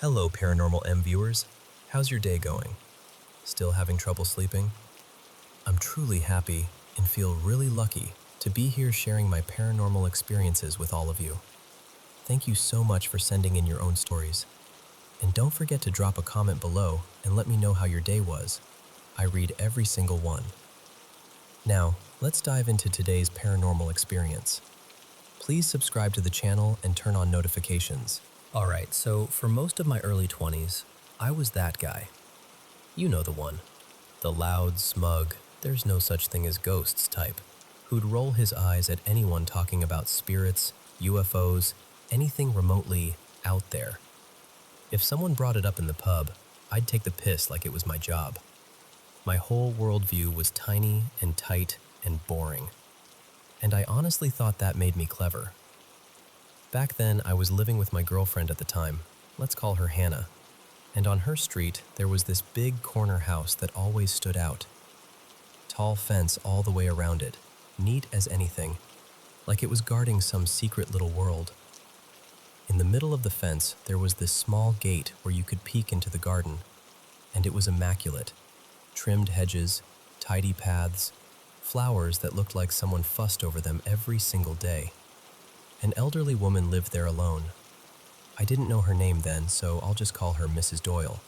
Hello, Paranormal M viewers. How's your day going? Still having trouble sleeping? I'm truly happy and feel really lucky to be here sharing my paranormal experiences with all of you. Thank you so much for sending in your own stories. And don't forget to drop a comment below and let me know how your day was. I read every single one. Now, let's dive into today's paranormal experience. Please subscribe to the channel and turn on notifications. Alright, so for most of my early 20s, I was that guy. You know the one. The loud, smug, there's no such thing as ghosts type, who'd roll his eyes at anyone talking about spirits, UFOs, anything remotely out there. If someone brought it up in the pub, I'd take the piss like it was my job. My whole worldview was tiny and tight and boring. And I honestly thought that made me clever. Back then, I was living with my girlfriend at the time. Let's call her Hannah. And on her street, there was this big corner house that always stood out. Tall fence all the way around it, neat as anything, like it was guarding some secret little world. In the middle of the fence, there was this small gate where you could peek into the garden, and it was immaculate. Trimmed hedges, tidy paths, flowers that looked like someone fussed over them every single day. An elderly woman lived there alone. I didn't know her name then, so I'll just call her Mrs. Doyle.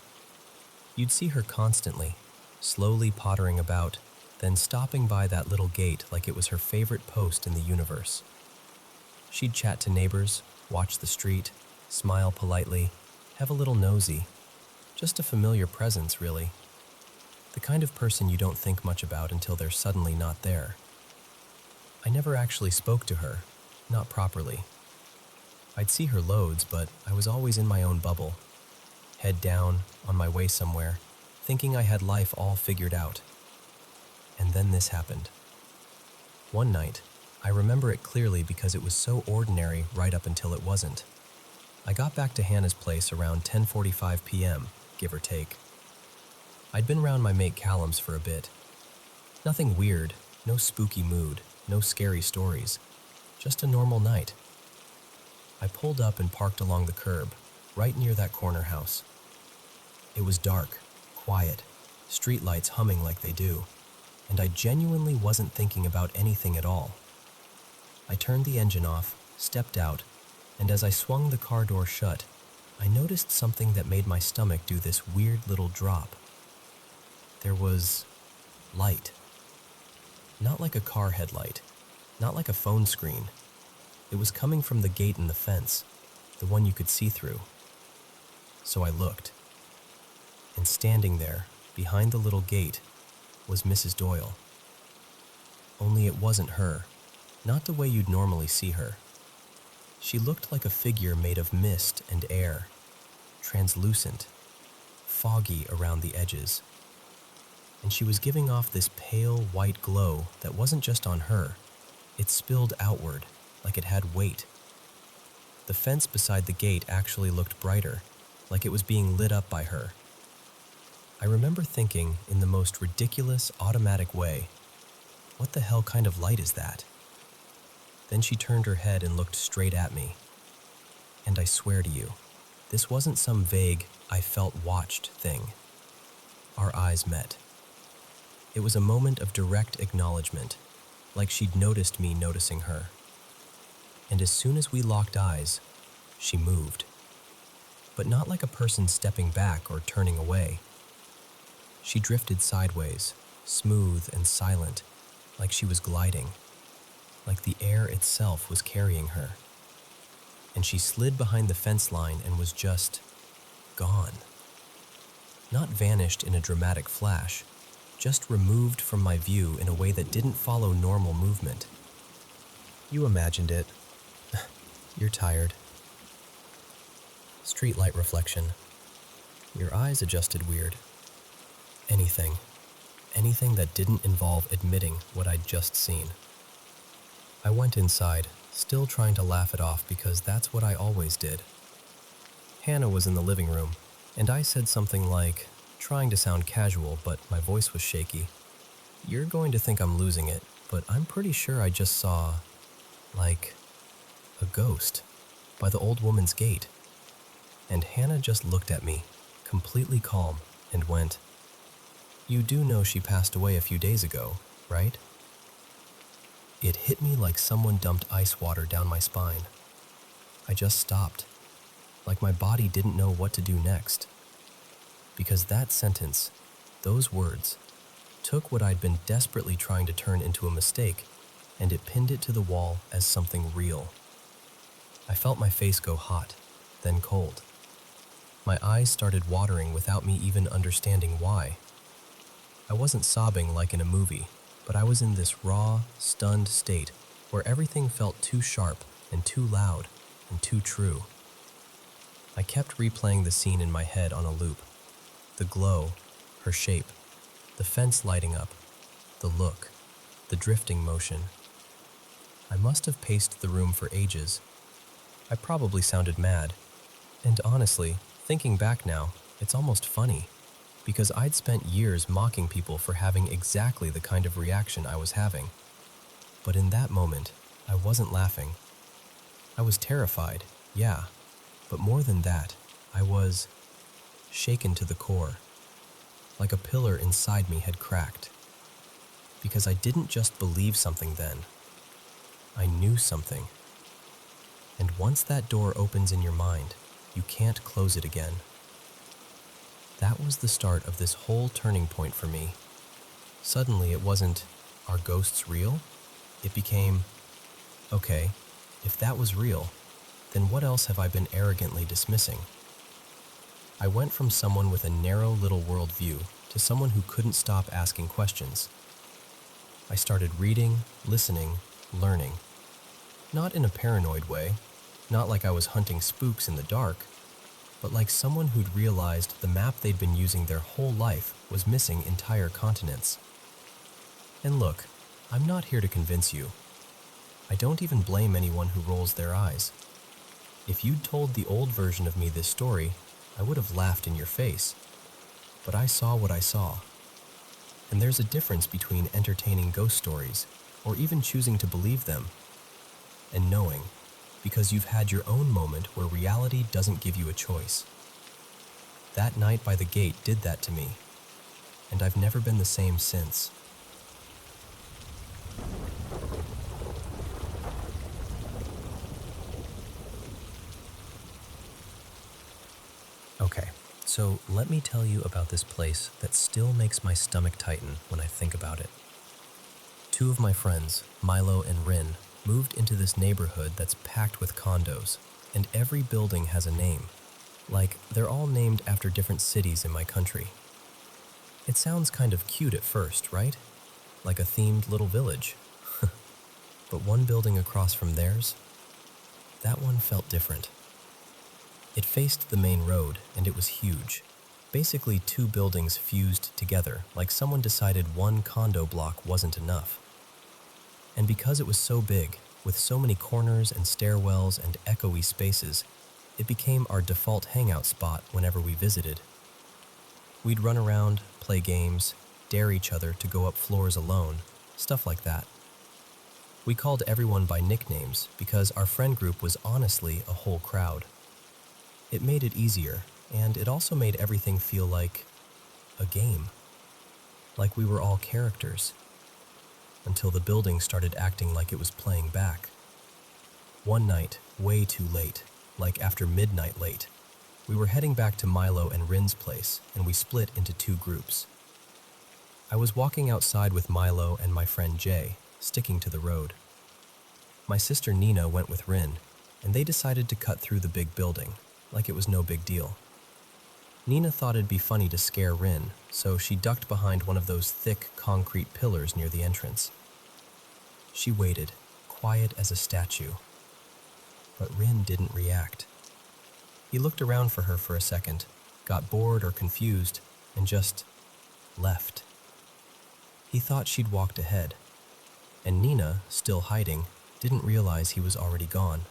You'd see her constantly, slowly pottering about, then stopping by that little gate like it was her favorite post in the universe. She'd chat to neighbors, watch the street, smile politely, have a little nosy. Just a familiar presence, really. The kind of person you don't think much about until they're suddenly not there. I never actually spoke to her. Not properly. I'd see her loads, but I was always in my own bubble. Head down, on my way somewhere, thinking I had life all figured out. And then this happened. One night, I remember it clearly because it was so ordinary right up until it wasn't. I got back to Hannah's place around 10:45 p.m., give or take. I'd been around my mate Callum's for a bit. Nothing weird, no spooky mood, no scary stories. Just a normal night. I pulled up and parked along the curb, right near that corner house. It was dark, quiet, streetlights humming like they do, and I genuinely wasn't thinking about anything at all. I turned the engine off, stepped out, and as I swung the car door shut, I noticed something that made my stomach do this weird little drop. There was light. Not like a car headlight. Not like a phone screen. It was coming from the gate in the fence, the one you could see through. So I looked. And standing there, behind the little gate, was Mrs. Doyle. Only it wasn't her, not the way you'd normally see her. She looked like a figure made of mist and air, translucent, foggy around the edges. And she was giving off this pale white glow that wasn't just on her. It spilled outward, like it had weight. The fence beside the gate actually looked brighter, like it was being lit up by her. I remember thinking, in the most ridiculous, automatic way, what the hell kind of light is that? Then she turned her head and looked straight at me. And I swear to you, this wasn't some vague, I felt watched thing. Our eyes met. It was a moment of direct acknowledgement, like she'd noticed me noticing her. And as soon as we locked eyes, she moved. But not like a person stepping back or turning away. She drifted sideways, smooth and silent, like she was gliding, like the air itself was carrying her. And she slid behind the fence line and was just gone. Not vanished in a dramatic flash, just removed from my view in a way that didn't follow normal movement. You imagined it. You're tired. Streetlight reflection. Your eyes adjusted weird. Anything that didn't involve admitting what I'd just seen. I went inside, still trying to laugh it off because that's what I always did. Hannah was in the living room, and I said something like, trying to sound casual, but my voice was shaky. You're going to think I'm losing it, but I'm pretty sure I just saw, like, a ghost by the old woman's gate. and Hannah just looked at me, completely calm, and went, "You do know she passed away a few days ago, right?" It hit me like someone dumped ice water down my spine. I just stopped, like my body didn't know what to do next. Because that sentence, those words, took what I'd been desperately trying to turn into a mistake, and it pinned it to the wall as something real. I felt my face go hot, then cold. My eyes started watering without me even understanding why. I wasn't sobbing like in a movie, but I was in this raw, stunned state where everything felt too sharp and too loud and too true. I kept replaying the scene in my head on a loop. The glow, her shape, the fence lighting up, the look, the drifting motion. I must have paced the room for ages. I probably sounded mad. And honestly, thinking back now, it's almost funny, because I'd spent years mocking people for having exactly the kind of reaction I was having. But in that moment, I wasn't laughing. I was terrified, yeah, but more than that, I was shaken to the core, like a pillar inside me had cracked. Because I didn't just believe something then, I knew something. And once that door opens in your mind, you can't close it again. That was the start of this whole turning point for me. Suddenly it wasn't, "Are ghosts real?" It became, okay, if that was real, then what else have I been arrogantly dismissing? I went from someone with a narrow little worldview to someone who couldn't stop asking questions. I started reading, listening, learning. Not in a paranoid way, not like I was hunting spooks in the dark, but like someone who'd realized the map they'd been using their whole life was missing entire continents. And look, I'm not here to convince you. I don't even blame anyone who rolls their eyes. If you'd told the old version of me this story, I would have laughed in your face. But I saw what I saw. And there's a difference between entertaining ghost stories, or even choosing to believe them, and knowing, because you've had your own moment where reality doesn't give you a choice. That night by the gate did that to me, and I've never been the same since. Okay, so let me tell you about this place that still makes my stomach tighten when I think about it. Two of my friends, Milo and Rin, moved into this neighborhood that's packed with condos, and every building has a name. Like, they're all named after different cities in my country. It sounds kind of cute at first, right? Like a themed little village. But one building across from theirs, that one felt different. It faced the main road, and it was huge. Basically, two buildings fused together, like someone decided one condo block wasn't enough. And because it was so big, with so many corners and stairwells and echoey spaces, it became our default hangout spot whenever we visited. We'd run around, play games, dare each other to go up floors alone, stuff like that. We called everyone by nicknames because our friend group was honestly a whole crowd. It made it easier, and it also made everything feel like a game. Like we were all characters. Until the building started acting like it was playing back. One night, way too late, like after midnight late, we were heading back to Milo and Rin's place, and we split into two groups. I was walking outside with Milo and my friend Jay, sticking to the road. My sister Nina went with Rin, and they decided to cut through the big building, like it was no big deal. Nina thought it'd be funny to scare Rin, so she ducked behind one of those thick concrete pillars near the entrance. She waited, quiet as a statue. But Rin didn't react. He looked around for her for a second, got bored or confused, and just left. He thought she'd walked ahead, and Nina, still hiding, didn't realize he was already gone.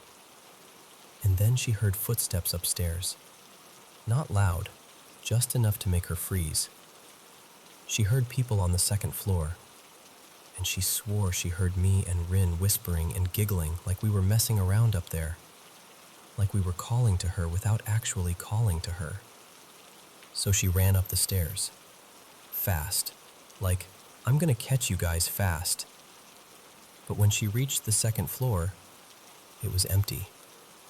And then she heard footsteps upstairs. Not loud, just enough to make her freeze. She heard people on the second floor, and she swore she heard me and Rin whispering and giggling like we were messing around up there. like we were calling to her without actually calling to her. So she ran up the stairs. Fast. Like, I'm gonna catch you guys fast. But when she reached the second floor, it was empty.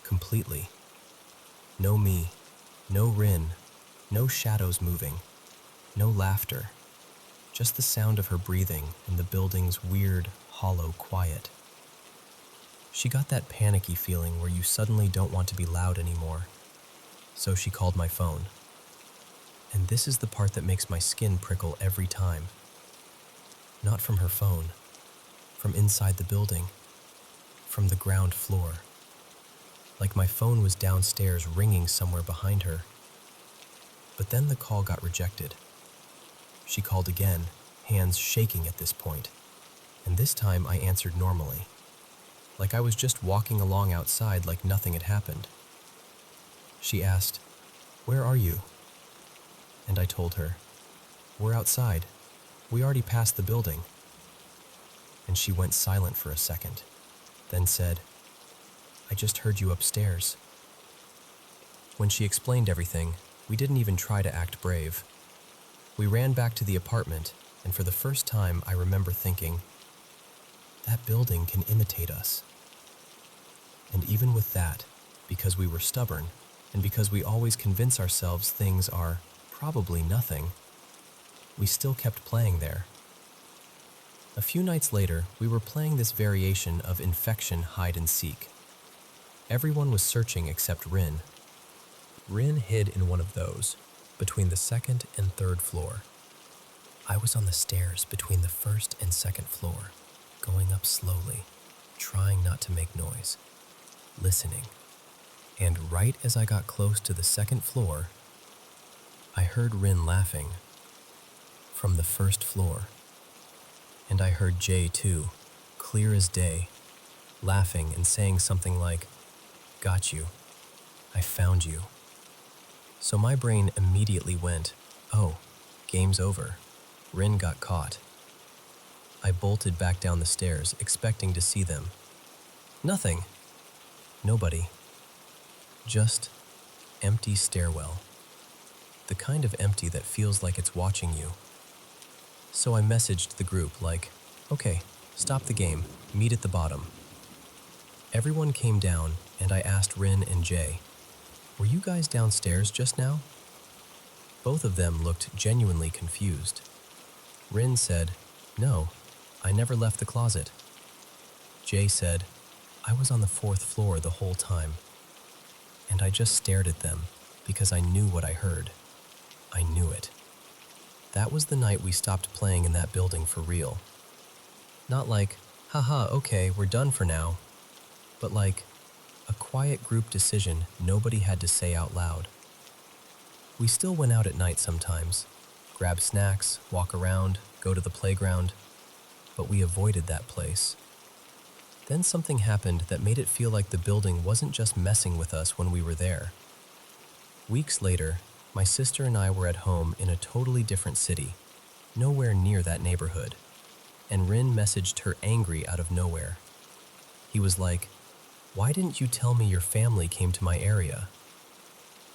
Completely. No me. No Rin. No shadows moving. No laughter. Just the sound of her breathing and the building's weird, hollow quiet. She got that panicky feeling where you suddenly don't want to be loud anymore. So she called my phone. And this is the part that makes my skin prickle every time. Not from her phone. From inside the building. From the ground floor. Like my phone was downstairs ringing somewhere behind her. But then the call got rejected. She called again, hands shaking at this point. And this time I answered normally. Like I was just walking along outside like nothing had happened. She asked, "Where are you?" And I told her, "We're outside. We already passed the building." And she went silent for a second, then said, "I just heard you upstairs." When she explained everything, we didn't even try to act brave. We ran back to the apartment, and for the first time I remember thinking, that building can imitate us. And even with that, because we were stubborn, and because we always convince ourselves things are probably nothing, we still kept playing there. A few nights later, we were playing this variation of infection hide and seek. Everyone was searching except Rin. Rin hid in one of those, between the second and third floor. I was on the stairs between the first and second floor, going up slowly, trying not to make noise, listening. And right as I got close to the second floor, I heard Rin laughing from the first floor. And I heard Jay too, clear as day, laughing and saying something like, "Got you. I found you." So my brain immediately went, oh, game's over. Rin got caught. I bolted back down the stairs, expecting to see them. Nothing. Nobody. Just empty stairwell. The kind of empty that feels like it's watching you. So I messaged the group like, "Okay, stop the game, meet at the bottom." Everyone came down, and I asked Rin and Jay, "Were you guys downstairs just now?" Both of them looked genuinely confused. Rin said, "No, I never left the closet." Jay said, "I was on the fourth floor the whole time." And I just stared at them because I knew what I heard. I knew it. That was the night we stopped playing in that building for real. Not like, haha, okay, we're done for now, but like a quiet group decision nobody had to say out loud. We still went out at night sometimes, grab snacks, walk around, go to the playground, but we avoided that place. Then something happened that made it feel like the building wasn't just messing with us when we were there. Weeks later, my sister and I were at home in a totally different city, nowhere near that neighborhood, and Rin messaged her angry out of nowhere. He was like, "Why didn't you tell me your family came to my area?"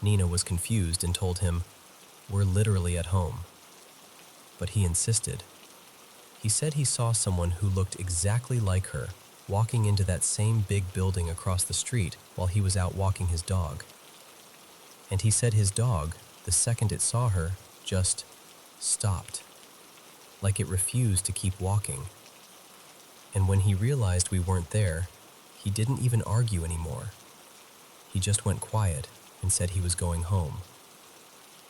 Nina was confused and told him, "We're literally at home." But he insisted. He said he saw someone who looked exactly like her walking into that same big building across the street while he was out walking his dog. And he said his dog, the second it saw her, just stopped, like it refused to keep walking. And when he realized we weren't there, he didn't even argue anymore. He just went quiet and said he was going home,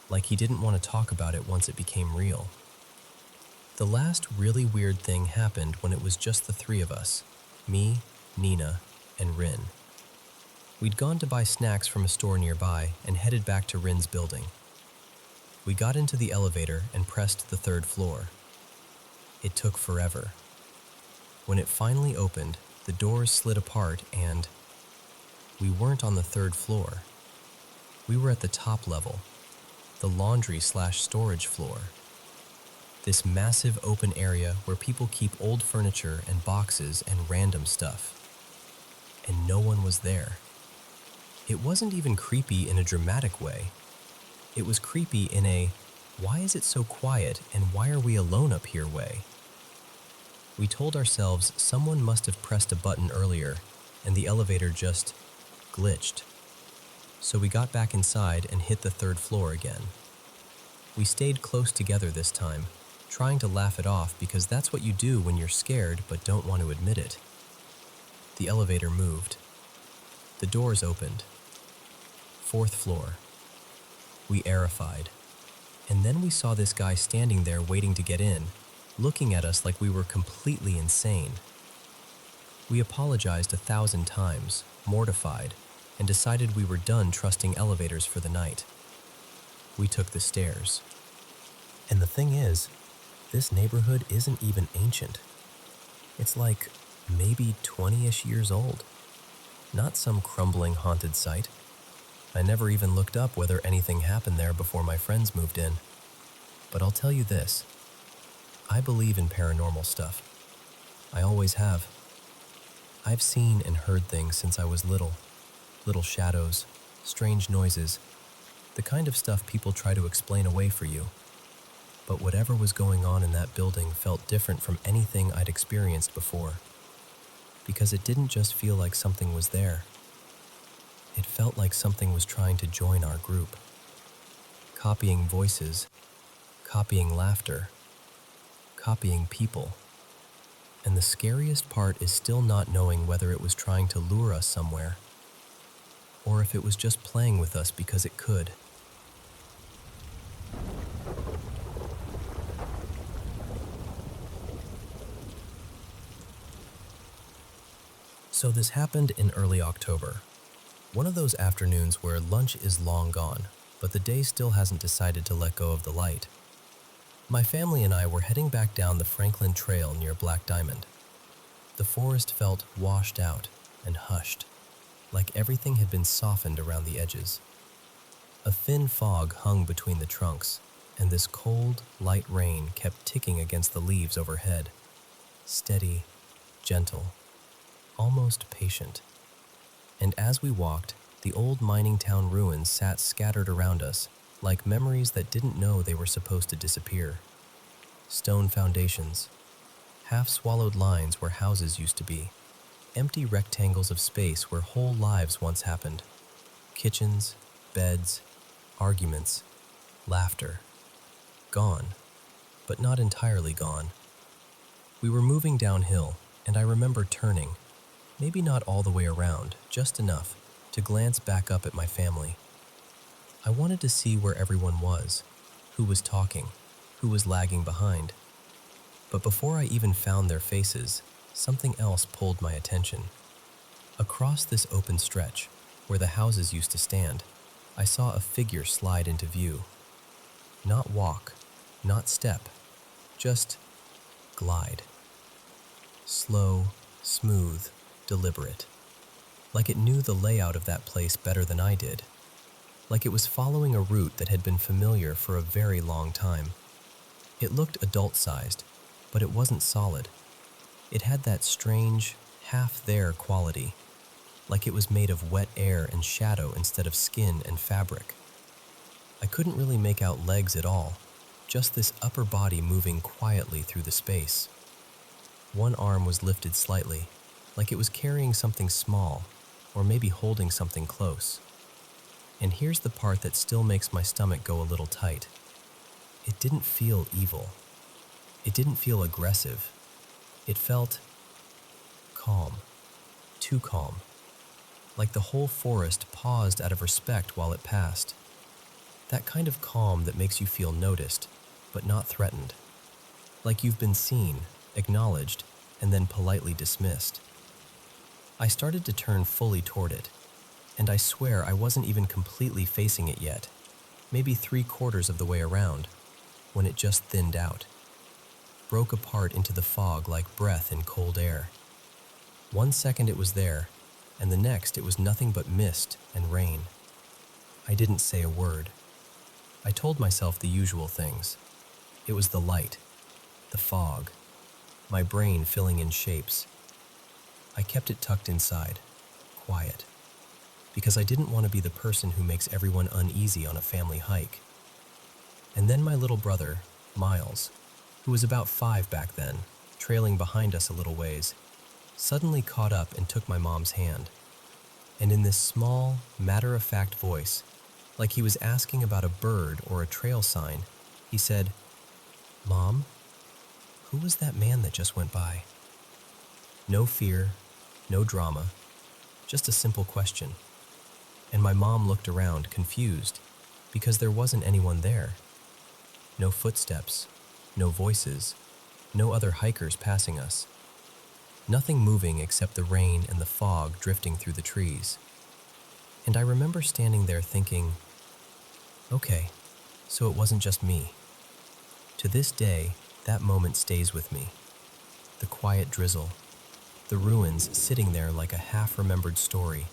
like he didn't want to talk about it once it became real. The last really weird thing happened when it was just the three of us, me, Nina, and Rin. We'd gone to buy snacks from a store nearby and headed back to Rin's building. We got into the elevator and pressed the third floor. It took forever. When it finally opened, the doors slid apart and we weren't on the third floor. We were at the top level, the laundry/storage floor. This massive open area where people keep old furniture and boxes and random stuff. And no one was there. It wasn't even creepy in a dramatic way. It was creepy in a, why is it so quiet and why are we alone up here way? We told ourselves someone must have pressed a button earlier and the elevator just glitched. So we got back inside and hit the third floor again. We stayed close together this time, trying to laugh it off because that's what you do when you're scared but don't want to admit it. The elevator moved. The doors opened. Fourth floor. We aerified. And then we saw this guy standing there waiting to get in, looking at us like we were completely insane. We apologized 1,000 times, mortified, and decided we were done trusting elevators for the night. We took the stairs. And the thing is, this neighborhood isn't even ancient. It's like maybe 20-ish years old. Not some crumbling haunted site. I never even looked up whether anything happened there before my friends moved in. But I'll tell you this. I believe in paranormal stuff. I always have. I've seen and heard things since I was little. Little shadows, strange noises, the kind of stuff people try to explain away for you. But whatever was going on in that building felt different from anything I'd experienced before. Because it didn't just feel like something was there. It felt like something was trying to join our group. Copying voices, copying laughter, copying people. And the scariest part is still not knowing whether it was trying to lure us somewhere, or if it was just playing with us because it could. So this happened in early October. One of those afternoons where lunch is long gone, but the day still hasn't decided to let go of the light. My family and I were heading back down the Franklin Trail near Black Diamond. The forest felt washed out and hushed, like everything had been softened around the edges. A thin fog hung between the trunks, and this cold, light rain kept ticking against the leaves overhead. Steady, gentle, almost patient. And as we walked, the old mining town ruins sat scattered around us, like memories that didn't know they were supposed to disappear. Stone foundations, half-swallowed lines where houses used to be, empty rectangles of space where whole lives once happened. Kitchens, beds, arguments, laughter. Gone, but not entirely gone. We were moving downhill, and I remember turning, maybe not all the way around, just enough to glance back up at my family. I wanted to see where everyone was, who was talking, who was lagging behind. But before I even found their faces, something else pulled my attention. Across this open stretch, where the houses used to stand, I saw a figure slide into view. Not walk, not step, just glide. Slow, smooth, deliberate. Like it knew the layout of that place better than I did. Like it was following a route that had been familiar for a very long time. It looked adult-sized, but it wasn't solid. It had that strange, half-there quality, like it was made of wet air and shadow instead of skin and fabric. I couldn't really make out legs at all, just this upper body moving quietly through the space. One arm was lifted slightly, like it was carrying something small, or maybe holding something close. And here's the part that still makes my stomach go a little tight. It didn't feel evil. It didn't feel aggressive. It felt calm, too calm, like the whole forest paused out of respect while it passed. That kind of calm that makes you feel noticed, but not threatened. Like you've been seen, acknowledged, and then politely dismissed. I started to turn fully toward it, and I swear I wasn't even completely facing it yet, maybe 3/4 of the way around, when it just thinned out. Broke apart into the fog like breath in cold air. 1 second it was there, and the next it was nothing but mist and rain. I didn't say a word. I told myself the usual things. It was the light, the fog, my brain filling in shapes. I kept it tucked inside, quiet. because I didn't want to be the person who makes everyone uneasy on a family hike. And then my little brother, Miles, who was about 5 back then, trailing behind us a little ways, suddenly caught up and took my mom's hand. And in this small, matter-of-fact voice, like he was asking about a bird or a trail sign, he said, "Mom, who was that man that just went by?" No fear, no drama, just a simple question. And my mom looked around, confused, because there wasn't anyone there. No footsteps, no voices, no other hikers passing us. Nothing moving except the rain and the fog drifting through the trees. And I remember standing there thinking, okay, so it wasn't just me. To this day, that moment stays with me. The quiet drizzle, the ruins sitting there like a half-remembered story,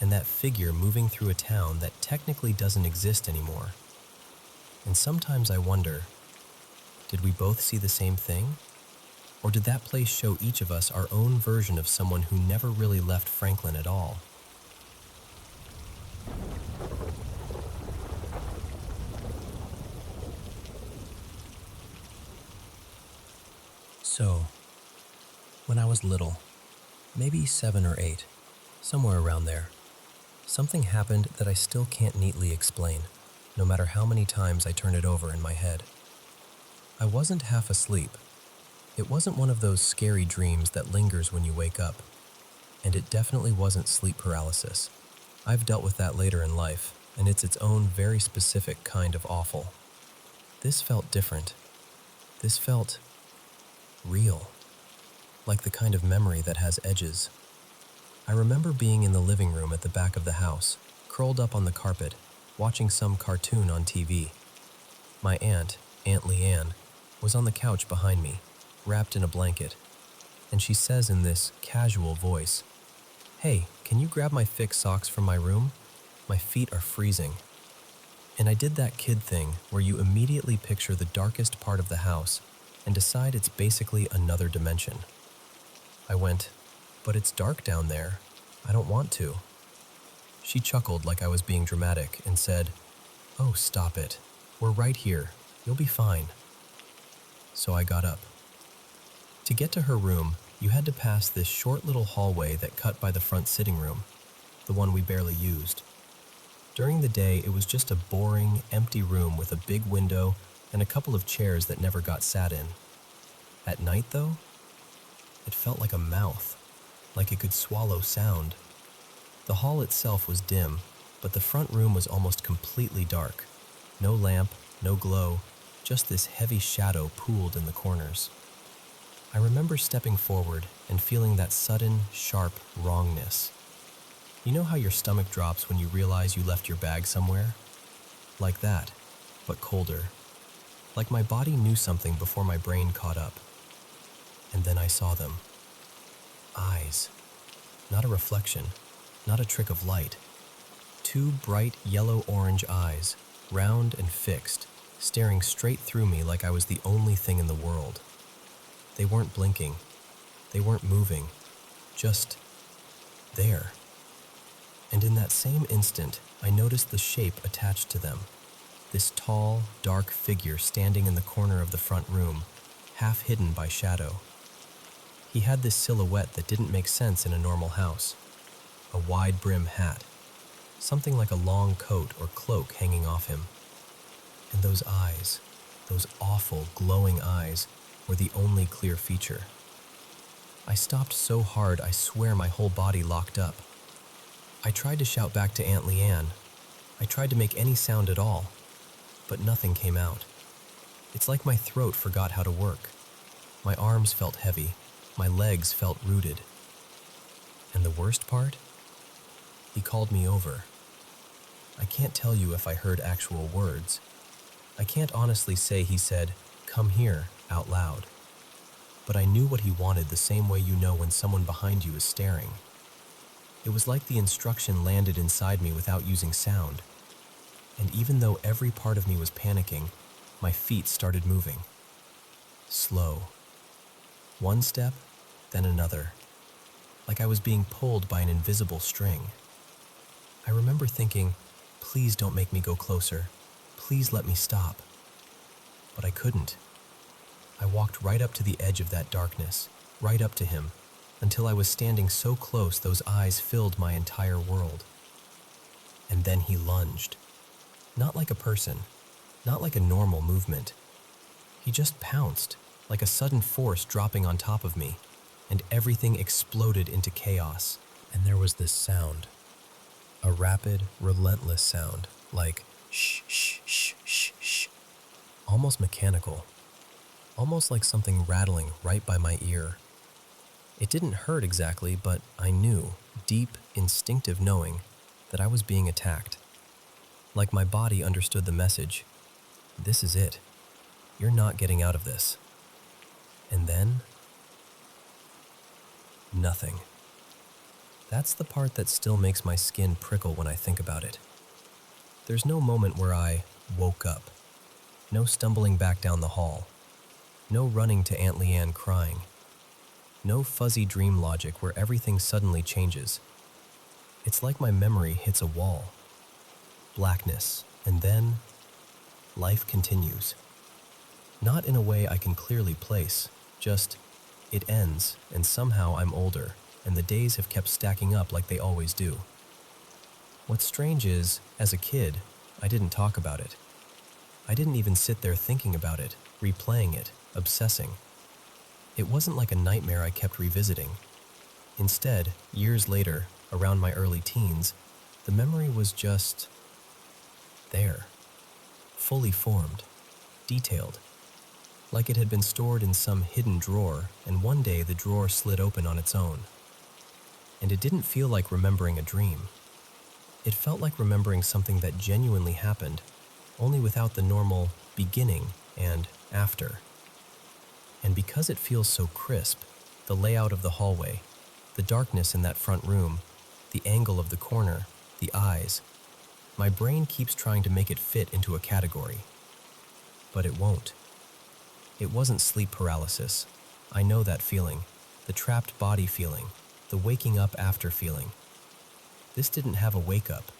and that figure moving through a town that technically doesn't exist anymore. And sometimes I wonder, did we both see the same thing? Or did that place show each of us our own version of someone who never really left Franklin at all? So, when I was little, maybe 7 or 8, somewhere around there, something happened that I still can't neatly explain, no matter how many times I turn it over in my head. I wasn't half asleep. It wasn't one of those scary dreams that lingers when you wake up, and it definitely wasn't sleep paralysis. I've dealt with that later in life, and it's its own very specific kind of awful. This felt different. This felt real, like the kind of memory that has edges. I remember being in the living room at the back of the house, curled up on the carpet, watching some cartoon on TV. My Aunt Leanne, was on the couch behind me, wrapped in a blanket, and she says in this casual voice, "Hey, can you grab my thick socks from my room? My feet are freezing." And I did that kid thing where you immediately picture the darkest part of the house and decide it's basically another dimension. I went, "But it's dark down there. I don't want to." She chuckled like I was being dramatic and said, "Oh, stop it. We're right here. You'll be fine." So I got up. To get to her room, you had to pass this short little hallway that cut by the front sitting room, the one we barely used. During the day, it was just a boring, empty room with a big window and a couple of chairs that never got sat in. At night, though, it felt like a mouth, like it could swallow sound. The hall itself was dim, but the front room was almost completely dark. No lamp, no glow, just this heavy shadow pooled in the corners. I remember stepping forward and feeling that sudden, sharp wrongness. You know how your stomach drops when you realize you left your bag somewhere? Like that, but colder. Like my body knew something before my brain caught up. And then I saw them. Eyes. Not a reflection, not a trick of light. 2 bright yellow-orange eyes, round and fixed, staring straight through me like I was the only thing in the world. They weren't blinking. They weren't moving. Just there. And in that same instant, I noticed the shape attached to them. This tall, dark figure standing in the corner of the front room, half hidden by shadow. He had this silhouette that didn't make sense in a normal house. A wide brim hat, something like a long coat or cloak hanging off him. And those eyes, those awful, glowing eyes, were the only clear feature. I stopped so hard I swear my whole body locked up. I tried to shout back to Aunt Leanne. I tried to make any sound at all, but nothing came out. It's like my throat forgot how to work. My arms felt heavy. My legs felt rooted. And the worst part? He called me over. I can't tell you if I heard actual words. I can't honestly say he said, "Come here," out loud. But I knew what he wanted the same way you know when someone behind you is staring. It was like the instruction landed inside me without using sound. And even though every part of me was panicking, my feet started moving. Slow. One step, then another. Like I was being pulled by an invisible string. I remember thinking, please don't make me go closer. Please let me stop. But I couldn't. I walked right up to the edge of that darkness, right up to him, until I was standing so close those eyes filled my entire world. And then he lunged. Not like a person, not like a normal movement. He just pounced, like a sudden force dropping on top of me, and everything exploded into chaos. And there was this sound, a rapid, relentless sound, like shh, shh, shh, shh, shh, almost mechanical, almost like something rattling right by my ear. It didn't hurt exactly, but I knew, deep, instinctive knowing, that I was being attacked. Like my body understood the message, this is it. You're not getting out of this. And then, nothing. That's the part that still makes my skin prickle when I think about it. There's no moment where I woke up. No stumbling back down the hall. No running to Aunt Leanne crying. No fuzzy dream logic where everything suddenly changes. It's like my memory hits a wall. Blackness, and then life continues. Not in a way I can clearly place, just it ends, and somehow I'm older, and the days have kept stacking up like they always do. What's strange is, as a kid, I didn't talk about it. I didn't even sit there thinking about it, replaying it, obsessing. It wasn't like a nightmare I kept revisiting. Instead, years later, around my early teens, the memory was just there, fully formed, detailed, like it had been stored in some hidden drawer, and one day the drawer slid open on its own. And it didn't feel like remembering a dream. It felt like remembering something that genuinely happened, only without the normal beginning and after. And because it feels so crisp, the layout of the hallway, the darkness in that front room, the angle of the corner, the eyes, my brain keeps trying to make it fit into a category. But it won't. It wasn't sleep paralysis. I know that feeling, the trapped body feeling, the waking up after feeling. This didn't have a wake up.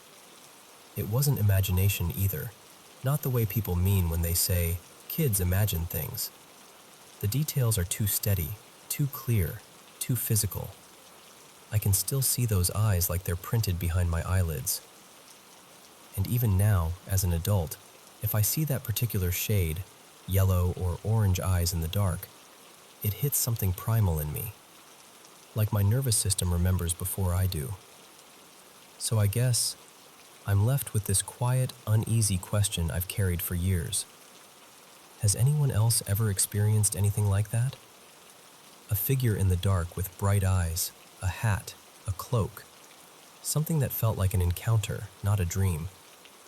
It wasn't imagination either, not the way people mean when they say, kids imagine things. The details are too steady, too clear, too physical. I can still see those eyes like they're printed behind my eyelids. And even now, as an adult, if I see that particular shade, yellow or orange eyes in the dark, it hits something primal in me, like my nervous system remembers before I do. So I guess I'm left with this quiet, uneasy question I've carried for years. Has anyone else ever experienced anything like that? A figure in the dark with bright eyes, a hat, a cloak, something that felt like an encounter, not a dream,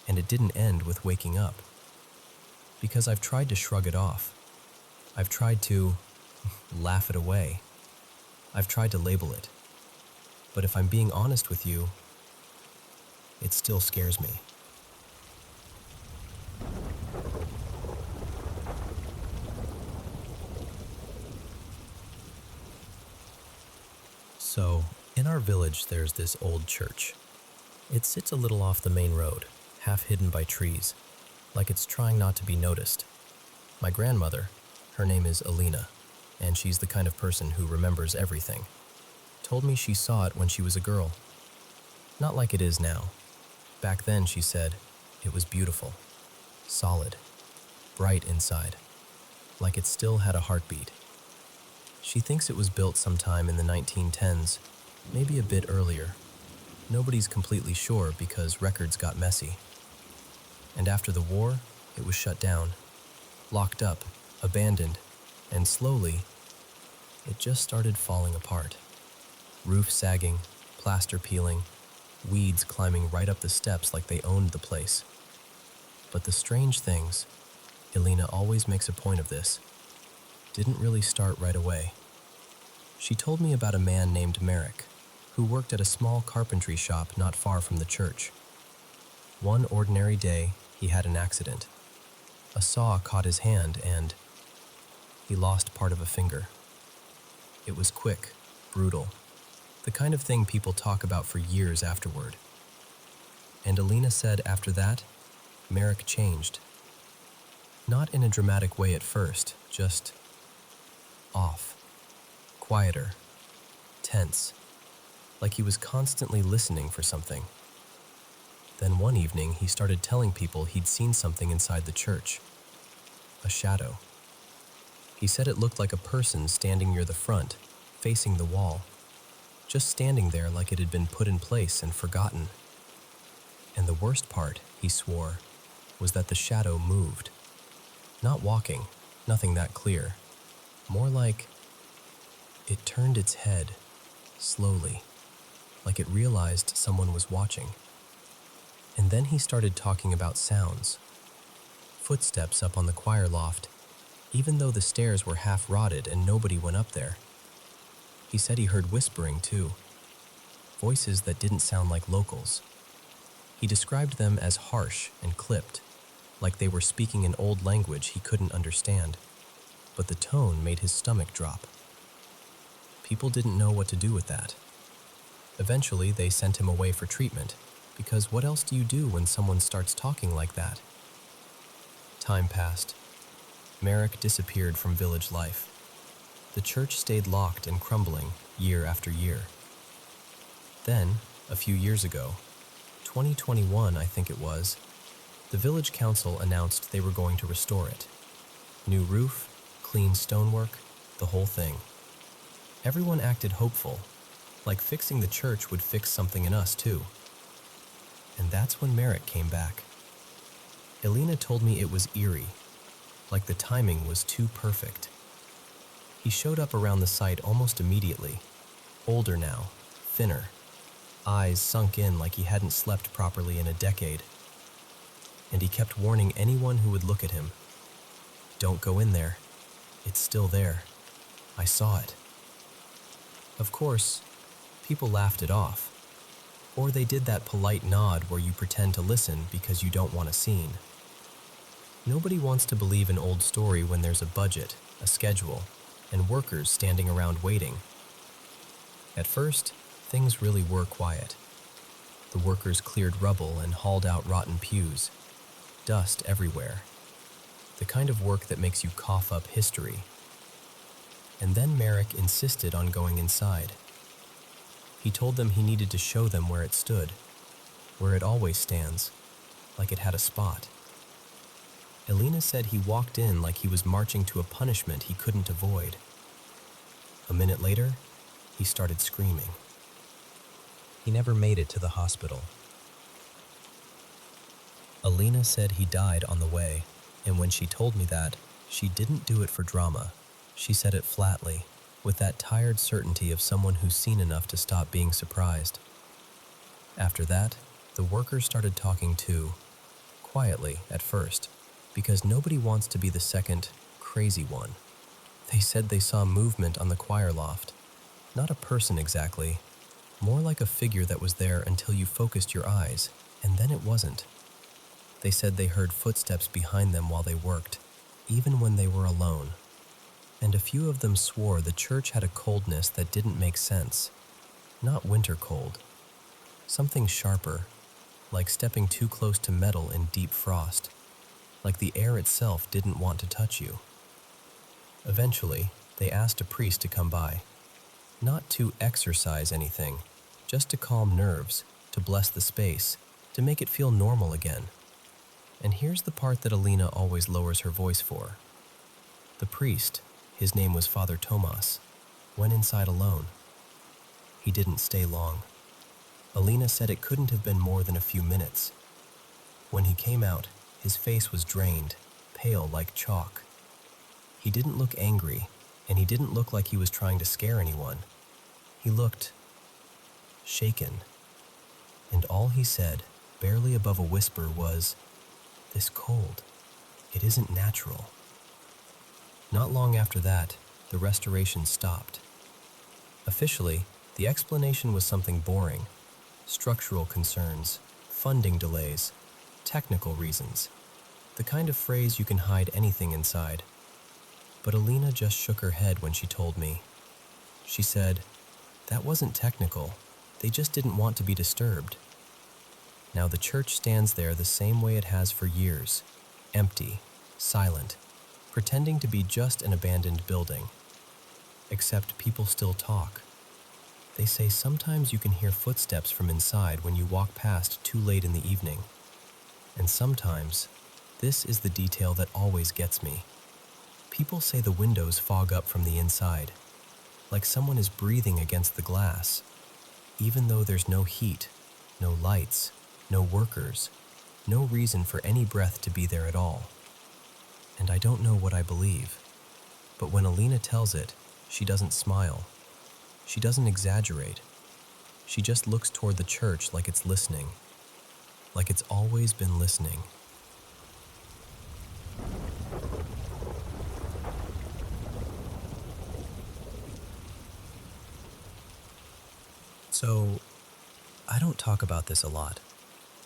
and it didn't end with waking up. Because I've tried to shrug it off. I've tried to laugh it away. I've tried to label it. But if I'm being honest with you, it still scares me. So, in our village there's this old church. It sits a little off the main road, half hidden by trees, like it's trying not to be noticed. My grandmother, her name is Alina, and she's the kind of person who remembers everything, told me she saw it when she was a girl. Not like it is now. Back then, she said, it was beautiful, solid, bright inside, like it still had a heartbeat. She thinks it was built sometime in the 1910s, maybe a bit earlier. Nobody's completely sure because records got messy. And after the war, it was shut down, locked up, abandoned, and slowly, it just started falling apart. Roof sagging, plaster peeling, weeds climbing right up the steps like they owned the place. But the strange things, Elena always makes a point of this, didn't really start right away. She told me about a man named Merrick, who worked at a small carpentry shop not far from the church. One ordinary day, he had an accident. A saw caught his hand and he lost part of a finger. It was quick, brutal, the kind of thing people talk about for years afterward. And Alina said after that, Merrick changed. Not in a dramatic way at first, just off, quieter, tense, like he was constantly listening for something. Then one evening, he started telling people he'd seen something inside the church. A shadow. He said it looked like a person standing near the front, facing the wall, just standing there like it had been put in place and forgotten. And the worst part, he swore, was that the shadow moved. Not walking, nothing that clear. More like it turned its head, slowly, like it realized someone was watching. And then he started talking about sounds. Footsteps up on the choir loft, even though the stairs were half rotted and nobody went up there. He said he heard whispering too, voices that didn't sound like locals. He described them as harsh and clipped, like they were speaking an old language he couldn't understand, but the tone made his stomach drop. People didn't know what to do with that. Eventually, they sent him away for treatment, because what else do you do when someone starts talking like that? Time passed. Merrick disappeared from village life. The church stayed locked and crumbling year after year. Then, a few years ago, 2021 I think it was, the village council announced they were going to restore it. New roof, clean stonework, the whole thing. Everyone acted hopeful, like fixing the church would fix something in us too. And that's when Merrick came back. Alina told me it was eerie, like the timing was too perfect. He showed up around the site almost immediately, older now, thinner, eyes sunk in like he hadn't slept properly in a decade. And he kept warning anyone who would look at him. Don't go in there. It's still there. I saw it. Of course, people laughed it off. Or they did that polite nod where you pretend to listen because you don't want a scene. Nobody wants to believe an old story when there's a budget, a schedule, and workers standing around waiting. At first, things really were quiet. The workers cleared rubble and hauled out rotten pews. Dust everywhere. The kind of work that makes you cough up history. And then Merrick insisted on going inside. He told them he needed to show them where it stood, where it always stands, like it had a spot. Alina said he walked in like he was marching to a punishment he couldn't avoid. A minute later, he started screaming. He never made it to the hospital. Alina said he died on the way, and when she told me that, she didn't do it for drama. She said it flatly, with that tired certainty of someone who's seen enough to stop being surprised. After that, the workers started talking too, quietly at first, because nobody wants to be the second, crazy one. They said they saw movement on the choir loft. Not a person exactly, more like a figure that was there until you focused your eyes, and then it wasn't. They said they heard footsteps behind them while they worked, even when they were alone. And a few of them swore the church had a coldness that didn't make sense. Not winter cold. Something sharper, like stepping too close to metal in deep frost. Like the air itself didn't want to touch you. Eventually, they asked a priest to come by. Not to exorcise anything, just to calm nerves, to bless the space, to make it feel normal again. And here's the part that Alina always lowers her voice for. The priest, his name was Father Tomas, went inside alone. He didn't stay long. Alina said it couldn't have been more than a few minutes. When he came out, his face was drained, pale like chalk. He didn't look angry, and he didn't look like he was trying to scare anyone. He looked shaken. And all he said, barely above a whisper, was, "This cold, it isn't natural." Not long after that, the restoration stopped. Officially, the explanation was something boring. Structural concerns, funding delays, technical reasons. The kind of phrase you can hide anything inside. But Alina just shook her head when she told me. She said, "That wasn't technical. They just didn't want to be disturbed." Now the church stands there the same way it has for years, empty, silent, pretending to be just an abandoned building. Except people still talk. They say sometimes you can hear footsteps from inside when you walk past too late in the evening. And sometimes, this is the detail that always gets me. People say the windows fog up from the inside, like someone is breathing against the glass, even though there's no heat, no lights, no workers, no reason for any breath to be there at all. And I don't know what I believe, but when Alina tells it, she doesn't smile. She doesn't exaggerate. She just looks toward the church like it's listening, like it's always been listening. So, I don't talk about this a lot,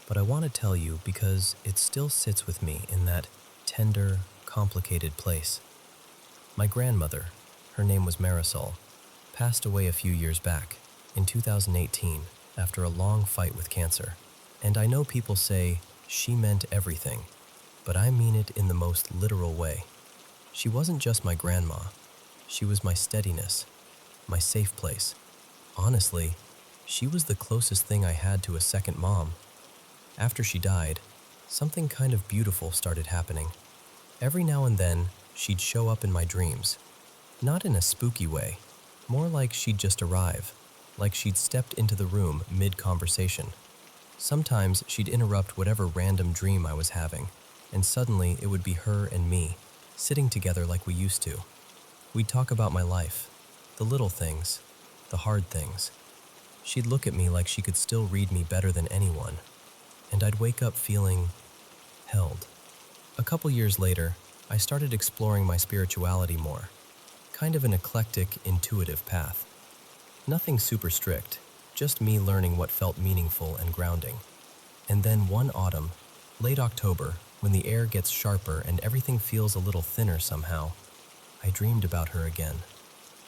but I want to tell you because it still sits with me in that tender, complicated place. My grandmother, her name was Marisol, passed away a few years back, in 2018, after a long fight with cancer. And I know people say she meant everything, but I mean it in the most literal way. She wasn't just my grandma. She was my steadiness, my safe place. Honestly, she was the closest thing I had to a second mom. After she died, something kind of beautiful started happening. Every now and then, she'd show up in my dreams. Not in a spooky way, more like she'd just arrive, like she'd stepped into the room mid-conversation. Sometimes she'd interrupt whatever random dream I was having, and suddenly it would be her and me, sitting together like we used to. We'd talk about my life, the little things, the hard things. She'd look at me like she could still read me better than anyone, and I'd wake up feeling held. A couple years later, I started exploring my spirituality more, kind of an eclectic, intuitive path. Nothing super strict, just me learning what felt meaningful and grounding. And then one autumn, late October, when the air gets sharper and everything feels a little thinner somehow, I dreamed about her again.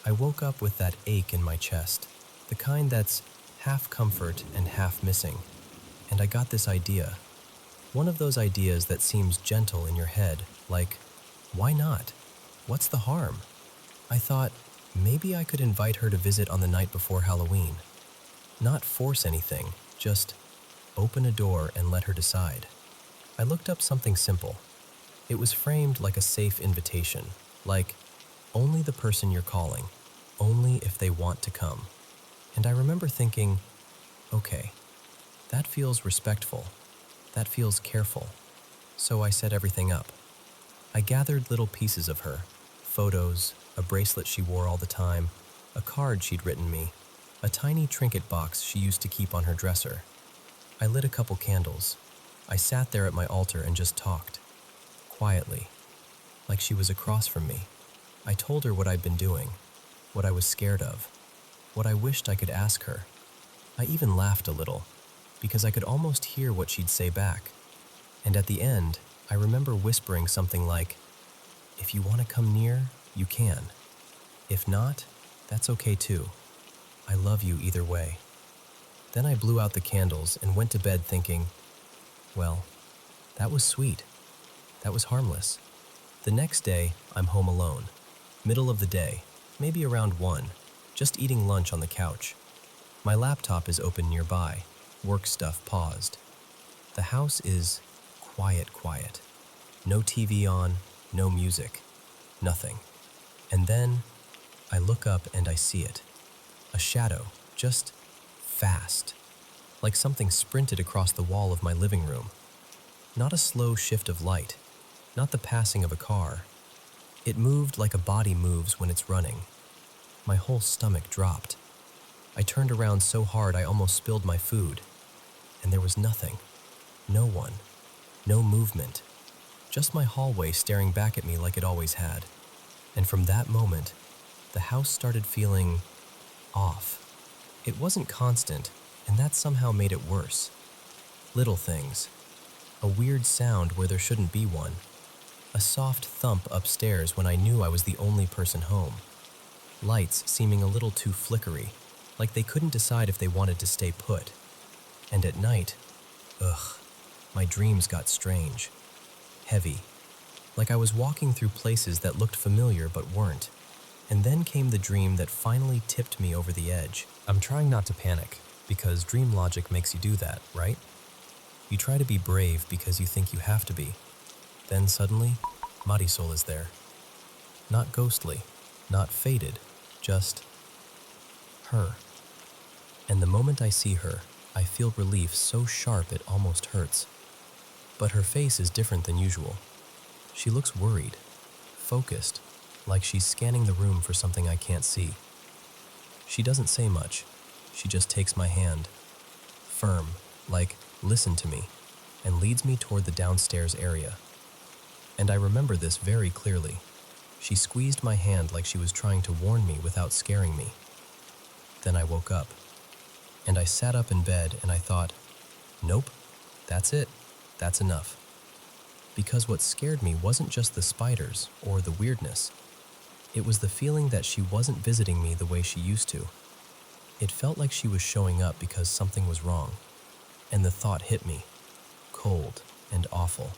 I woke up with that ache in my chest, the kind that's half comfort and half missing. And I got this idea. One of those ideas that seems gentle in your head, like, why not? What's the harm? I thought, maybe I could invite her to visit on the night before Halloween. Not force anything, just open a door and let her decide. I looked up something simple. It was framed like a safe invitation, like, only the person you're calling, only if they want to come. And I remember thinking, okay, that feels respectful. That feels careful. So I set everything up. I gathered little pieces of her, photos, a bracelet she wore all the time, a card she'd written me, a tiny trinket box she used to keep on her dresser. I lit a couple candles. I sat there at my altar and just talked, quietly, like she was across from me. I told her what I'd been doing, what I was scared of, what I wished I could ask her. I even laughed a little, because I could almost hear what she'd say back. And at the end, I remember whispering something like, if you want to come near, you can. If not, that's okay too. I love you either way. Then I blew out the candles and went to bed thinking, well, that was sweet. That was harmless. The next day, I'm home alone. Middle of the day, maybe around 1, just eating lunch on the couch. My laptop is open nearby, work stuff paused. The house is quiet. No TV on, no music, nothing. And then I look up and I see it. A shadow, just fast, like something sprinted across the wall of my living room. Not a slow shift of light, not the passing of a car. It moved like a body moves when it's running. My whole stomach dropped. I turned around so hard I almost spilled my food. And there was nothing. No one. No movement. Just my hallway staring back at me like it always had. And from that moment, the house started feeling off. It wasn't constant, and that somehow made it worse. Little things. A weird sound where there shouldn't be one. A soft thump upstairs when I knew I was the only person home. Lights seeming a little too flickery, like they couldn't decide if they wanted to stay put. And at night, Ugh, my dreams got strange, heavy, like I was walking through places that looked familiar but weren't. And then came the dream that finally tipped me over the edge. I'm trying not to panic, because dream logic makes you do that, right? You try to be brave because you think you have to be. Then suddenly, Marisol is there. Not ghostly, not faded, just her. And the moment I see her, I feel relief so sharp it almost hurts. But her face is different than usual. She looks worried, focused, like she's scanning the room for something I can't see. She doesn't say much. She just takes my hand, firm, like, listen to me, and leads me toward the downstairs area. And I remember this very clearly. She squeezed my hand like she was trying to warn me without scaring me. Then I woke up, and I sat up in bed and I thought, nope, that's it, that's enough. Because what scared me wasn't just the spiders or the weirdness. It was the feeling that she wasn't visiting me the way she used to. It felt like she was showing up because something was wrong. And the thought hit me, cold and awful.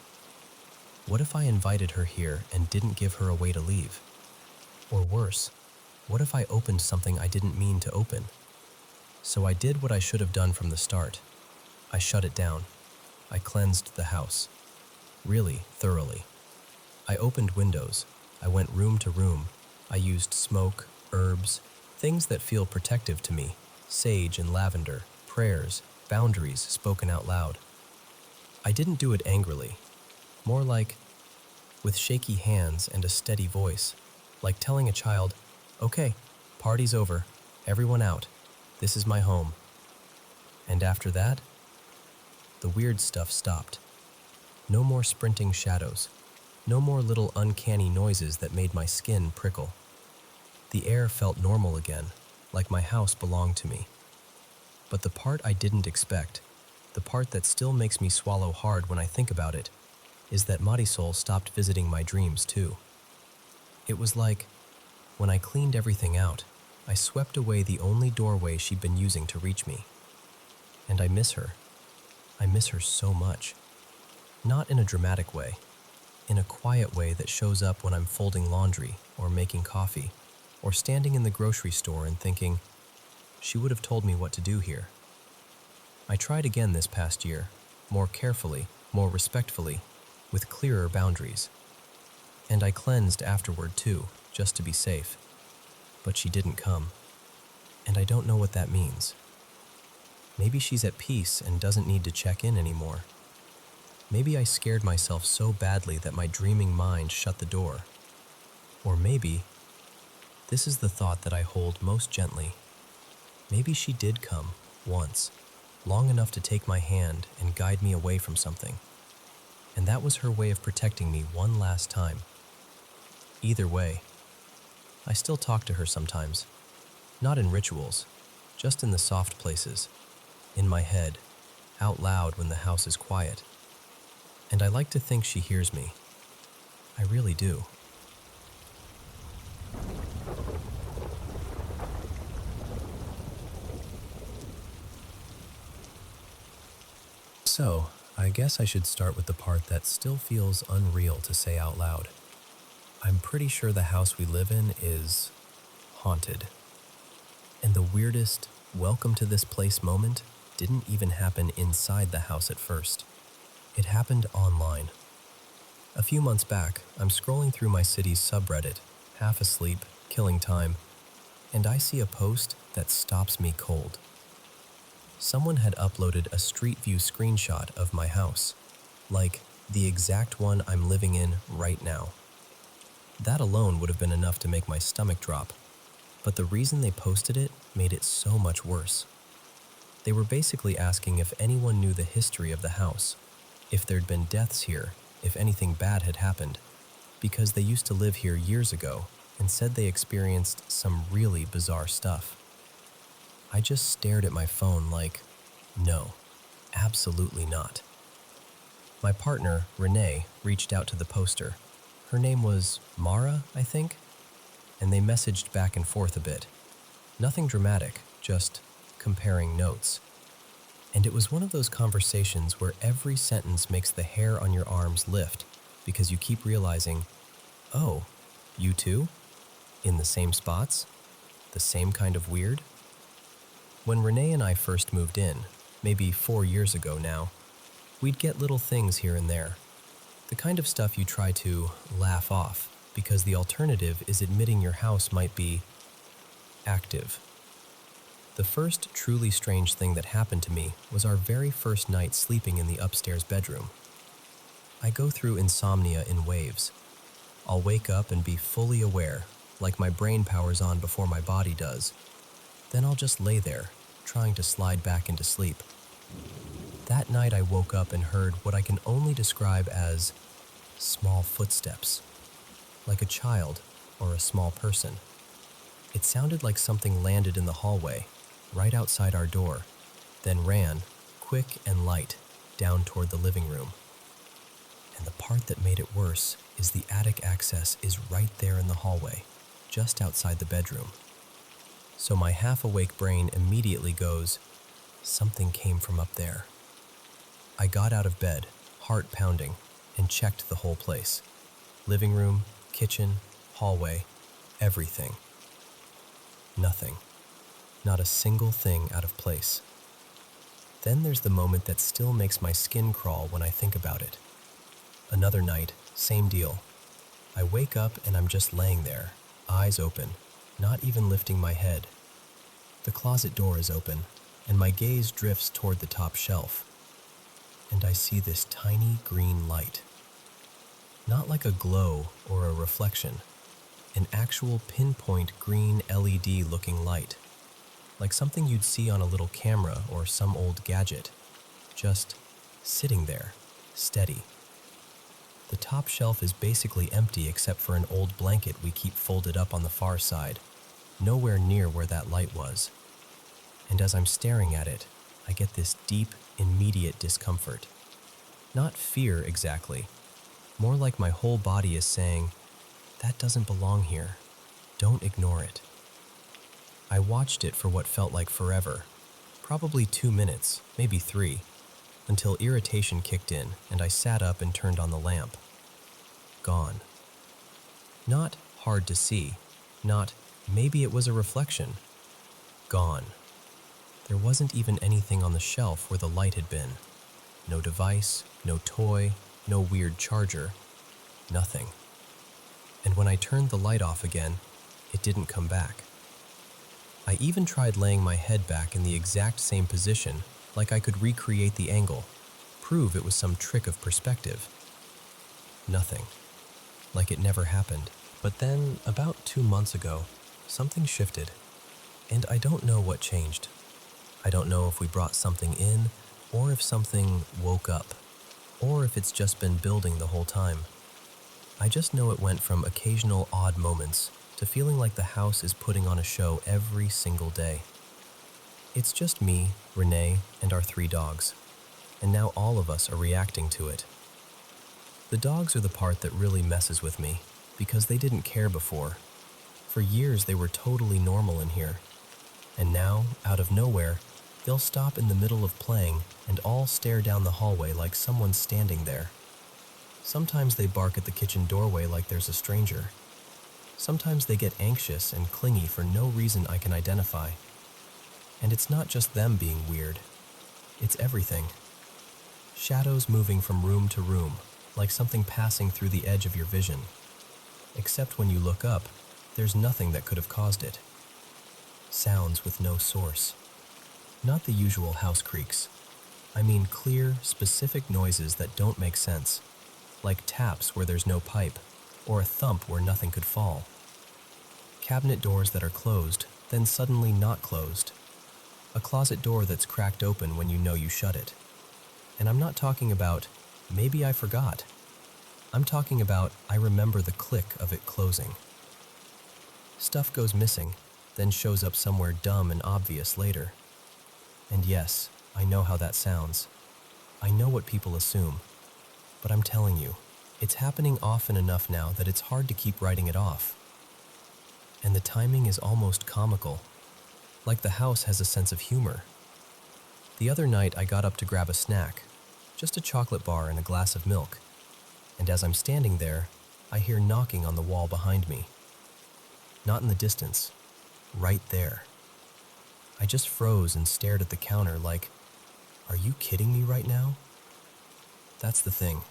What if I invited her here and didn't give her a way to leave? Or worse, what if I opened something I didn't mean to open? So I did what I should have done from the start. I shut it down. I cleansed the house. Really thoroughly. I opened windows. I went room to room. I used smoke, herbs, things that feel protective to me, sage and lavender, prayers, boundaries spoken out loud. I didn't do it angrily, more like with shaky hands and a steady voice, like telling a child, okay, party's over, everyone out, this is my home. And after that, the weird stuff stopped. No more sprinting shadows. No more little uncanny noises that made my skin prickle. The air felt normal again, like my house belonged to me. But the part I didn't expect, the part that still makes me swallow hard when I think about it, is that Marisol stopped visiting my dreams too. It was like, when I cleaned everything out, I swept away the only doorway she'd been using to reach me. And I miss her. I miss her so much. Not in a dramatic way. In a quiet way that shows up when I'm folding laundry or making coffee or standing in the grocery store and thinking, she would have told me what to do here. I tried again this past year, more carefully, more respectfully, with clearer boundaries. And I cleansed afterward too, just to be safe. But she didn't come. And I don't know what that means. Maybe she's at peace and doesn't need to check in anymore. Maybe I scared myself so badly that my dreaming mind shut the door. Or maybe, this is the thought that I hold most gently. Maybe she did come, once, long enough to take my hand and guide me away from something. And that was her way of protecting me one last time. Either way, I still talk to her sometimes. Not in rituals, just in the soft places, in my head, out loud when the house is quiet. And I like to think she hears me. I really do. So, I guess I should start with the part that still feels unreal to say out loud. I'm pretty sure the house we live in is haunted. And the weirdest welcome to this place moment didn't even happen inside the house at first. It happened online. A few months back, I'm scrolling through my city's subreddit, half asleep, killing time, and I see a post that stops me cold. Someone had uploaded a street view screenshot of my house, like the exact one I'm living in right now. That alone would have been enough to make my stomach drop, but the reason they posted it made it so much worse. They were basically asking if anyone knew the history of the house, if there'd been deaths here, if anything bad had happened, because they used to live here years ago and said they experienced some really bizarre stuff. I just stared at my phone like, no, absolutely not. My partner, Renee, reached out to the poster. Her name was Mara, I think, and they messaged back and forth a bit. Nothing dramatic, just comparing notes. And it was one of those conversations where every sentence makes the hair on your arms lift because you keep realizing, oh, you too? In the same spots? The same kind of weird? When Renee and I first moved in, maybe 4 years ago now, we'd get little things here and there. The kind of stuff you try to laugh off because the alternative is admitting your house might be active. The first truly strange thing that happened to me was our very first night sleeping in the upstairs bedroom. I go through insomnia in waves. I'll wake up and be fully aware, like my brain powers on before my body does. Then I'll just lay there, trying to slide back into sleep. That night I woke up and heard what I can only describe as small footsteps, like a child or a small person. It sounded like something landed in the hallway, right outside our door, then ran, quick and light, down toward the living room. And the part that made it worse is the attic access is right there in the hallway, just outside the bedroom. So my half-awake brain immediately goes, something came from up there. I got out of bed, heart pounding, and checked the whole place. Living room, kitchen, hallway, everything. Nothing. Not a single thing out of place. Then there's the moment that still makes my skin crawl when I think about it. Another night, same deal. I wake up and I'm just laying there, eyes open, not even lifting my head. The closet door is open, and my gaze drifts toward the top shelf. And I see this tiny green light. Not like a glow or a reflection, an actual pinpoint green LED-looking light, like something you'd see on a little camera or some old gadget, just sitting there, steady. The top shelf is basically empty except for an old blanket we keep folded up on the far side, nowhere near where that light was. And as I'm staring at it, I get this deep, immediate discomfort. Not fear exactly, more like my whole body is saying, that doesn't belong here. Don't ignore it. I watched it for what felt like forever, probably 2 minutes, maybe 3, until irritation kicked in and I sat up and turned on the lamp. Gone. Not hard to see, not maybe it was a reflection. Gone. There wasn't even anything on the shelf where the light had been. No device, no toy, no weird charger, nothing. And when I turned the light off again, it didn't come back. I even tried laying my head back in the exact same position, like I could recreate the angle, prove it was some trick of perspective. Nothing. Like it never happened. But then, about 2 months ago, something shifted, and I don't know what changed. I don't know if we brought something in, or if something woke up, or if it's just been building the whole time. I just know it went from occasional odd moments to feeling like the house is putting on a show every single day. It's just me, Renee, and our 3 dogs, and now all of us are reacting to it. The dogs are the part that really messes with me, because they didn't care before. For years they were totally normal in here, and now, out of nowhere, they'll stop in the middle of playing and all stare down the hallway like someone's standing there. Sometimes they bark at the kitchen doorway like there's a stranger. Sometimes they get anxious and clingy for no reason I can identify. And it's not just them being weird. It's everything. Shadows moving from room to room, like something passing through the edge of your vision. Except when you look up, there's nothing that could have caused it. Sounds with no source. Not the usual house creaks. I mean clear, specific noises that don't make sense, like taps where there's no pipe, or a thump where nothing could fall. Cabinet doors that are closed, then suddenly not closed. A closet door that's cracked open when you know you shut it. And I'm not talking about, maybe I forgot. I'm talking about, I remember the click of it closing. Stuff goes missing, then shows up somewhere dumb and obvious later. And yes, I know how that sounds. I know what people assume. But I'm telling you, it's happening often enough now that it's hard to keep writing it off. And the timing is almost comical, like the house has a sense of humor. The other night I got up to grab a snack, just a chocolate bar and a glass of milk, and as I'm standing there, I hear knocking on the wall behind me. Not in the distance, right there. I just froze and stared at the counter like, are you kidding me right now? That's the thing.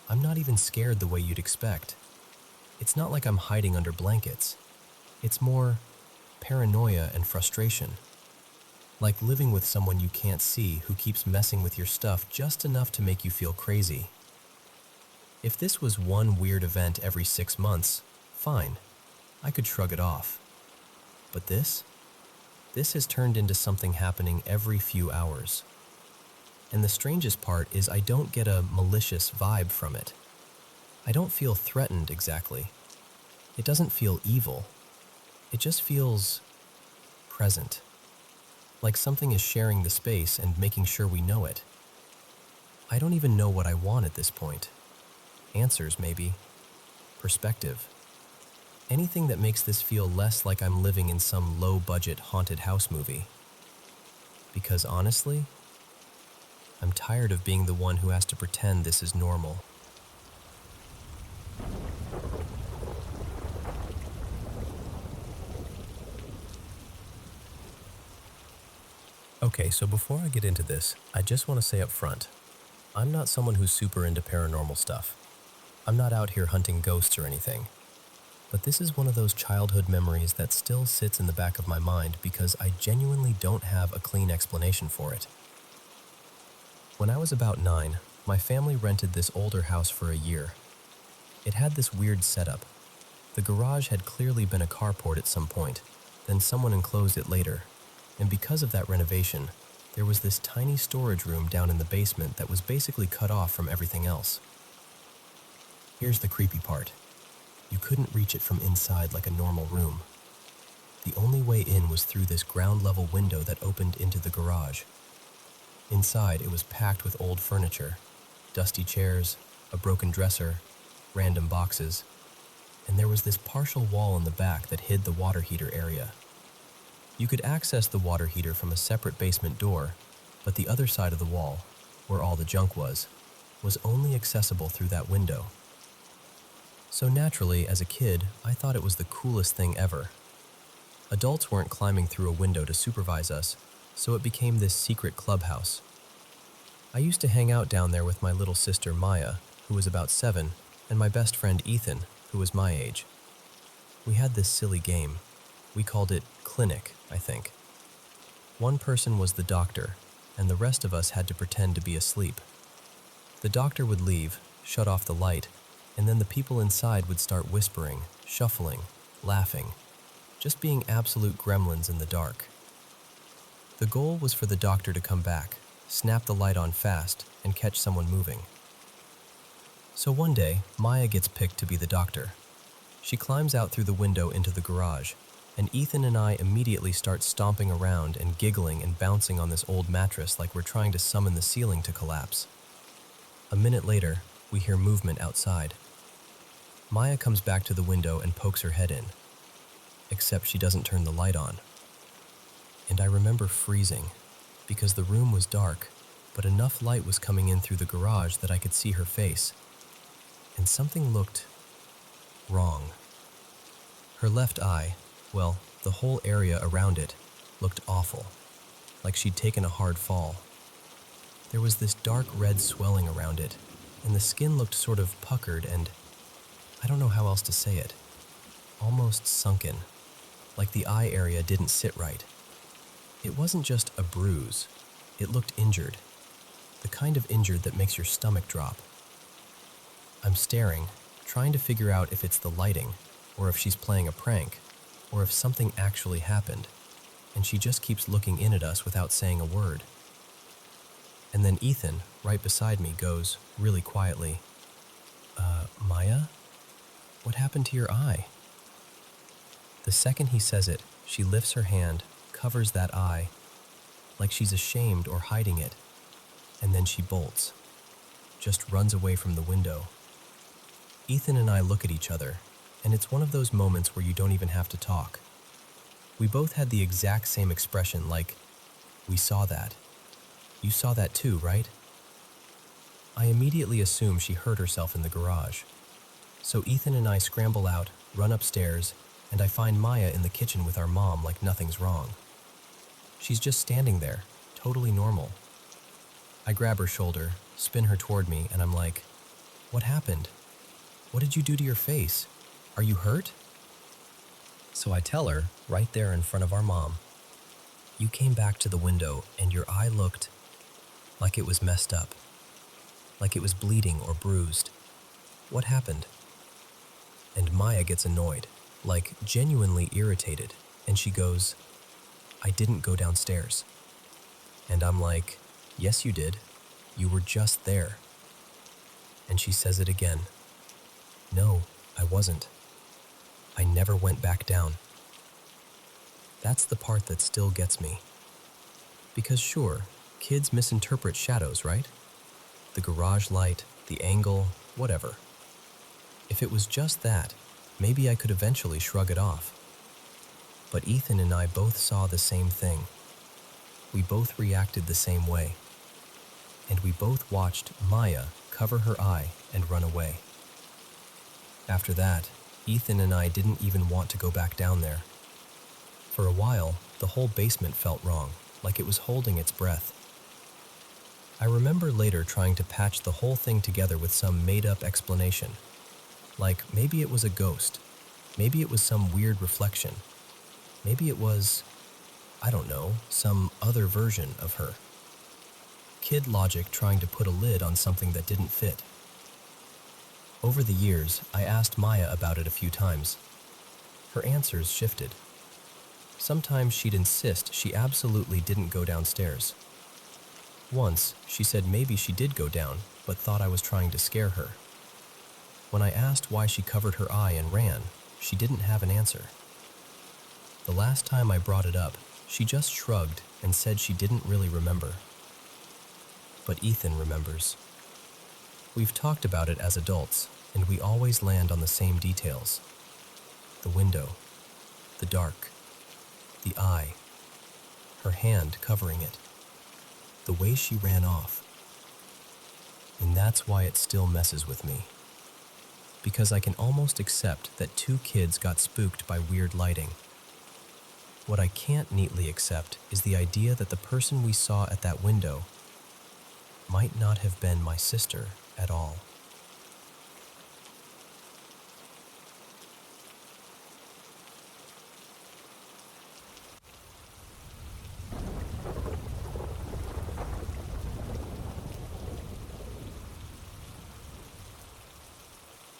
I'm not even scared the way you'd expect. It's not like I'm hiding under blankets. It's more paranoia and frustration. Like living with someone you can't see who keeps messing with your stuff just enough to make you feel crazy. If this was one weird event every 6 months, fine. I could shrug it off. But this has turned into something happening every few hours. And the strangest part is I don't get a malicious vibe from it. I don't feel threatened exactly. It doesn't feel evil. It just feels present. Like something is sharing the space and making sure we know it. I don't even know what I want at this point. Answers, maybe. Perspective. Anything that makes this feel less like I'm living in some low-budget haunted house movie. Because honestly, I'm tired of being the one who has to pretend this is normal. Okay, so before I get into this, I just want to say up front, I'm not someone who's super into paranormal stuff. I'm not out here hunting ghosts or anything. But this is one of those childhood memories that still sits in the back of my mind because I genuinely don't have a clean explanation for it. When I was about 9, my family rented this older house for a year. It had this weird setup. The garage had clearly been a carport at some point, then someone enclosed it later. And because of that renovation, there was this tiny storage room down in the basement that was basically cut off from everything else. Here's the creepy part. You couldn't reach it from inside like a normal room. The only way in was through this ground-level window that opened into the garage. Inside, it was packed with old furniture, dusty chairs, a broken dresser, random boxes, and there was this partial wall in the back that hid the water heater area. You could access the water heater from a separate basement door, but the other side of the wall, where all the junk was only accessible through that window. So naturally, as a kid, I thought it was the coolest thing ever. Adults weren't climbing through a window to supervise us, so it became this secret clubhouse. I used to hang out down there with my little sister Maya, who was about 7, and my best friend Ethan, who was my age. We had this silly game. We called it Clinic, I think. One person was the doctor, and the rest of us had to pretend to be asleep. The doctor would leave, shut off the light, and then the people inside would start whispering, shuffling, laughing, just being absolute gremlins in the dark. The goal was for the doctor to come back, snap the light on fast, and catch someone moving. So one day, Maya gets picked to be the doctor. She climbs out through the window into the garage, and Ethan and I immediately start stomping around and giggling and bouncing on this old mattress like we're trying to summon the ceiling to collapse. A minute later, we hear movement outside. Maya comes back to the window and pokes her head in, except she doesn't turn the light on. And I remember freezing, because the room was dark, but enough light was coming in through the garage that I could see her face. And something looked wrong. Her left eye, well, the whole area around it, looked awful, like she'd taken a hard fall. There was this dark red swelling around it, and the skin looked sort of puckered and, I don't know how else to say it, almost sunken, like the eye area didn't sit right. It wasn't just a bruise, it looked injured, the kind of injured that makes your stomach drop. I'm staring, trying to figure out if it's the lighting, or if she's playing a prank, or if something actually happened, and she just keeps looking in at us without saying a word. And then Ethan, right beside me, goes, really quietly, Maya? What happened to your eye? The second he says it, she lifts her hand, covers that eye, like she's ashamed or hiding it, and then she bolts, just runs away from the window. Ethan and I look at each other, and it's one of those moments where you don't even have to talk. We both had the exact same expression, like, we saw that. You saw that too, right? I immediately assume she hurt herself in the garage. So Ethan and I scramble out, run upstairs, and I find Maya in the kitchen with our mom like nothing's wrong. She's just standing there, totally normal. I grab her shoulder, spin her toward me, and I'm like, "What happened? What did you do to your face? Are you hurt?" So I tell her, right there in front of our mom, "You came back to the window and your eye looked like it was messed up, like it was bleeding or bruised. What happened?" And Maya gets annoyed, like genuinely irritated, and she goes, "I didn't go downstairs." And I'm like, "Yes, you did. You were just there." And she says it again. "No, I wasn't. I never went back down." That's the part that still gets me. Because sure, kids misinterpret shadows, right? The garage light, the angle, whatever. If it was just that, maybe I could eventually shrug it off. But Ethan and I both saw the same thing. We both reacted the same way. And we both watched Maya cover her eye and run away. After that, Ethan and I didn't even want to go back down there. For a while, the whole basement felt wrong, like it was holding its breath. I remember later trying to patch the whole thing together with some made-up explanation. Like, maybe it was a ghost. Maybe it was some weird reflection. Maybe it was, I don't know, some other version of her. Kid logic trying to put a lid on something that didn't fit. Over the years, I asked Maya about it a few times. Her answers shifted. Sometimes she'd insist she absolutely didn't go downstairs. Once, she said maybe she did go down, but thought I was trying to scare her. When I asked why she covered her eye and ran, she didn't have an answer. The last time I brought it up, she just shrugged and said she didn't really remember. But Ethan remembers. We've talked about it as adults, and we always land on the same details. The window, the dark, the eye, her hand covering it, the way she ran off. And that's why it still messes with me. Because I can almost accept that two kids got spooked by weird lighting. What I can't neatly accept is the idea that the person we saw at that window might not have been my sister at all.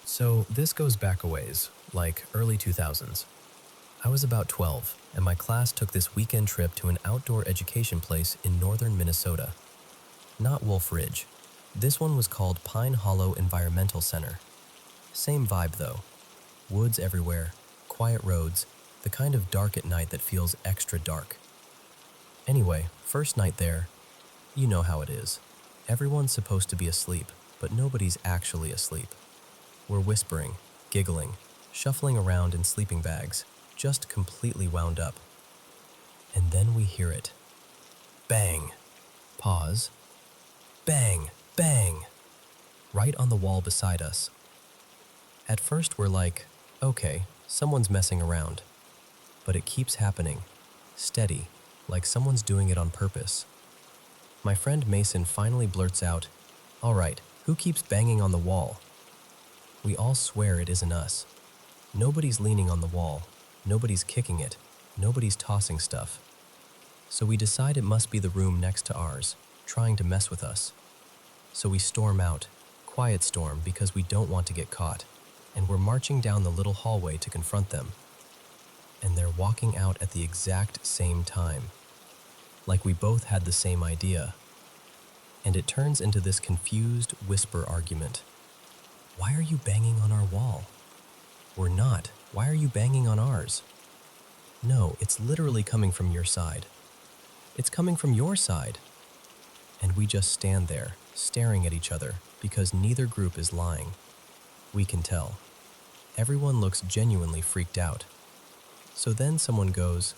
So this goes back a ways, like early 2000s. I was about 12, and my class took this weekend trip to an outdoor education place in northern Minnesota. Not Wolf Ridge. This one was called Pine Hollow Environmental Center. Same vibe though. Woods everywhere, quiet roads, the kind of dark at night that feels extra dark. Anyway, first night there, you know how it is. Everyone's supposed to be asleep, but nobody's actually asleep. We're whispering, giggling, shuffling around in sleeping bags, just completely wound up. And then we hear it. Bang. Pause. Bang, bang. Right on the wall beside us. At first we're like, okay, someone's messing around. But it keeps happening, steady, like someone's doing it on purpose. My friend Mason finally blurts out, "All right, who keeps banging on the wall?" We all swear it isn't us. Nobody's leaning on the wall, nobody's kicking it, nobody's tossing stuff. So we decide it must be the room next to ours, trying to mess with us. So we storm out, quiet storm because we don't want to get caught, and we're marching down the little hallway to confront them. And they're walking out at the exact same time. Like we both had the same idea. And it turns into this confused whisper argument. "Why are you banging on our wall?" "We're not. Why are you banging on ours?" "No, it's literally coming from your side." "It's coming from your side." And we just stand there, staring at each other, because neither group is lying. We can tell. Everyone looks genuinely freaked out. So then someone goes,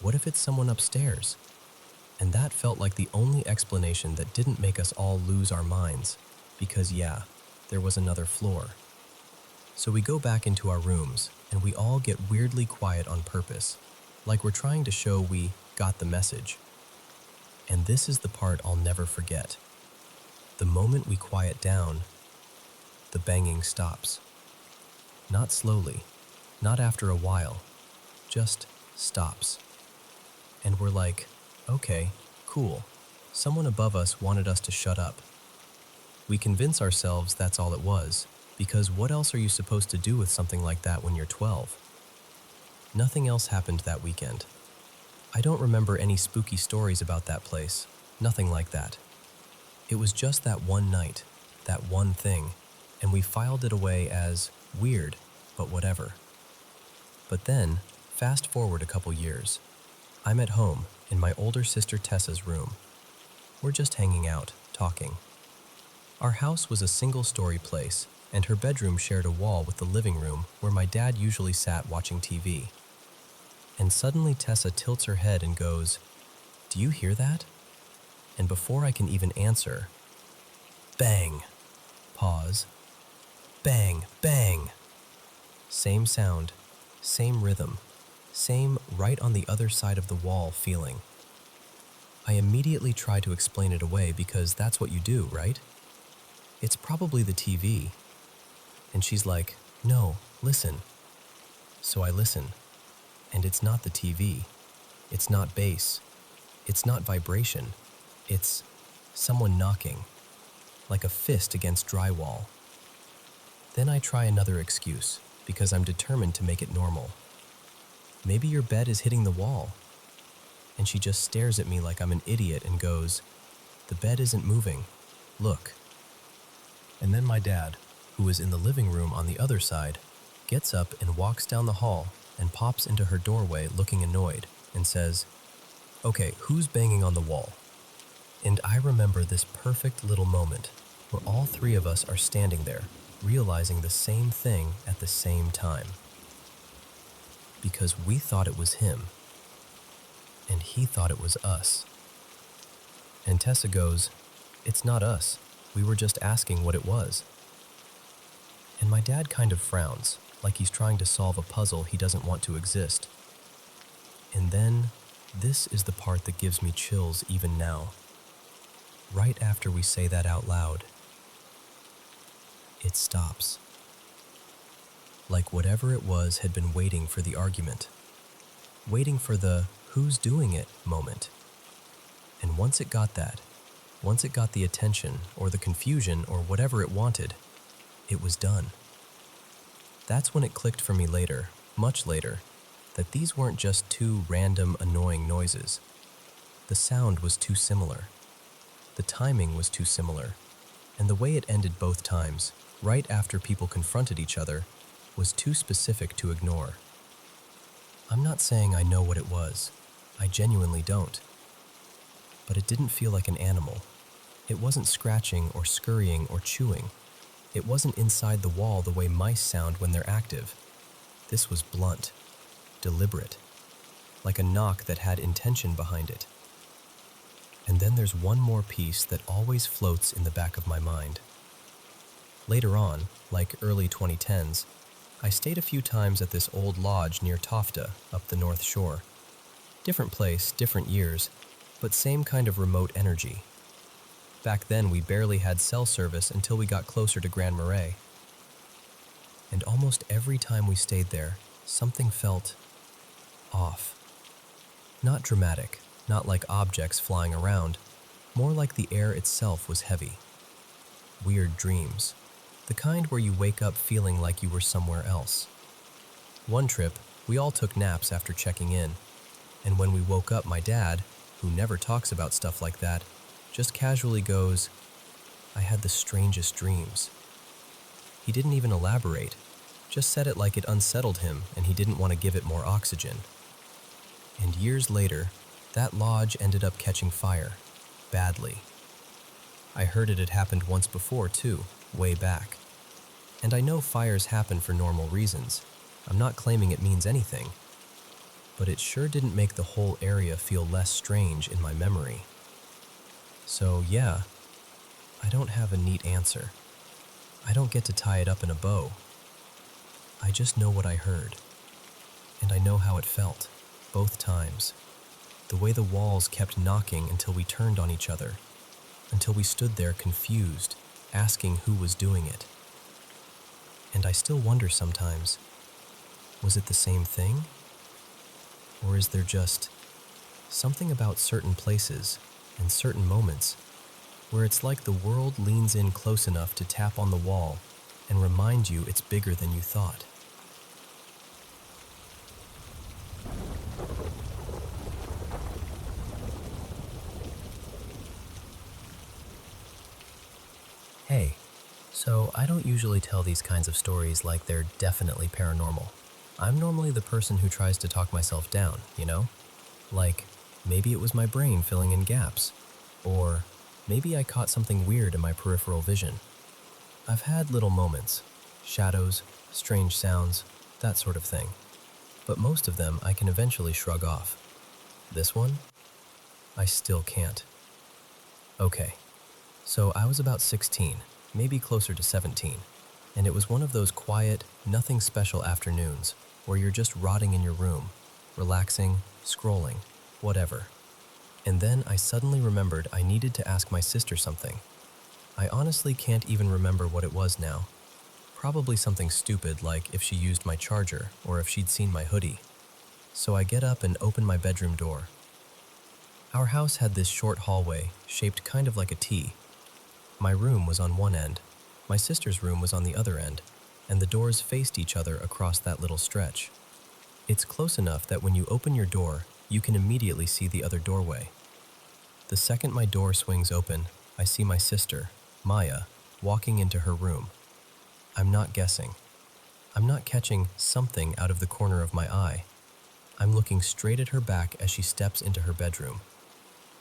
"What if it's someone upstairs?" And that felt like the only explanation that didn't make us all lose our minds, because yeah, there was another floor. So we go back into our rooms, and we all get weirdly quiet on purpose, like we're trying to show we got the message. And this is the part I'll never forget. The moment we quiet down, the banging stops. Not slowly, not after a while, just stops. And we're like, okay, cool. Someone above us wanted us to shut up. We convince ourselves that's all it was, because what else are you supposed to do with something like that when you're 12? Nothing else happened that weekend. I don't remember any spooky stories about that place, nothing like that. It was just that one night, that one thing, and we filed it away as weird, but whatever. But then, fast forward a couple years. I'm at home, in my older sister Tessa's room. We're just hanging out, talking. Our house was a single-story place, and her bedroom shared a wall with the living room where my dad usually sat watching TV. And suddenly Tessa tilts her head and goes, "Do you hear that?" And before I can even answer, bang! Pause. Bang, bang! Same sound, same rhythm, same right on the other side of the wall feeling. I immediately try to explain it away because that's what you do, right? It's probably the TV. And she's like, "No, listen." So I listen, and it's not the TV. It's not bass. It's not vibration. It's someone knocking, like a fist against drywall. Then I try another excuse, because I'm determined to make it normal. Maybe your bed is hitting the wall. And she just stares at me like I'm an idiot and goes, "The bed isn't moving. Look." And then my dad, who is in the living room on the other side, gets up and walks down the hall and pops into her doorway looking annoyed and says, "Okay, who's banging on the wall?" And I remember this perfect little moment where all three of us are standing there, realizing the same thing at the same time. Because we thought it was him, and he thought it was us. And Tessa goes, "It's not us. We were just asking what it was." And my dad kind of frowns, like he's trying to solve a puzzle he doesn't want to exist. And then, this is the part that gives me chills even now. Right after we say that out loud, it stops. Like whatever it was had been waiting for the argument. Waiting for the "who's doing it" moment. And once it got that, once it got the attention or the confusion or whatever it wanted, it was done. That's when it clicked for me later, much later, that these weren't just two random annoying noises. The sound was too similar. The timing was too similar. And the way it ended both times, right after people confronted each other, was too specific to ignore. I'm not saying I know what it was. I genuinely don't. But it didn't feel like an animal. It wasn't scratching or scurrying or chewing. It wasn't inside the wall the way mice sound when they're active. This was blunt, deliberate, like a knock that had intention behind it. And then there's one more piece that always floats in the back of my mind. Later on, like early 2010s, I stayed a few times at this old lodge near Tofta, up the North Shore. Different place, different years, but same kind of remote energy. Back then, we barely had cell service until we got closer to Grand Marais. And almost every time we stayed there, something felt off. Not dramatic, not like objects flying around, more like the air itself was heavy. Weird dreams, the kind where you wake up feeling like you were somewhere else. One trip, we all took naps after checking in, and when we woke up, my dad, who never talks about stuff like that, just casually goes, "I had the strangest dreams." He didn't even elaborate, just said it like it unsettled him and he didn't want to give it more oxygen. And years later, that lodge ended up catching fire, badly. I heard it had happened once before too, way back. And I know fires happen for normal reasons. I'm not claiming it means anything. but it sure didn't make the whole area feel less strange in my memory. So yeah, I don't have a neat answer. I don't get to tie it up in a bow. I just know what I heard, and I know how it felt, both times. The way the walls kept knocking until we turned on each other, until we stood there confused, asking who was doing it. And I still wonder sometimes, was it the same thing? Or is there just something about certain places and certain moments where it's like the world leans in close enough to tap on the wall and remind you it's bigger than you thought? Hey, so I don't usually tell these kinds of stories like they're definitely paranormal. I'm normally the person who tries to talk myself down, you know? Like, maybe it was my brain filling in gaps, or maybe I caught something weird in my peripheral vision. I've had little moments, shadows, strange sounds, that sort of thing. But most of them I can eventually shrug off. This one? I still can't. Okay, so I was about 16, maybe closer to 17, and it was one of those quiet, nothing special afternoons where you're just rotting in your room, relaxing, scrolling, whatever. And then I suddenly remembered I needed to ask my sister something. I honestly can't even remember what it was now. Probably something stupid like if she used my charger or if she'd seen my hoodie. So I get up and open my bedroom door. Our house had this short hallway shaped kind of like a T. My room was on one end, my sister's room was on the other end, and the doors faced each other across that little stretch. It's close enough that when you open your door, you can immediately see the other doorway. The second my door swings open, I see my sister, Maya, walking into her room. I'm not guessing. I'm not catching something out of the corner of my eye. I'm looking straight at her back as she steps into her bedroom.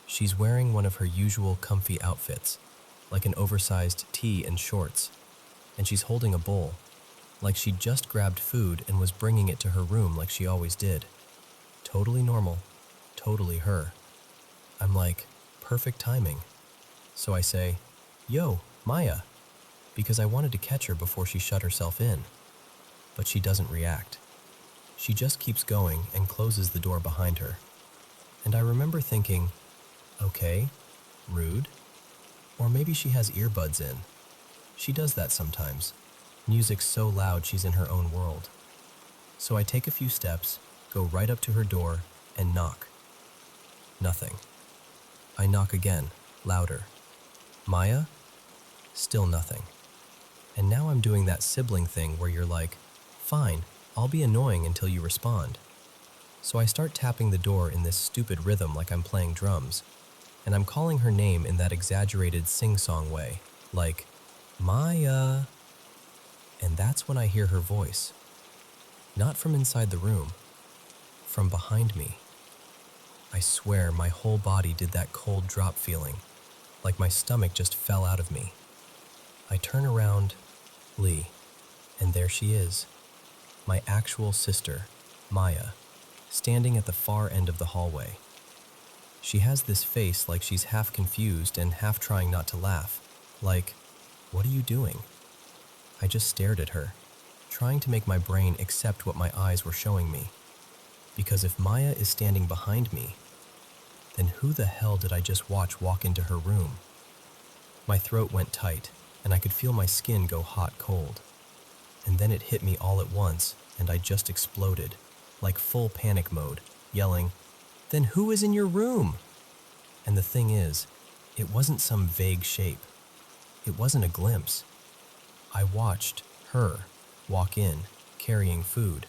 She's wearing one of her usual comfy outfits, like an oversized tee and shorts, and she's holding a bowl, like she'd just grabbed food and was bringing it to her room like she always did. Totally normal, totally her. I'm like, perfect timing. So I say, "Yo, Maya," because I wanted to catch her before she shut herself in. But she doesn't react. She just keeps going and closes the door behind her. And I remember thinking, okay, rude. Or maybe she has earbuds in. She does that sometimes. Music's so loud she's in her own world. So I take a few steps, go right up to her door, and knock. Nothing. I knock again, louder. Maya? Still nothing. And now I'm doing that sibling thing where you're like, fine, I'll be annoying until you respond. So I start tapping the door in this stupid rhythm like I'm playing drums, and I'm calling her name in that exaggerated sing-song way, like, Maya. And that's when I hear her voice. Not from inside the room, from behind me. I swear my whole body did that cold drop feeling, like my stomach just fell out of me. I turn around, Lee, and there she is, my actual sister, Maya, standing at the far end of the hallway. She has this face like she's half confused and half trying not to laugh, like, what are you doing? I just stared at her, trying to make my brain accept what my eyes were showing me. Because if Maya is standing behind me, then who the hell did I just watch walk into her room? My throat went tight, and I could feel my skin go hot cold. And then it hit me all at once, and I just exploded, like full panic mode, yelling, "Then who is in your room?" And the thing is, it wasn't some vague shape. It wasn't a glimpse. I watched her walk in, carrying food,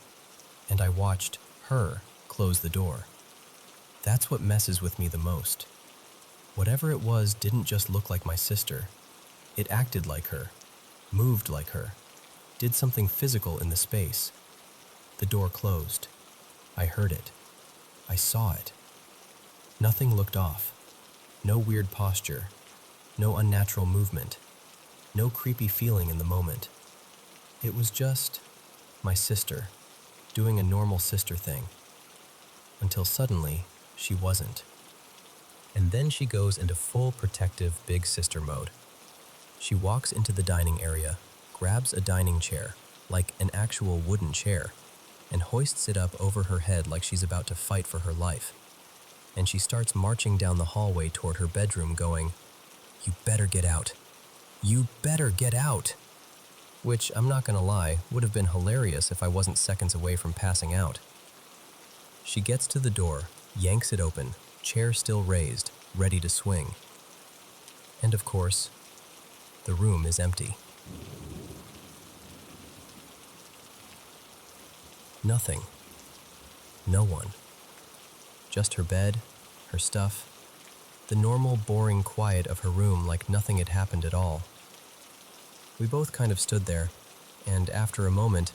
and I watched her close the door. That's what messes with me the most. Whatever it was didn't just look like my sister. It acted like her, moved like her, did something physical in the space. The door closed. I heard it. I saw it. Nothing looked off. No weird posture. No unnatural movement. No creepy feeling in the moment. It was just my sister, doing a normal sister thing. until suddenly she wasn't. And then she goes into full protective big sister mode. She walks into the dining area, grabs a dining chair, like an actual wooden chair, and hoists it up over her head like she's about to fight for her life. And she starts marching down the hallway toward her bedroom going, "You better get out. You better get out." Which, I'm not gonna lie, would have been hilarious if I wasn't seconds away from passing out. She gets to the door, yanks it open, chair still raised, ready to swing. And of course, the room is empty. Nothing. No one. Just her bed, her stuff, the normal, boring quiet of her room like nothing had happened at all. We both kind of stood there, and after a moment,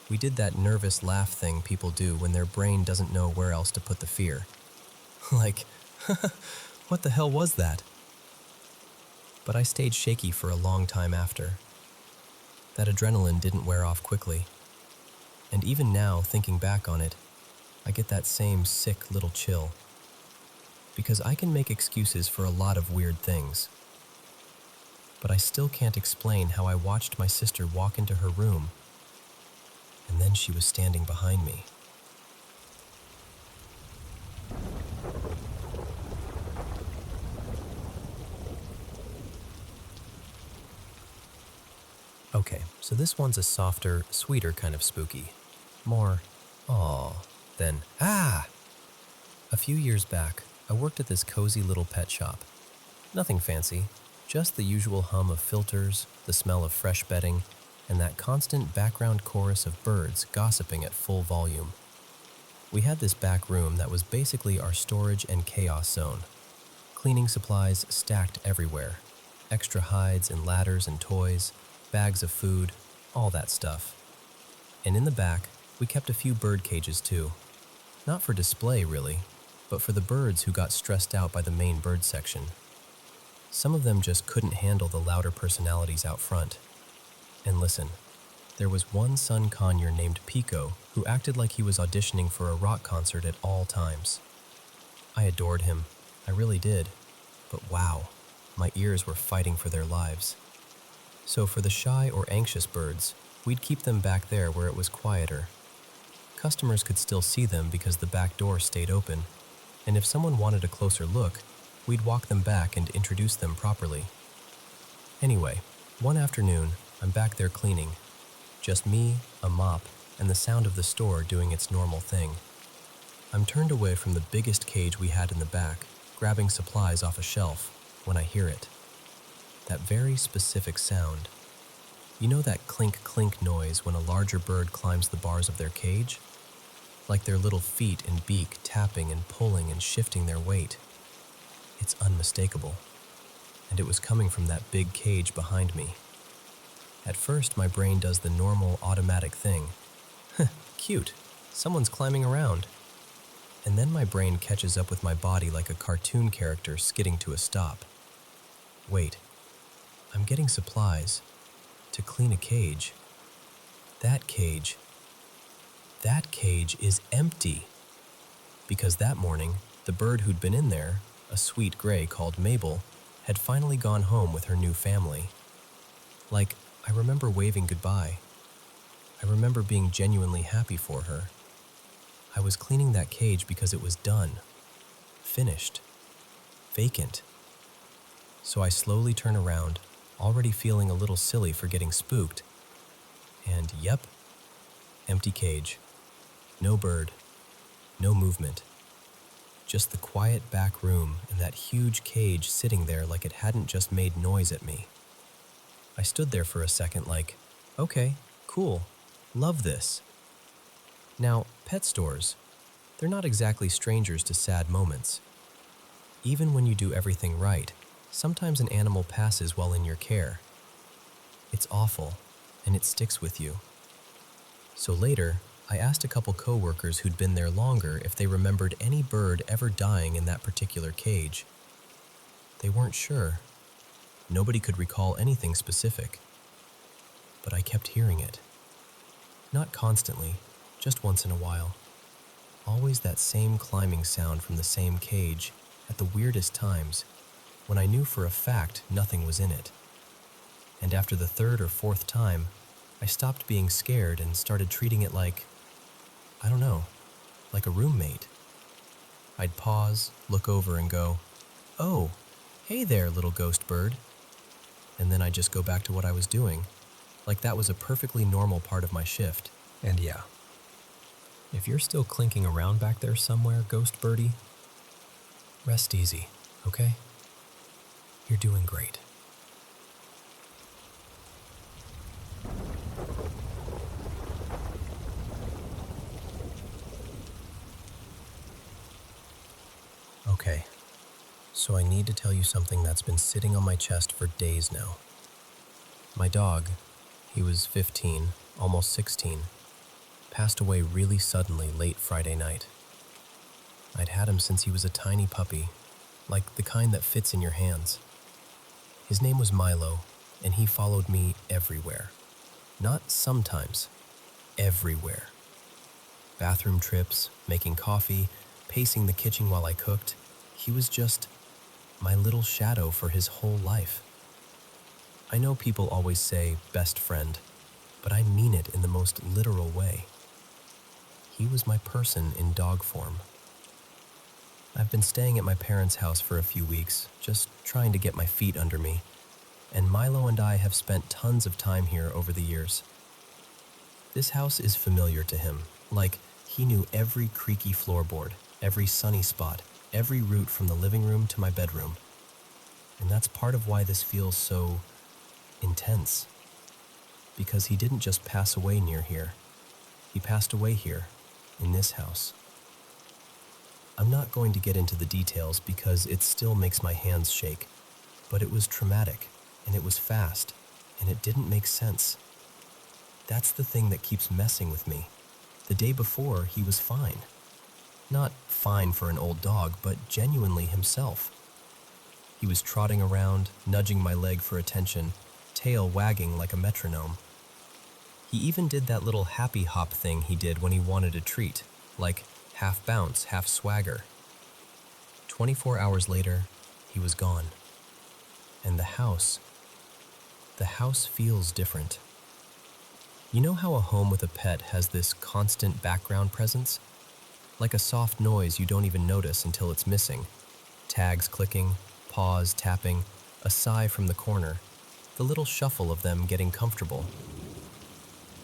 we did that nervous laugh thing people do when their brain doesn't know where else to put the fear. Like, what the hell was that? But I stayed shaky for a long time after. That adrenaline didn't wear off quickly. And even now, thinking back on it, I get that same sick little chill. Because I can make excuses for a lot of weird things. But I still can't explain how I watched my sister walk into her room, and then she was standing behind me. Okay, so this one's a softer, sweeter kind of spooky. More, "Aw," than, "Ah!" A few years back, I worked at this cozy little pet shop. Nothing fancy, just the usual hum of filters, the smell of fresh bedding, and that constant background chorus of birds gossiping at full volume. We had this back room that was basically our storage and chaos zone. Cleaning supplies stacked everywhere. Extra hides and ladders and toys, bags of food, all that stuff. And in the back, we kept a few bird cages too. Not for display, really, but for the birds who got stressed out by the main bird section. Some of them just couldn't handle the louder personalities out front. And listen, there was one sun conure named Pico who acted like he was auditioning for a rock concert at all times. I adored him, I really did, but wow, my ears were fighting for their lives. So for the shy or anxious birds, we'd keep them back there where it was quieter. Customers could still see them because the back door stayed open, and if someone wanted a closer look, we'd walk them back and introduce them properly. Anyway, one afternoon, I'm back there cleaning. Just me, a mop, and the sound of the store doing its normal thing. I'm turned away from the biggest cage we had in the back, grabbing supplies off a shelf, when I hear it. That very specific sound. You know that clink-clink noise when a larger bird climbs the bars of their cage? Like their little feet and beak tapping and pulling and shifting their weight. It's unmistakable. And it was coming from that big cage behind me. At first, my brain does the normal automatic thing. Cute, someone's climbing around. And then my brain catches up with my body like a cartoon character skidding to a stop. Wait, I'm getting supplies to clean a cage. That cage is empty. Because that morning, the bird who'd been in there, a sweet gray called Mabel, had finally gone home with her new family. Like, I remember waving goodbye. I remember being genuinely happy for her. I was cleaning that cage because it was done. Finished. Vacant. So I slowly turn around, already feeling a little silly for getting spooked. And yep, empty cage. No bird. No movement. Just the quiet back room and that huge cage sitting there like it hadn't just made noise at me. I stood there for a second like, okay, cool, love this. Now, pet stores, they're not exactly strangers to sad moments. Even when you do everything right, sometimes an animal passes while in your care. It's awful, and it sticks with you. So later, I asked a couple coworkers who'd been there longer if they remembered any bird ever dying in that particular cage. They weren't sure. Nobody could recall anything specific. But I kept hearing it. Not constantly, just once in a while. always that same climbing sound from the same cage at the weirdest times when I knew for a fact nothing was in it. And after the third or fourth time, I stopped being scared and started treating it like, I don't know, like a roommate. I'd pause, look over and go, "Oh, hey there, little ghost bird." And then I'd just go back to what I was doing, like that was a perfectly normal part of my shift. And yeah, if you're still clinking around back there somewhere, ghost birdie, rest easy, okay? You're doing great. Okay, so I need to tell you something that's been sitting on my chest for days now. My dog, he was 15, almost 16, passed away really suddenly late Friday night. I'd had him since he was a tiny puppy, like the kind that fits in your hands. His name was Milo, and he followed me everywhere. Not sometimes, everywhere. Bathroom trips, making coffee, pacing the kitchen while I cooked. He was just my little shadow for his whole life. I know people always say best friend, but I mean it in the most literal way. He was my person in dog form. I've been staying at my parents' house for a few weeks, just trying to get my feet under me, and Milo and I have spent tons of time here over the years. This house is familiar to him, like he knew every creaky floorboard, every sunny spot, every route from the living room to my bedroom. And that's part of why this feels so intense. Because he didn't just pass away near here. He passed away here, in this house. I'm not going to get into the details because it still makes my hands shake, but it was traumatic, and it was fast, and it didn't make sense. That's the thing that keeps messing with me. The day before, he was fine. Not fine for an old dog, but genuinely himself. He was trotting around, nudging my leg for attention, tail wagging like a metronome. He even did that little happy hop thing he did when he wanted a treat, like half bounce, half swagger. 24 hours later, he was gone. And the house feels different. You know how a home with a pet has this constant background presence? Like a soft noise you don't even notice until it's missing. Tags clicking, paws tapping, a sigh from the corner, the little shuffle of them getting comfortable.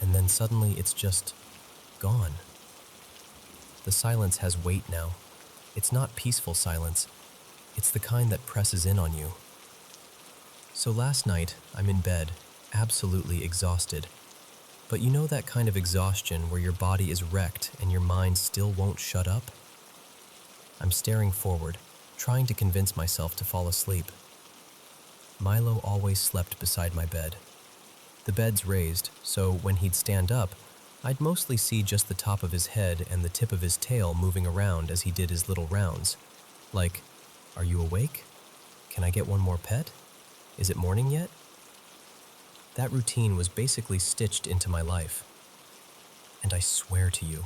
And then suddenly it's just gone. The silence has weight now. It's not peaceful silence. It's the kind that presses in on you. So last night, I'm in bed, absolutely exhausted. But you know that kind of exhaustion where your body is wrecked and your mind still won't shut up? I'm staring forward, trying to convince myself to fall asleep. Milo always slept beside my bed. The bed's raised, so when he'd stand up, I'd mostly see just the top of his head and the tip of his tail moving around as he did his little rounds. Like, "Are you awake? Can I get one more pet? Is it morning yet?" That routine was basically stitched into my life. And I swear to you,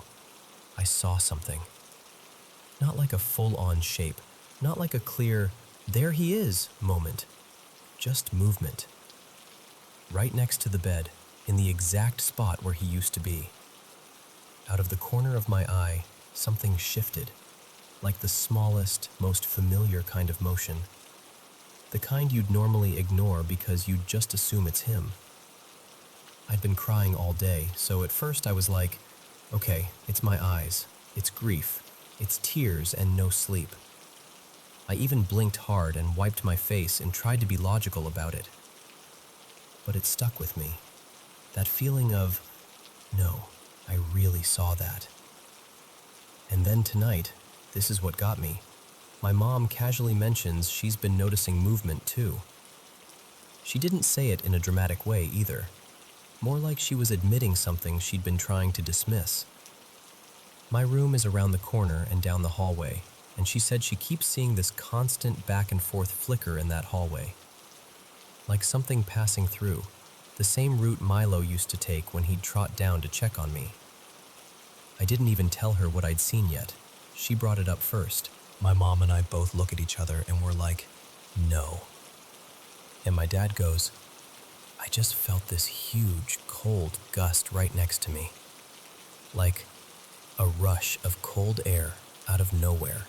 I saw something. Not like a full-on shape, not like a clear, "there he is" moment, just movement. Right next to the bed, in the exact spot where he used to be. Out of the corner of my eye, something shifted, like the smallest, most familiar kind of motion. The kind you'd normally ignore because you'd just assume it's him. I'd been crying all day, so at first I was like, okay, it's my eyes, it's grief, it's tears and no sleep. I even blinked hard and wiped my face and tried to be logical about it. But it stuck with me. That feeling of, no, I really saw that. And then tonight, this is what got me. My mom casually mentions she's been noticing movement too. She didn't say it in a dramatic way either. More like she was admitting something she'd been trying to dismiss. My room is around the corner and down the hallway, and she said she keeps seeing this constant back and forth flicker in that hallway. Like something passing through, the same route Milo used to take when he'd trot down to check on me. I didn't even tell her what I'd seen yet. She brought it up first. My mom and I both look at each other and we're like, no. And my dad goes, I just felt this huge, cold gust right next to me. Like a rush of cold air out of nowhere.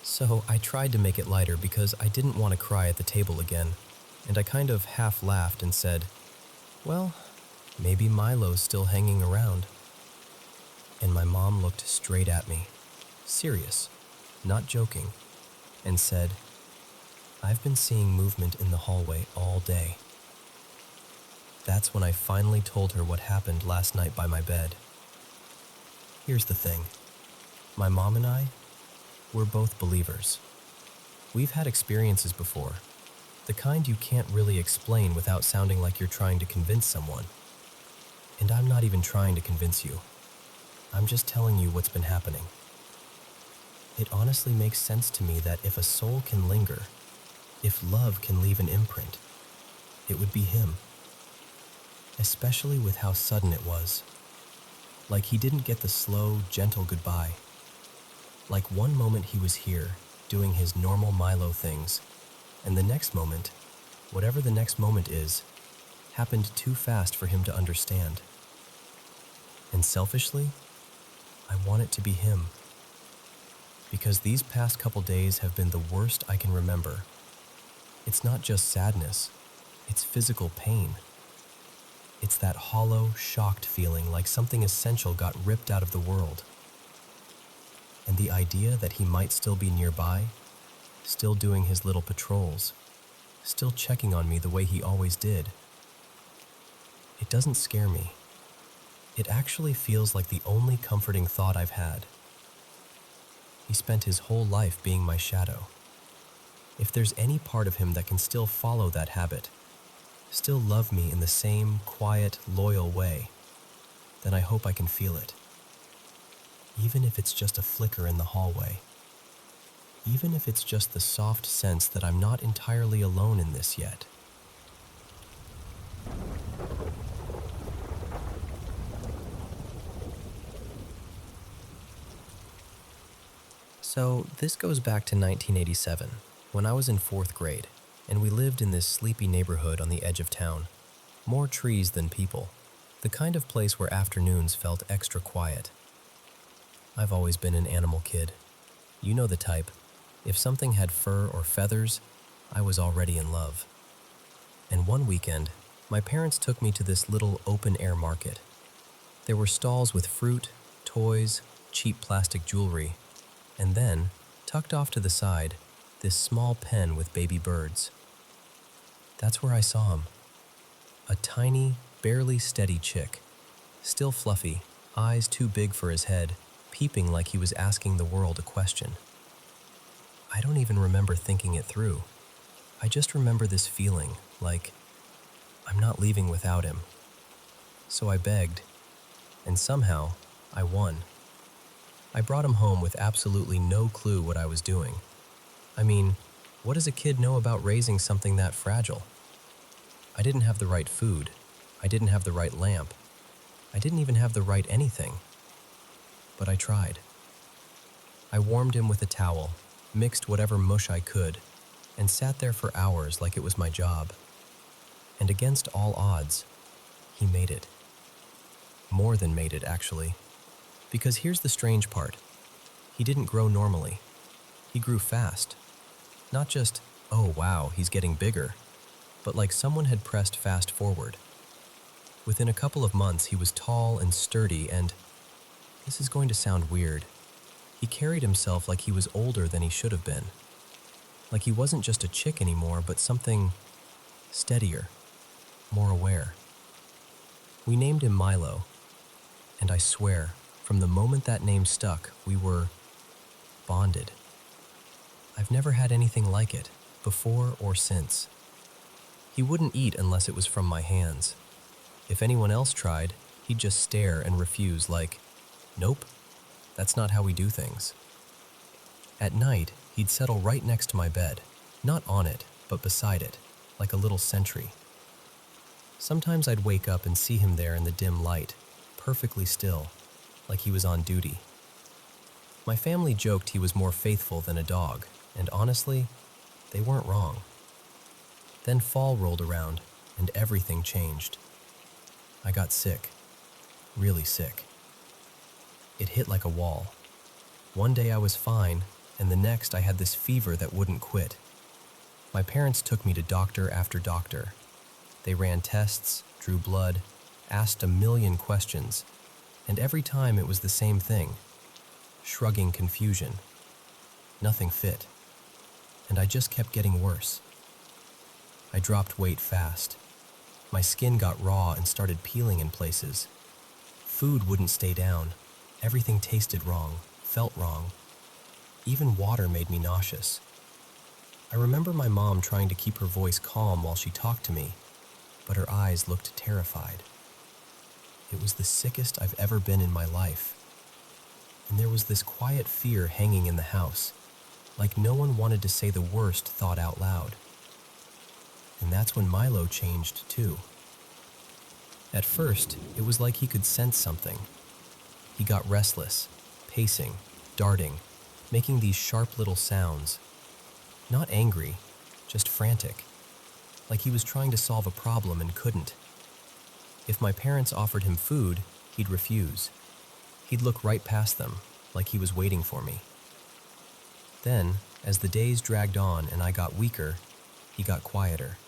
So I tried to make it lighter because I didn't want to cry at the table again, and I kind of half laughed and said, well, maybe Milo's still hanging around. And my mom looked straight at me, serious, not joking, and said, I've been seeing movement in the hallway all day. That's when I finally told her what happened last night by my bed. Here's the thing. My mom and I, we're both believers. We've had experiences before, the kind you can't really explain without sounding like you're trying to convince someone. And I'm not even trying to convince you. I'm just telling you what's been happening. It honestly makes sense to me that if a soul can linger, if love can leave an imprint, it would be him. Especially with how sudden it was. Like he didn't get the slow, gentle goodbye. Like one moment he was here, doing his normal Milo things, and the next moment, whatever the next moment is, happened too fast for him to understand. And selfishly, I want it to be him. Because these past couple days have been the worst I can remember. It's not just sadness, it's physical pain. It's that hollow, shocked feeling like something essential got ripped out of the world. And the idea that he might still be nearby, still doing his little patrols, still checking on me the way he always did. It doesn't scare me. It actually feels like the only comforting thought I've had. He spent his whole life being my shadow. If there's any part of him that can still follow that habit, still love me in the same quiet, loyal way, then I hope I can feel it. Even if it's just a flicker in the hallway. Even if it's just the soft sense that I'm not entirely alone in this yet. So this goes back to 1987, when I was in 4th grade, and we lived in this sleepy neighborhood on the edge of town. More trees than people, the kind of place where afternoons felt extra quiet. I've always been an animal kid. You know the type. If something had fur or feathers, I was already in love. And one weekend, my parents took me to this little open-air market. There were stalls with fruit, toys, cheap plastic jewelry, and then, tucked off to the side, this small pen with baby birds. That's where I saw him. A tiny, barely steady chick, still fluffy, eyes too big for his head, peeping like he was asking the world a question. I don't even remember thinking it through. I just remember this feeling, like, I'm not leaving without him. So I begged, and somehow, I won. I brought him home with absolutely no clue what I was doing. I mean, what does a kid know about raising something that fragile? I didn't have the right food. I didn't have the right lamp. I didn't even have the right anything. But I tried. I warmed him with a towel, mixed whatever mush I could, and sat there for hours like it was my job. And against all odds, he made it. More than made it, actually. Because here's the strange part. He didn't grow normally. He grew fast. Not just, oh wow, he's getting bigger, but like someone had pressed fast forward. Within a couple of months, he was tall and sturdy and, this is going to sound weird, he carried himself like he was older than he should have been. Like he wasn't just a chick anymore, but something steadier, more aware. We named him Milo, and I swear, from the moment that name stuck, we were bonded. I've never had anything like it, before or since. He wouldn't eat unless it was from my hands. If anyone else tried, he'd just stare and refuse like, nope, that's not how we do things. At night, he'd settle right next to my bed, not on it, but beside it, like a little sentry. Sometimes I'd wake up and see him there in the dim light, perfectly still, like he was on duty. My family joked he was more faithful than a dog, and honestly, they weren't wrong. Then fall rolled around, and everything changed. I got sick, really sick. It hit like a wall. One day I was fine, and the next I had this fever that wouldn't quit. My parents took me to doctor after doctor. They ran tests, drew blood, asked a million questions, and every time it was the same thing. Shrugging confusion. Nothing fit. And I just kept getting worse. I dropped weight fast. My skin got raw and started peeling in places. Food wouldn't stay down. Everything tasted wrong, felt wrong. Even water made me nauseous. I remember my mom trying to keep her voice calm while she talked to me, but her eyes looked terrified. It was the sickest I've ever been in my life. And there was this quiet fear hanging in the house, like no one wanted to say the worst thought out loud. And that's when Milo changed too. At first, it was like he could sense something. He got restless, pacing, darting, making these sharp little sounds. Not angry, just frantic, like he was trying to solve a problem and couldn't. If my parents offered him food, he'd refuse. He'd look right past them, like he was waiting for me. Then, as the days dragged on and I got weaker, he got quieter.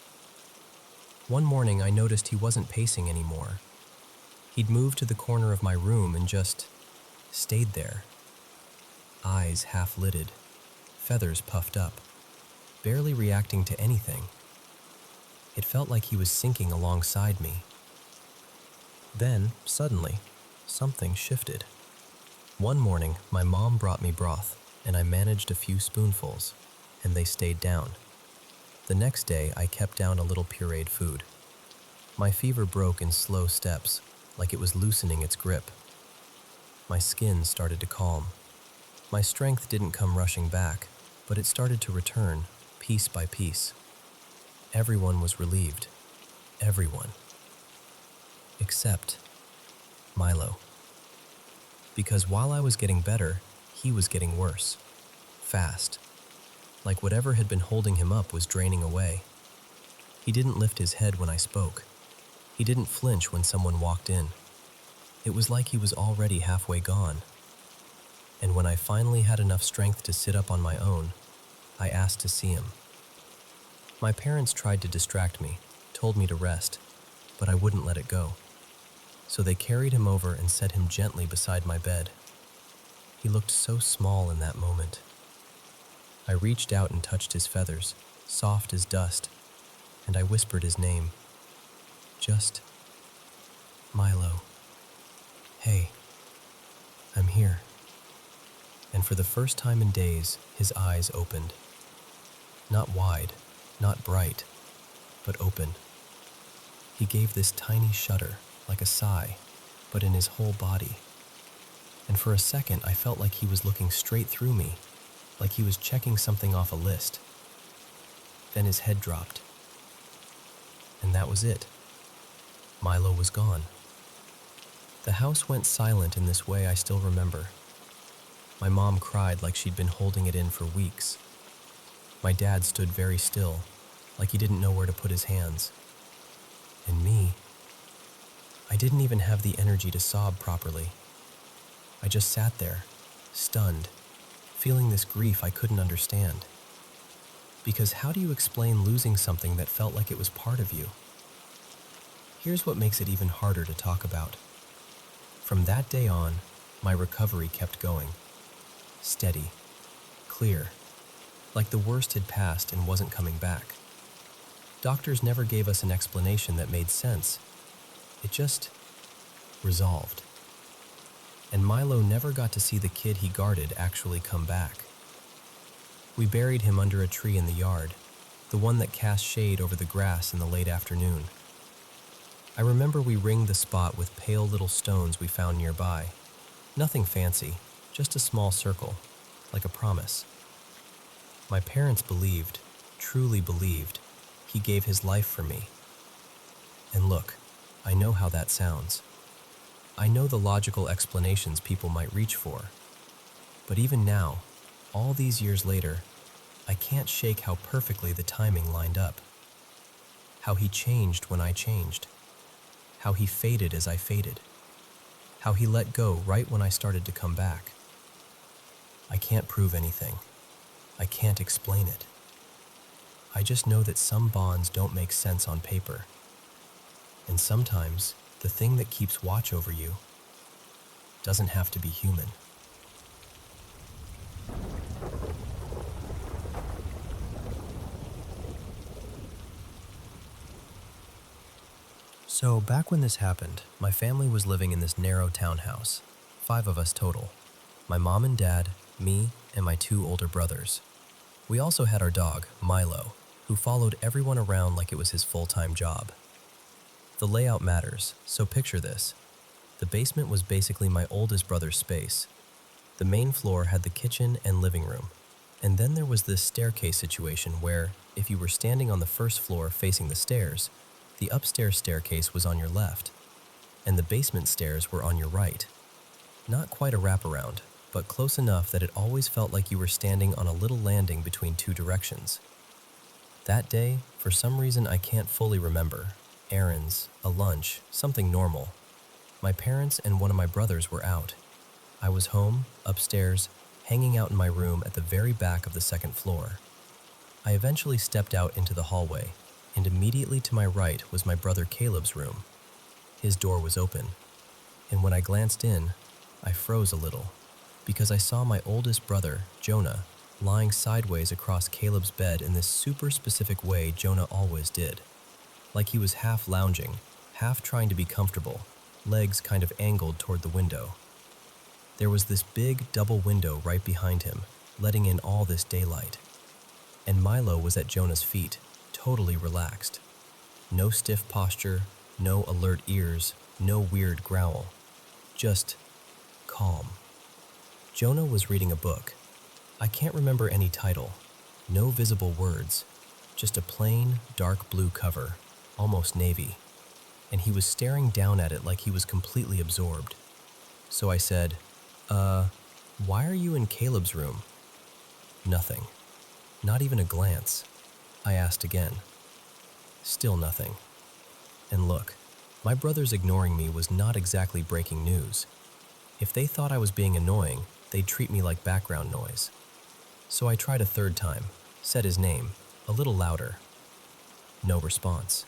One morning I noticed he wasn't pacing anymore. He'd moved to the corner of my room and just stayed there. Eyes half-lidded, feathers puffed up, barely reacting to anything. It felt like he was sinking alongside me. Then, suddenly, something shifted. One morning, my mom brought me broth, and I managed a few spoonfuls, and they stayed down. The next day, I kept down a little pureed food. My fever broke in slow steps, like it was loosening its grip. My skin started to calm. My strength didn't come rushing back, but it started to return, piece by piece. Everyone was relieved. Everyone. Except Milo. Because while I was getting better, he was getting worse. Fast. Like whatever had been holding him up was draining away. He didn't lift his head when I spoke. He didn't flinch when someone walked in. It was like he was already halfway gone. And when I finally had enough strength to sit up on my own, I asked to see him. My parents tried to distract me, told me to rest, but I wouldn't let it go. So they carried him over and set him gently beside my bed. He looked so small in that moment. I reached out and touched his feathers, soft as dust, and I whispered his name. Just Milo. Hey, I'm here. And for the first time in days, his eyes opened. Not wide, not bright, but open. He gave this tiny shudder, like a sigh, but in his whole body. And for a second, I felt like he was looking straight through me, like he was checking something off a list. Then his head dropped. And that was it. Milo was gone. The house went silent in this way I still remember. My mom cried like she'd been holding it in for weeks. My dad stood very still, like he didn't know where to put his hands. And me, I didn't even have the energy to sob properly. I just sat there, stunned, feeling this grief I couldn't understand. Because how do you explain losing something that felt like it was part of you? Here's what makes it even harder to talk about. From that day on, my recovery kept going. Steady, clear, like the worst had passed and wasn't coming back. Doctors never gave us an explanation that made sense. It just resolved. And Milo never got to see the kid he guarded actually come back. We buried him under a tree in the yard, the one that cast shade over the grass in the late afternoon. I remember we ringed the spot with pale little stones we found nearby. Nothing fancy, just a small circle, like a promise. My parents believed, truly believed, he gave his life for me. And look, I know how that sounds. I know the logical explanations people might reach for. But even now, all these years later, I can't shake how perfectly the timing lined up. How he changed when I changed. How he faded as I faded. How he let go right when I started to come back. I can't prove anything. I can't explain it. I just know that some bonds don't make sense on paper. And sometimes, the thing that keeps watch over you doesn't have to be human. So, back when this happened, my family was living in this narrow townhouse, 5 of us total. My mom and dad, me, and my 2 older brothers. We also had our dog, Milo, who followed everyone around like it was his full-time job. The layout matters, so picture this. The basement was basically my oldest brother's space. The main floor had the kitchen and living room. And then there was this staircase situation where, if you were standing on the first floor facing the stairs, the upstairs staircase was on your left, and the basement stairs were on your right. Not quite a wraparound, but close enough that it always felt like you were standing on a little landing between 2 directions. That day, for some reason I can't fully remember, errands, a lunch, something normal. My parents and one of my brothers were out. I was home, upstairs, hanging out in my room at the very back of the 2nd floor. I eventually stepped out into the hallway, and immediately to my right was my brother Caleb's room. His door was open, and when I glanced in, I froze a little, because I saw my oldest brother, Jonah, lying sideways across Caleb's bed in this super specific way Jonah always did. Like he was half lounging, half trying to be comfortable, legs kind of angled toward the window. There was this big double window right behind him, letting in all this daylight. And Milo was at Jonah's feet, totally relaxed. No stiff posture, no alert ears, no weird growl. Just calm. Jonah was reading a book. I can't remember any title. No visible words. Just a plain, dark blue cover, almost navy. And he was staring down at it like he was completely absorbed. So I said, why are you in Caleb's room? Nothing. Not even a glance. I asked again. Still nothing. And look, my brothers ignoring me was not exactly breaking news. If they thought I was being annoying, they'd treat me like background noise. So I tried a 3rd time, said his name, a little louder. No response.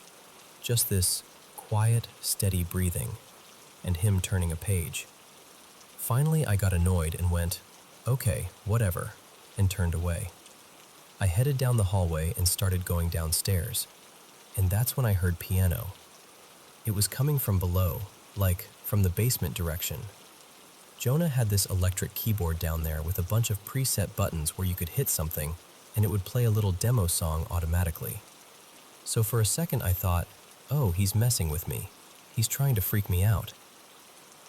Just this quiet, steady breathing, and him turning a page. Finally, I got annoyed and went, okay, whatever, and turned away. I headed down the hallway and started going downstairs, and that's when I heard piano. It was coming from below, like from the basement direction. Jonah had this electric keyboard down there with a bunch of preset buttons where you could hit something and it would play a little demo song automatically. So for a second I thought, oh, he's messing with me. He's trying to freak me out.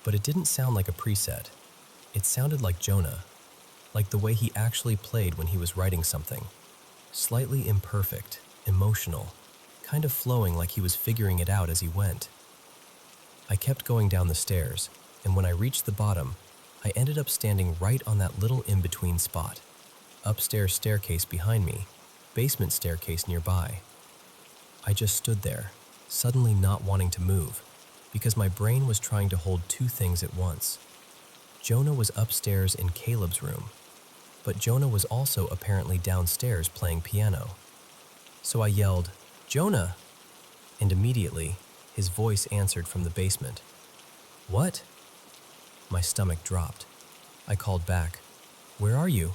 But it didn't sound like a preset. It sounded like Jonah, like the way he actually played when he was writing something. Slightly imperfect, emotional, kind of flowing like he was figuring it out as he went. I kept going down the stairs, and when I reached the bottom, I ended up standing right on that little in-between spot. Upstairs staircase behind me, basement staircase nearby. I just stood there, suddenly not wanting to move, because my brain was trying to hold 2 things at once. Jonah was upstairs in Caleb's room, but Jonah was also apparently downstairs playing piano. So I yelled, "Jonah!" And immediately, his voice answered from the basement. "What?" My stomach dropped. I called back, "Where are you?"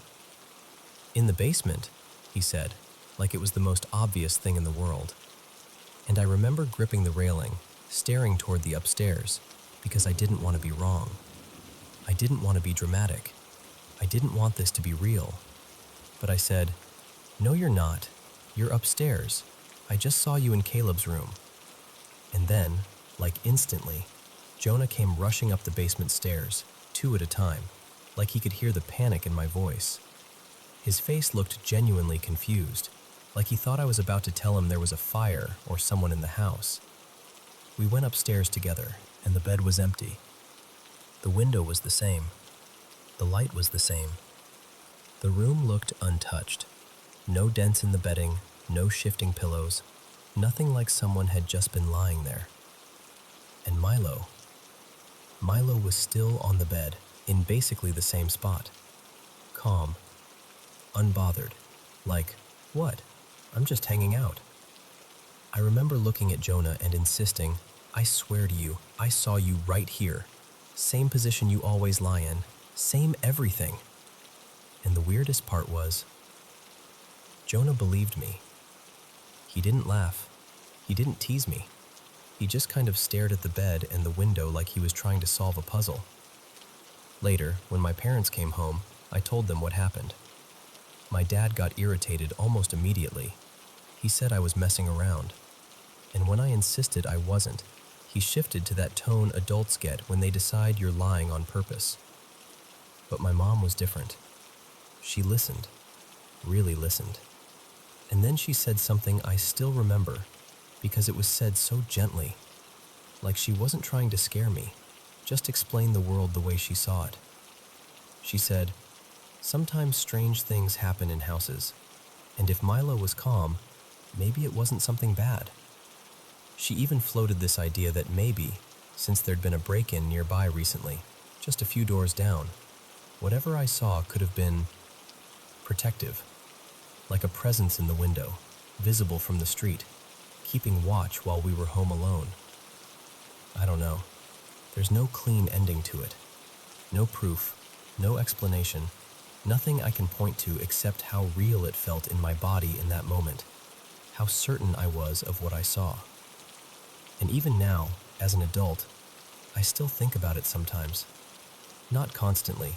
"In the basement," he said, like it was the most obvious thing in the world. And I remember gripping the railing, staring toward the upstairs, because I didn't want to be wrong. I didn't want to be dramatic. I didn't want this to be real. But I said, "No, you're not. You're upstairs. I just saw you in Caleb's room." And then, like instantly, Jonah came rushing up the basement stairs, 2 at a time, like he could hear the panic in my voice. His face looked genuinely confused, like he thought I was about to tell him there was a fire or someone in the house. We went upstairs together, and the bed was empty. The window was the same. The light was the same. The room looked untouched. No dents in the bedding, no shifting pillows, nothing like someone had just been lying there. And Milo was still on the bed, in basically the same spot. Calm, unbothered, like, what? I'm just hanging out. I remember looking at Jonah and insisting, I swear to you, I saw you right here. Same position you always lie in, same everything. And the weirdest part was, Jonah believed me. He didn't laugh. He didn't tease me. He just kind of stared at the bed and the window like he was trying to solve a puzzle. Later, when my parents came home, I told them what happened. My dad got irritated almost immediately. He said I was messing around. And when I insisted I wasn't, he shifted to that tone adults get when they decide you're lying on purpose. But my mom was different. She listened, really listened. And then she said something I still remember because it was said so gently, like she wasn't trying to scare me, just explain the world the way she saw it. She said, sometimes strange things happen in houses, and if Milo was calm, maybe it wasn't something bad. She even floated this idea that maybe, since there'd been a break-in nearby recently, just a few doors down, whatever I saw could have been protective, like a presence in the window, visible from the street, keeping watch while we were home alone. I don't know. There's no clean ending to it. No proof, no explanation, nothing I can point to except how real it felt in my body in that moment, how certain I was of what I saw. And even now, as an adult, I still think about it sometimes. Not constantly,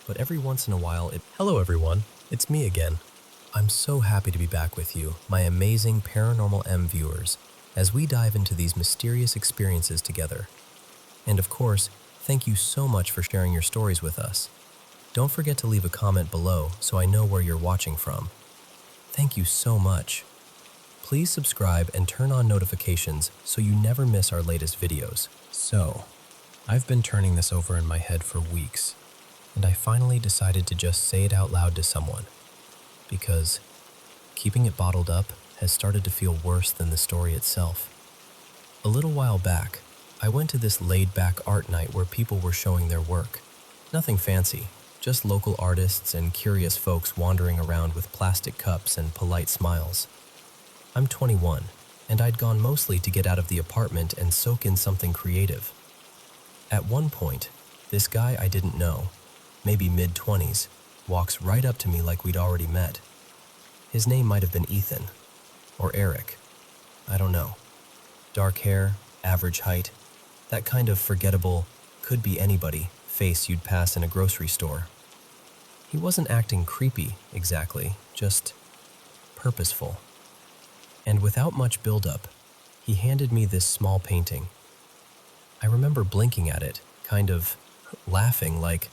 but every once in a while it... Hello everyone, it's me again. I'm so happy to be back with you, my amazing Paranormal M viewers, as we dive into these mysterious experiences together. And of course, thank you so much for sharing your stories with us. Don't forget to leave a comment below so I know where you're watching from. Thank you so much. Please subscribe and turn on notifications so you never miss our latest videos. So, I've been turning this over in my head for weeks, and I finally decided to just say it out loud to someone, because keeping it bottled up has started to feel worse than the story itself. A little while back, I went to this laid-back art night where people were showing their work. Nothing fancy, just local artists and curious folks wandering around with plastic cups and polite smiles. I'm 21, and I'd gone mostly to get out of the apartment and soak in something creative. At one point, this guy I didn't know, maybe mid-20s, walks right up to me like we'd already met. His name might have been Ethan, or Eric, I don't know. Dark hair, average height, that kind of forgettable, could be anybody face you'd pass in a grocery store. He wasn't acting creepy, exactly, just purposeful. And without much build-up, he handed me this small painting. I remember blinking at it, kind of laughing like,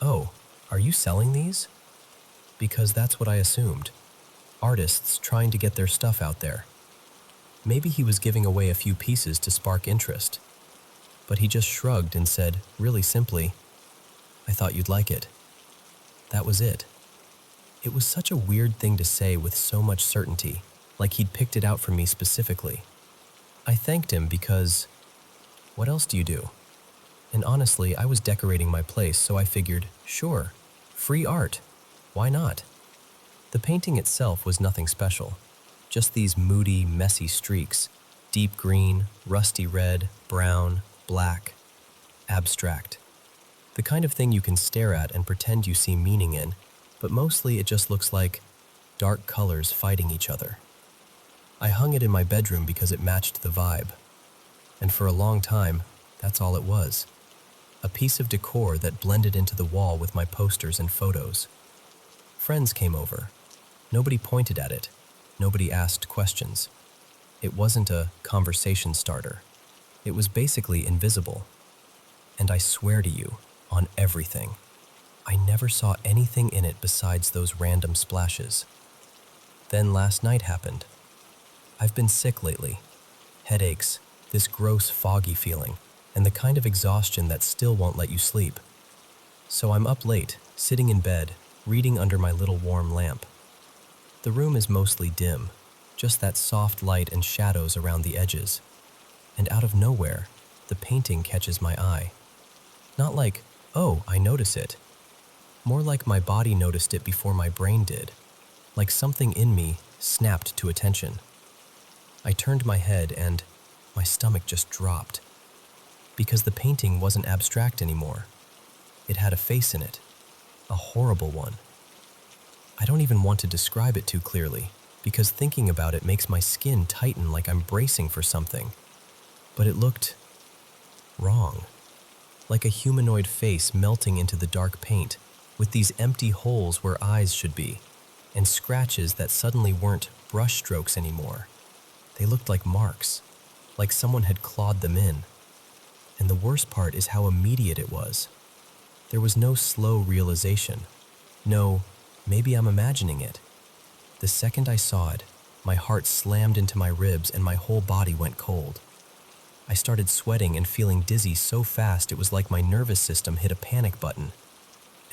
oh, are you selling these? Because that's what I assumed. Artists trying to get their stuff out there. Maybe he was giving away a few pieces to spark interest. But he just shrugged and said, really simply, I thought you'd like it. That was it. It was such a weird thing to say with so much certainty, like he'd picked it out for me specifically. I thanked him because, what else do you do? And honestly, I was decorating my place, so I figured, sure, free art. Why not? The painting itself was nothing special, just these moody, messy streaks, deep green, rusty red, brown, black, abstract. The kind of thing you can stare at and pretend you see meaning in, but mostly it just looks like dark colors fighting each other. I hung it in my bedroom because it matched the vibe. And for a long time, that's all it was. A piece of decor that blended into the wall with my posters and photos. Friends came over. Nobody pointed at it. Nobody asked questions. It wasn't a conversation starter. It was basically invisible. And I swear to you, on everything, I never saw anything in it besides those random splashes. Then last night happened. I've been sick lately. Headaches, this gross foggy feeling, and the kind of exhaustion that still won't let you sleep. So I'm up late, sitting in bed, reading under my little warm lamp. The room is mostly dim, just that soft light and shadows around the edges. And out of nowhere, the painting catches my eye. Not like, oh, I notice it. More like my body noticed it before my brain did. Like something in me snapped to attention. I turned my head and my stomach just dropped. Because the painting wasn't abstract anymore. It had a face in it. A horrible one. I don't even want to describe it too clearly, because thinking about it makes my skin tighten like I'm bracing for something. But it looked wrong. Like a humanoid face melting into the dark paint, with these empty holes where eyes should be, and scratches that suddenly weren't brush strokes anymore. They looked like marks, like someone had clawed them in. And the worst part is how immediate it was. There was no slow realization. No, maybe I'm imagining it. The second I saw it, my heart slammed into my ribs and my whole body went cold. I started sweating and feeling dizzy so fast it was like my nervous system hit a panic button.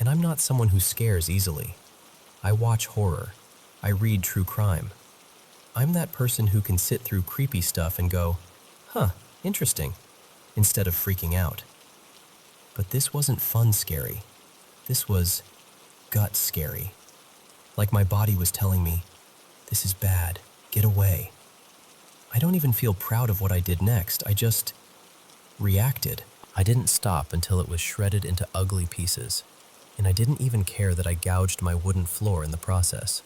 And I'm not someone who scares easily. I watch horror. I read true crime. I'm that person who can sit through creepy stuff and go, huh, interesting, instead of freaking out. But this wasn't fun scary. This was gut scary. Like my body was telling me, this is bad, get away. I don't even feel proud of what I did next, I just reacted. I didn't stop until it was shredded into ugly pieces, and I didn't even care that I gouged my wooden floor in the process.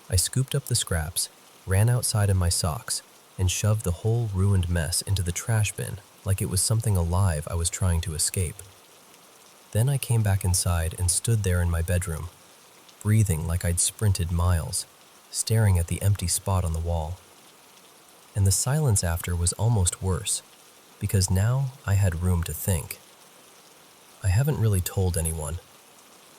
I scooped up the scraps, ran outside in my socks, and shoved the whole ruined mess into the trash bin like it was something alive I was trying to escape. Then I came back inside and stood there in my bedroom, breathing like I'd sprinted miles, staring at the empty spot on the wall. And the silence after was almost worse, because now I had room to think. I haven't really told anyone.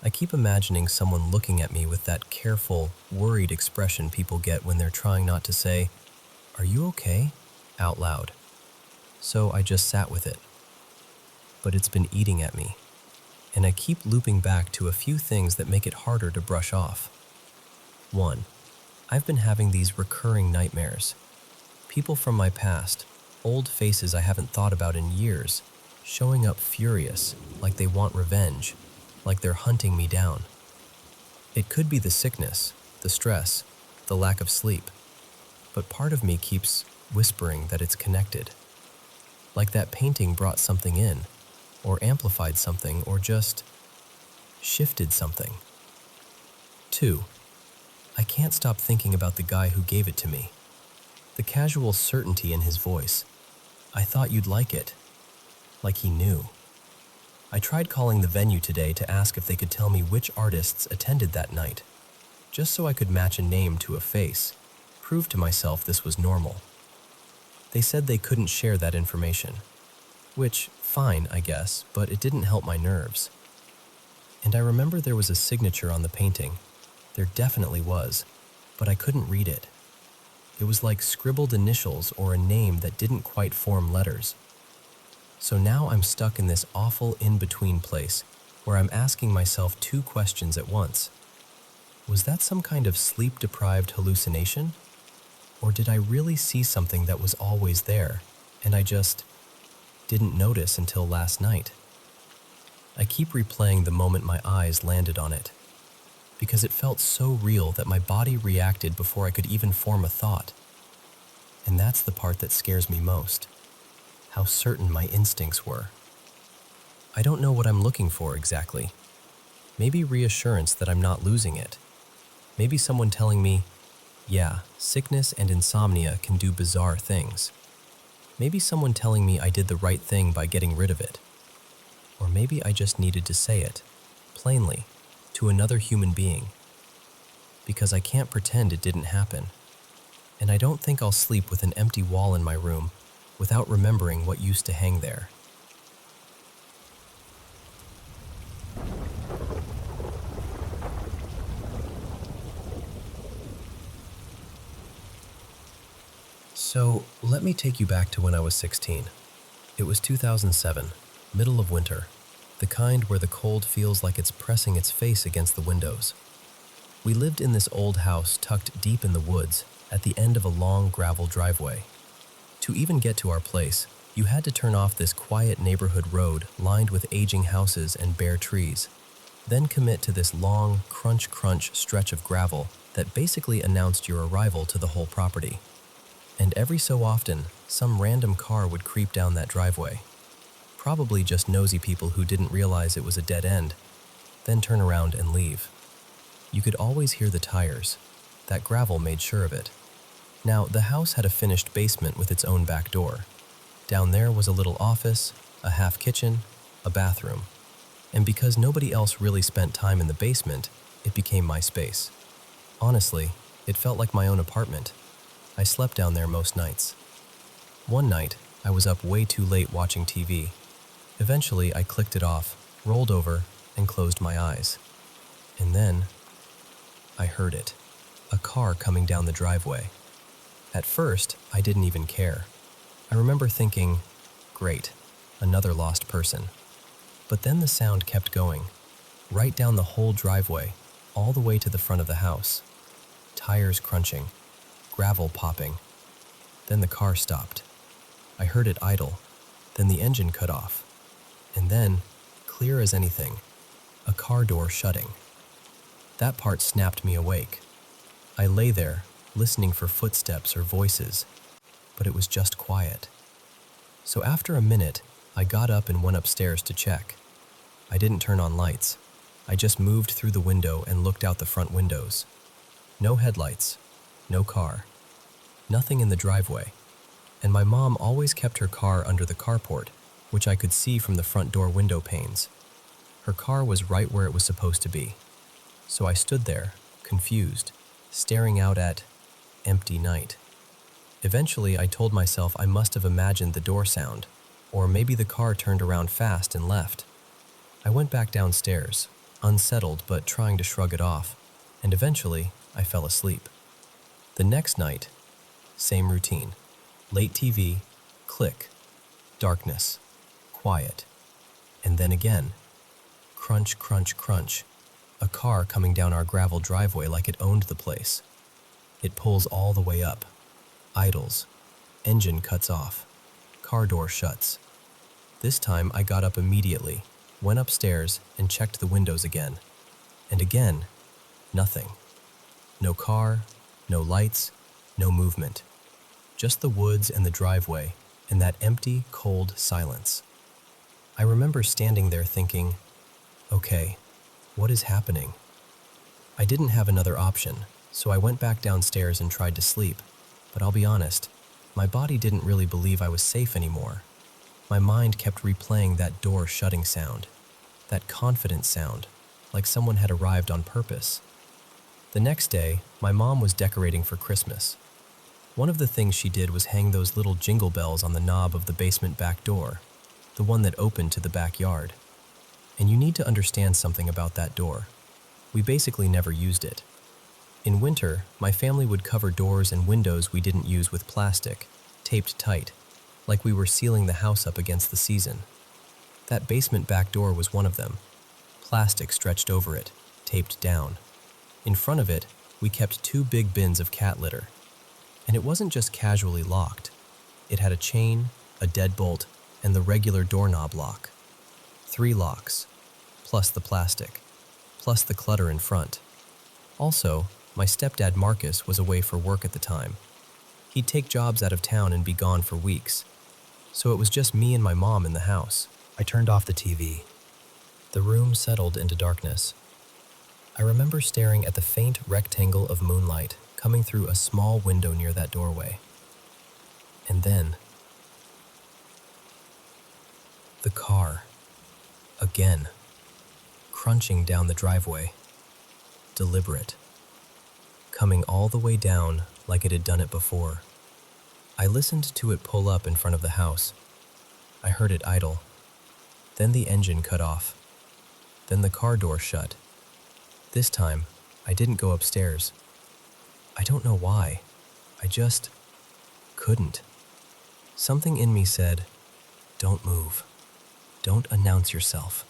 I keep imagining someone looking at me with that careful, worried expression people get when they're trying not to say, "Are you okay?" out loud. So I just sat with it. But it's been eating at me, and I keep looping back to a few things that make it harder to brush off. 1. I've been having these recurring nightmares. People from my past, old faces I haven't thought about in years, showing up furious, like they want revenge, like they're hunting me down. It could be the sickness, the stress, the lack of sleep, but part of me keeps whispering that it's connected. Like that painting brought something in, or amplified something, or just shifted something. 2. I can't stop thinking about the guy who gave it to me. The casual certainty in his voice. I thought you'd like it. Like he knew. I tried calling the venue today to ask if they could tell me which artists attended that night, just so I could match a name to a face, prove to myself this was normal. They said they couldn't share that information, which, fine, I guess, but it didn't help my nerves. And I remember there was a signature on the painting. There definitely was, but I couldn't read it. It was like scribbled initials or a name that didn't quite form letters. So now I'm stuck in this awful in-between place where I'm asking myself two questions at once. Was that some kind of sleep-deprived hallucination? Or did I really see something that was always there, and I just didn't notice until last night? I keep replaying the moment my eyes landed on it, because it felt so real that my body reacted before I could even form a thought. And that's the part that scares me most, how certain my instincts were. I don't know what I'm looking for exactly. Maybe reassurance that I'm not losing it. Maybe someone telling me, yeah, sickness and insomnia can do bizarre things. Maybe someone telling me I did the right thing by getting rid of it. Or maybe I just needed to say it, plainly, to another human being. Because I can't pretend it didn't happen. And I don't think I'll sleep with an empty wall in my room without remembering what used to hang there. So, let me take you back to when I was 16. It was 2007, middle of winter, the kind where the cold feels like it's pressing its face against the windows. We lived in this old house tucked deep in the woods at the end of a long gravel driveway. To even get to our place, you had to turn off this quiet neighborhood road lined with aging houses and bare trees, then commit to this long, crunch stretch of gravel that basically announced your arrival to the whole property. And every so often, some random car would creep down that driveway. Probably just nosy people who didn't realize it was a dead end, then turn around and leave. You could always hear the tires. That gravel made sure of it. Now, the house had a finished basement with its own back door. Down there was a little office, a half kitchen, a bathroom. And because nobody else really spent time in the basement, it became my space. Honestly, it felt like my own apartment. I slept down there most nights. One night, I was up way too late watching TV. Eventually, I clicked it off, rolled over, and closed my eyes. And then, I heard it. A car coming down the driveway. At first, I didn't even care. I remember thinking, great, another lost person. But then the sound kept going, right down the whole driveway, all the way to the front of the house. Tires crunching, gravel popping. Then the car stopped. I heard it idle, then the engine cut off. And then, clear as anything, a car door shutting. That part snapped me awake. I lay there, listening for footsteps or voices, but it was just quiet. So after a minute, I got up and went upstairs to check. I didn't turn on lights. I just moved through the window and looked out the front windows. No headlights, no car, nothing in the driveway. And my mom always kept her car under the carport, which I could see from the front door window panes. Her car was right where it was supposed to be. So I stood there, confused, staring out at empty night. Eventually, I told myself I must have imagined the door sound, or maybe the car turned around fast and left. I went back downstairs, unsettled but trying to shrug it off, and eventually, I fell asleep. The next night, same routine. Late TV, click, darkness, quiet, and then again, crunch, a car coming down our gravel driveway like it owned the place. It pulls all the way up, idles, engine cuts off, car door shuts. This time I got up immediately, went upstairs and checked the windows again. And again, nothing. No car, no lights, no movement. Just the woods and the driveway, and that empty, cold silence. I remember standing there thinking, okay, what is happening? I didn't have another option, so I went back downstairs and tried to sleep. But I'll be honest, my body didn't really believe I was safe anymore. My mind kept replaying that door shutting sound, that confident sound, like someone had arrived on purpose. The next day, my mom was decorating for Christmas. One of the things she did was hang those little jingle bells on the knob of the basement back door, the one that opened to the backyard. And you need to understand something about that door. We basically never used it. In winter, my family would cover doors and windows we didn't use with plastic, taped tight, like we were sealing the house up against the season. That basement back door was one of them. Plastic stretched over it, taped down. In front of it, we kept 2 big bins of cat litter. And it wasn't just casually locked. It had a chain, a deadbolt, and the regular doorknob lock. 3 locks, plus the plastic, plus the clutter in front. Also, my stepdad Marcus was away for work at the time. He'd take jobs out of town and be gone for weeks. So it was just me and my mom in the house. I turned off the TV. The room settled into darkness. I remember staring at the faint rectangle of moonlight coming through a small window near that doorway. And then, the car, again, crunching down the driveway, deliberate, coming all the way down like it had done it before. I listened to it pull up in front of the house. I heard it idle. Then the engine cut off. Then the car door shut. This time, I didn't go upstairs. I don't know why. I just couldn't. Something in me said, Don't move. Don't announce yourself.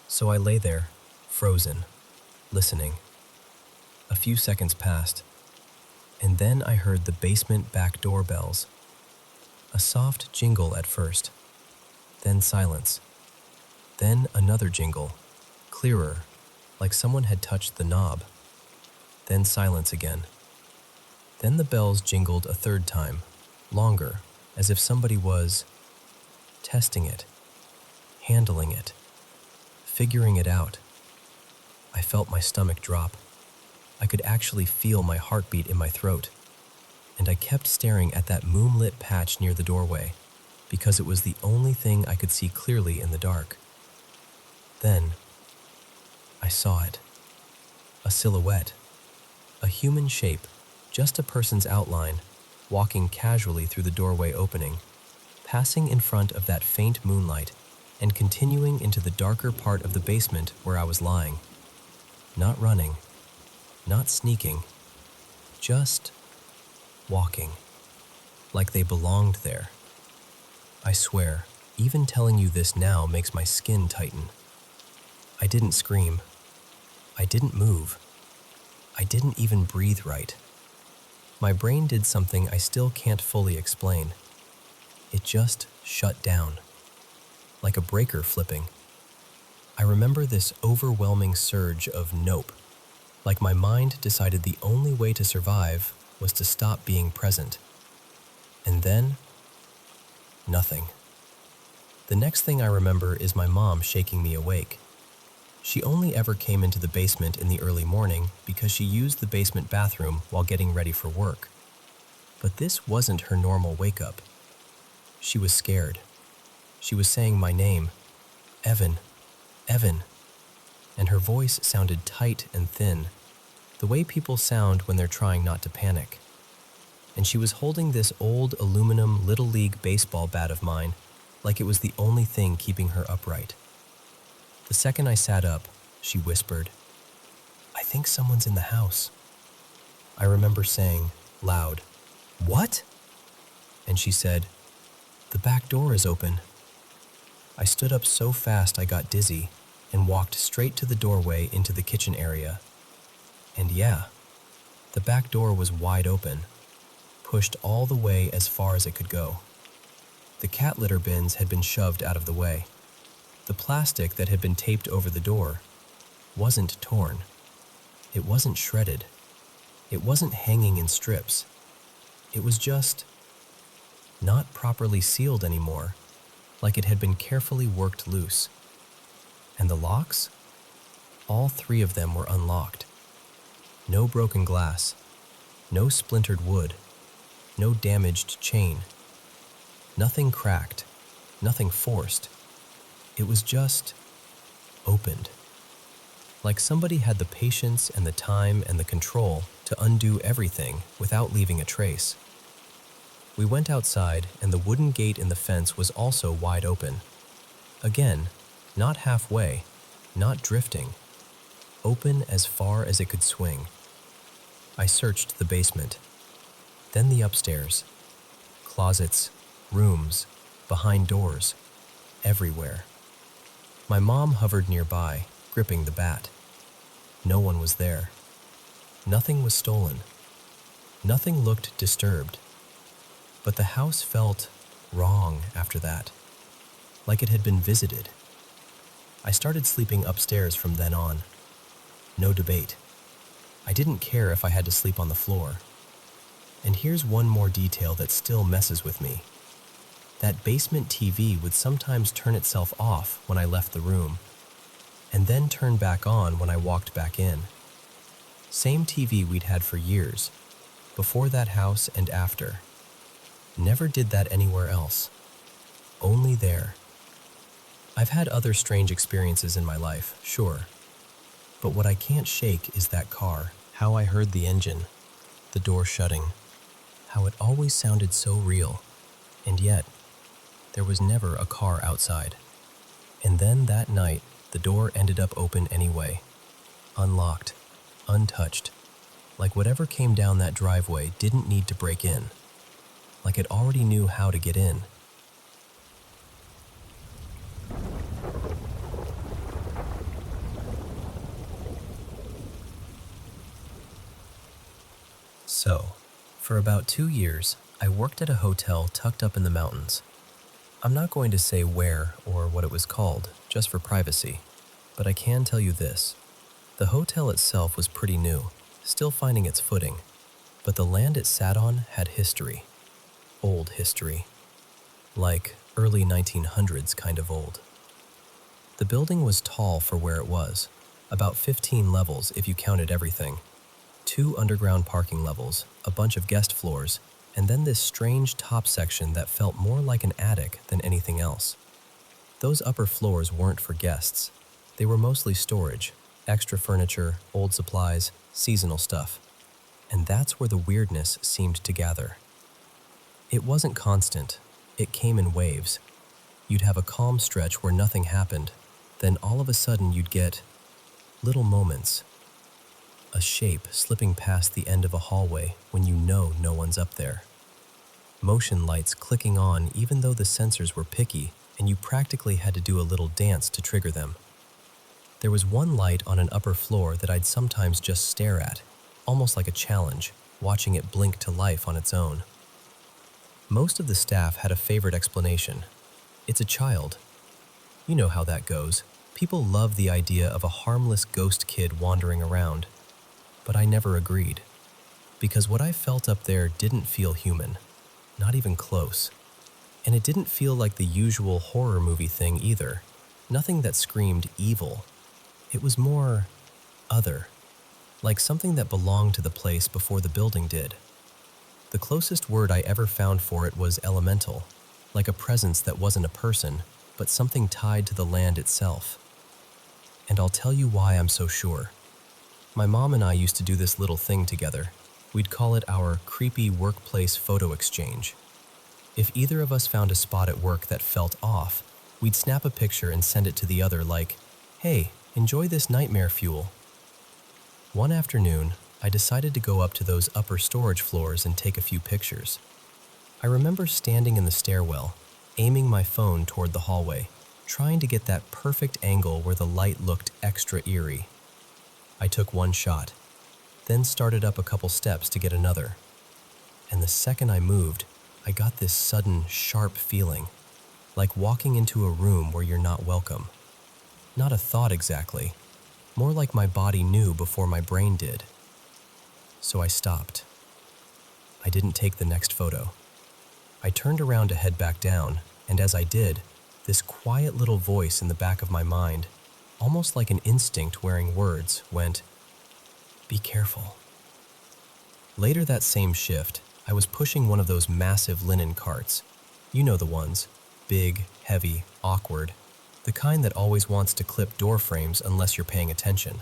So I lay there, frozen, listening. A few seconds passed, and then I heard the basement back door bells. A soft jingle at first, then silence. Then another jingle, clearer, like someone had touched the knob. Then silence again. Then the bells jingled a third time, longer, as if somebody was testing it, handling it, figuring it out. I felt my stomach drop. I could actually feel my heartbeat in my throat. And I kept staring at that moonlit patch near the doorway, because it was the only thing I could see clearly in the dark. Then, I saw it. A silhouette. A human shape, just a person's outline, walking casually through the doorway opening, passing in front of that faint moonlight, and continuing into the darker part of the basement where I was lying. Not running, not sneaking, just walking, like they belonged there. I swear, even telling you this now makes my skin tighten. I didn't scream. I didn't move. I didn't even breathe right. My brain did something I still can't fully explain. It just shut down, like a breaker flipping. I remember this overwhelming surge of nope, like my mind decided the only way to survive was to stop being present. And then, nothing. The next thing I remember is my mom shaking me awake. She only ever came into the basement in the early morning because she used the basement bathroom while getting ready for work. But this wasn't her normal wake-up. She was scared. She was saying my name, Evan, Evan, and her voice sounded tight and thin, the way people sound when they're trying not to panic. And she was holding this old aluminum Little League baseball bat of mine like it was the only thing keeping her upright. The second I sat up, she whispered, "I think someone's in the house." I remember saying, loud, "What?" And she said, "The back door is open." I stood up so fast I got dizzy and walked straight to the doorway into the kitchen area. And yeah, the back door was wide open, pushed all the way as far as it could go. The cat litter bins had been shoved out of the way. The plastic that had been taped over the door wasn't torn. It wasn't shredded. It wasn't hanging in strips. It was just not properly sealed anymore, like it had been carefully worked loose. And the locks? All three of them were unlocked. No broken glass, no splintered wood, no damaged chain. Nothing cracked, nothing forced. It was just opened. Like somebody had the patience and the time and the control to undo everything without leaving a trace. We went outside, and the wooden gate in the fence was also wide open. Again, not halfway, not drifting. Open as far as it could swing. I searched the basement, then the upstairs. Closets, rooms, behind doors, everywhere. My mom hovered nearby, gripping the bat. No one was there. Nothing was stolen. Nothing looked disturbed. But the house felt wrong after that, like it had been visited. I started sleeping upstairs from then on. No debate. I didn't care if I had to sleep on the floor. And here's one more detail that still messes with me. That basement TV would sometimes turn itself off when I left the room, and then turn back on when I walked back in. Same TV we'd had for years, before that house and after. Never did that anywhere else. Only there. I've had other strange experiences in my life, sure. But what I can't shake is that car, how I heard the engine, the door shutting, how it always sounded so real, and yet, there was never a car outside. And then that night, the door ended up open anyway. Unlocked, untouched, like whatever came down that driveway didn't need to break in. Like it already knew how to get in. So, for about 2 years, I worked at a hotel tucked up in the mountains. I'm not going to say where or what it was called, just for privacy, but I can tell you this. The hotel itself was pretty new, still finding its footing, but the land it sat on had history. Old history. Like early 1900s kind of old. The building was tall for where it was, about 15 levels if you counted everything. 2 underground parking levels, a bunch of guest floors, and then this strange top section that felt more like an attic than anything else. Those upper floors weren't for guests. They were mostly storage, extra furniture, old supplies, seasonal stuff. And that's where the weirdness seemed to gather. It wasn't constant. It came in waves. You'd have a calm stretch where nothing happened, then all of a sudden you'd get little moments. A shape slipping past the end of a hallway when you know no one's up there. Motion lights clicking on even though the sensors were picky and you practically had to do a little dance to trigger them. There was one light on an upper floor that I'd sometimes just stare at, almost like a challenge, watching it blink to life on its own. Most of the staff had a favorite explanation. It's a child. You know how that goes. People love the idea of a harmless ghost kid wandering around. But I never agreed. Because what I felt up there didn't feel human. Not even close. And it didn't feel like the usual horror movie thing either. Nothing that screamed evil. It was more other. Like something that belonged to the place before the building did. The closest word I ever found for it was elemental. Like a presence that wasn't a person, but something tied to the land itself. And I'll tell you why I'm so sure. My mom and I used to do this little thing together. We'd call it our creepy workplace photo exchange. If either of us found a spot at work that felt off, we'd snap a picture and send it to the other like, "Hey, enjoy this nightmare fuel." One afternoon, I decided to go up to those upper storage floors and take a few pictures. I remember standing in the stairwell, aiming my phone toward the hallway, trying to get that perfect angle where the light looked extra eerie. I took one shot, then started up a couple steps to get another. And the second I moved, I got this sudden, sharp feeling, like walking into a room where you're not welcome. Not a thought exactly, more like my body knew before my brain did. So I stopped. I didn't take the next photo. I turned around to head back down, and as I did, this quiet little voice in the back of my mind, almost like an instinct wearing words, went, "Be careful." Later that same shift, I was pushing one of those massive linen carts. You know the ones. Big, heavy, awkward. The kind that always wants to clip door frames unless you're paying attention.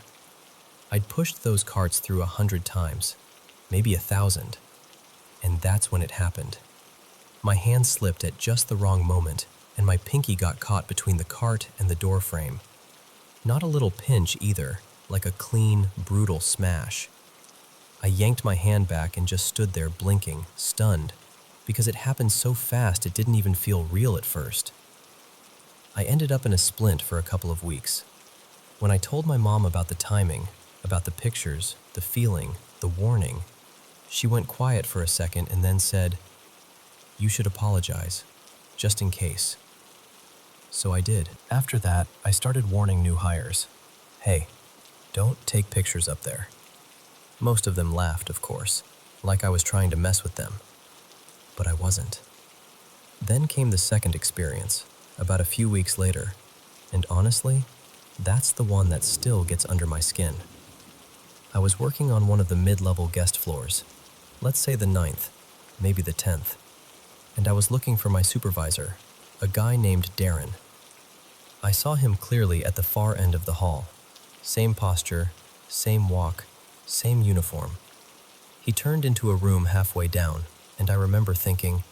I'd pushed those carts through 100 times, maybe 1,000. And that's when it happened. My hand slipped at just the wrong moment, and my pinky got caught between the cart and the door frame. Not a little pinch either, like a clean, brutal smash. I yanked my hand back and just stood there blinking, stunned, because it happened so fast it didn't even feel real at first. I ended up in a splint for a couple of weeks. When I told my mom about the timing, about the pictures, the feeling, the warning, she went quiet for a second and then said, "You should apologize, just in case." So I did. After that, I started warning new hires. Hey, don't take pictures up there. Most of them laughed, of course, like I was trying to mess with them. But I wasn't. Then came the second experience, about a few weeks later, and honestly, that's the one that still gets under my skin. I was working on one of the mid-level guest floors, let's say the 9th, maybe the 10th, and I was looking for my supervisor, a guy named Darren. I saw him clearly at the far end of the hall. Same posture, same walk, same uniform. He turned into a room halfway down, and I remember thinking,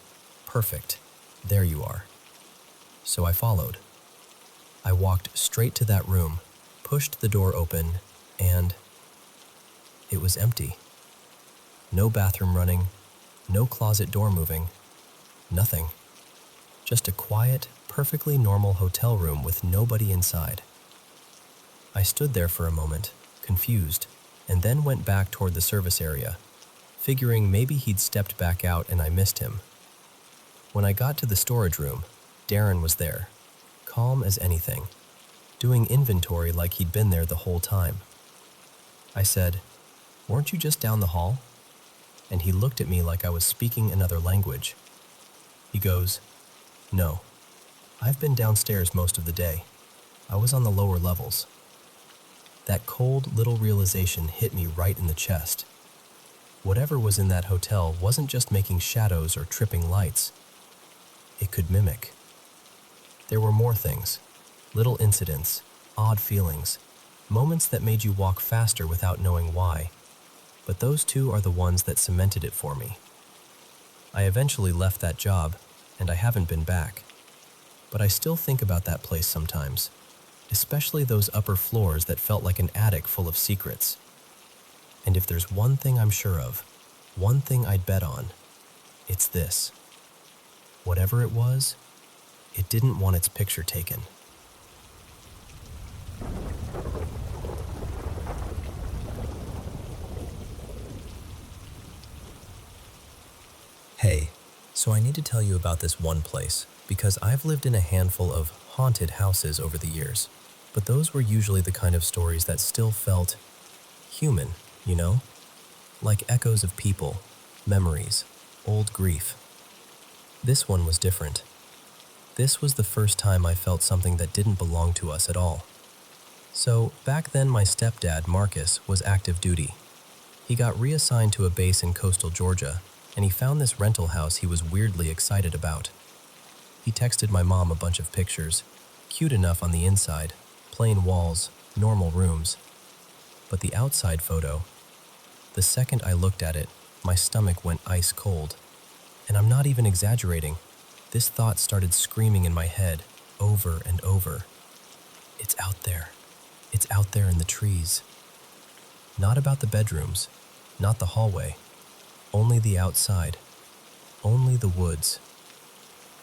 perfect, there you are. So I followed. I walked straight to that room, pushed the door open, and it was empty. No bathroom running, no closet door moving, nothing. Just a quiet, perfectly normal hotel room with nobody inside. I stood there for a moment, confused, and then went back toward the service area. figuring maybe he'd stepped back out and I missed him. When I got to the storage room, Darren was there, calm as anything, doing inventory like he'd been there the whole time. I said, "Weren't you just down the hall?" And he looked at me like I was speaking another language. He goes, "No, I've been downstairs most of the day. I was on the lower levels." That cold little realization hit me right in the chest. Whatever was in that hotel wasn't just making shadows or tripping lights. It could mimic. There were more things, little incidents, odd feelings, moments that made you walk faster without knowing why. But those two are the ones that cemented it for me. I eventually left that job, and I haven't been back. But I still think about that place sometimes, especially those upper floors that felt like an attic full of secrets. And if there's one thing I'm sure of, one thing I'd bet on, it's this. Whatever it was, it didn't want its picture taken. Hey, so I need to tell you about this one place, because I've lived in a handful of haunted houses over the years, but those were usually the kind of stories that still felt human, you know? Like echoes of people, memories, old grief. This one was different. This was the first time I felt something that didn't belong to us at all. So, back then my stepdad, Marcus, was active duty. He got reassigned to a base in coastal Georgia, and he found this rental house he was weirdly excited about. He texted my mom a bunch of pictures, cute enough on the inside, plain walls, normal rooms. But the outside photo, the second I looked at it, my stomach went ice cold. And I'm not even exaggerating. This thought started screaming in my head, over and over. It's out there. It's out there in the trees. Not about the bedrooms, not the hallway. Only the outside. Only the woods.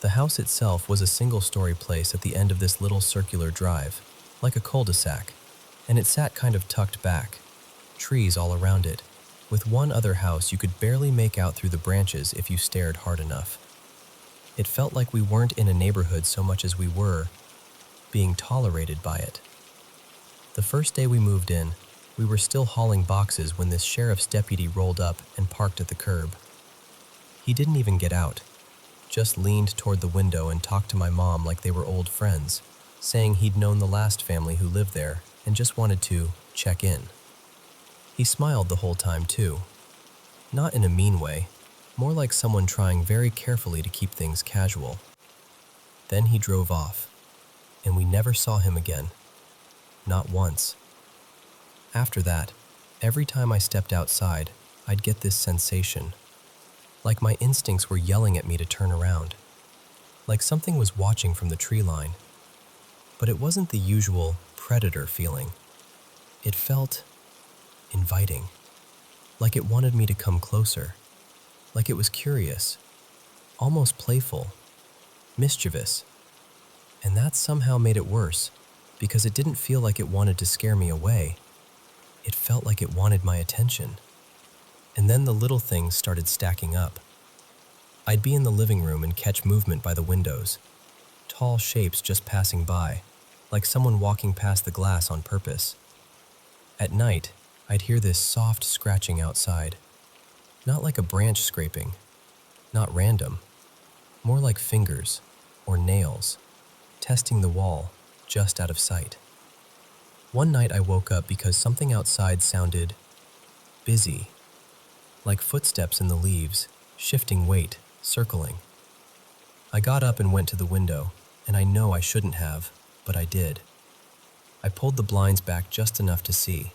The house itself was a single-story place at the end of this little circular drive, like a cul-de-sac, and it sat kind of tucked back, trees all around it, with one other house you could barely make out through the branches if you stared hard enough. It felt like we weren't in a neighborhood so much as we were being tolerated by it. The first day we moved in, we were still hauling boxes when this sheriff's deputy rolled up and parked at the curb. He didn't even get out, just leaned toward the window and talked to my mom like they were old friends, saying he'd known the last family who lived there and just wanted to check in. He smiled the whole time too. Not in a mean way, more like someone trying very carefully to keep things casual. Then he drove off, and we never saw him again. Not once. After that, every time I stepped outside, I'd get this sensation. Like my instincts were yelling at me to turn around. Like something was watching from the tree line. But it wasn't the usual predator feeling. It felt inviting. Like it wanted me to come closer. Like it was curious. Almost playful. Mischievous. And that somehow made it worse, because it didn't feel like it wanted to scare me away. It felt like it wanted my attention. And then the little things started stacking up. I'd be in the living room and catch movement by the windows. Tall shapes just passing by, like someone walking past the glass on purpose. At night, I'd hear this soft scratching outside. Not like a branch scraping, not random, more like fingers or nails, testing the wall just out of sight. One night I woke up because something outside sounded busy, like footsteps in the leaves, shifting weight, circling. I got up and went to the window, and I know I shouldn't have, but I did. I pulled the blinds back just enough to see.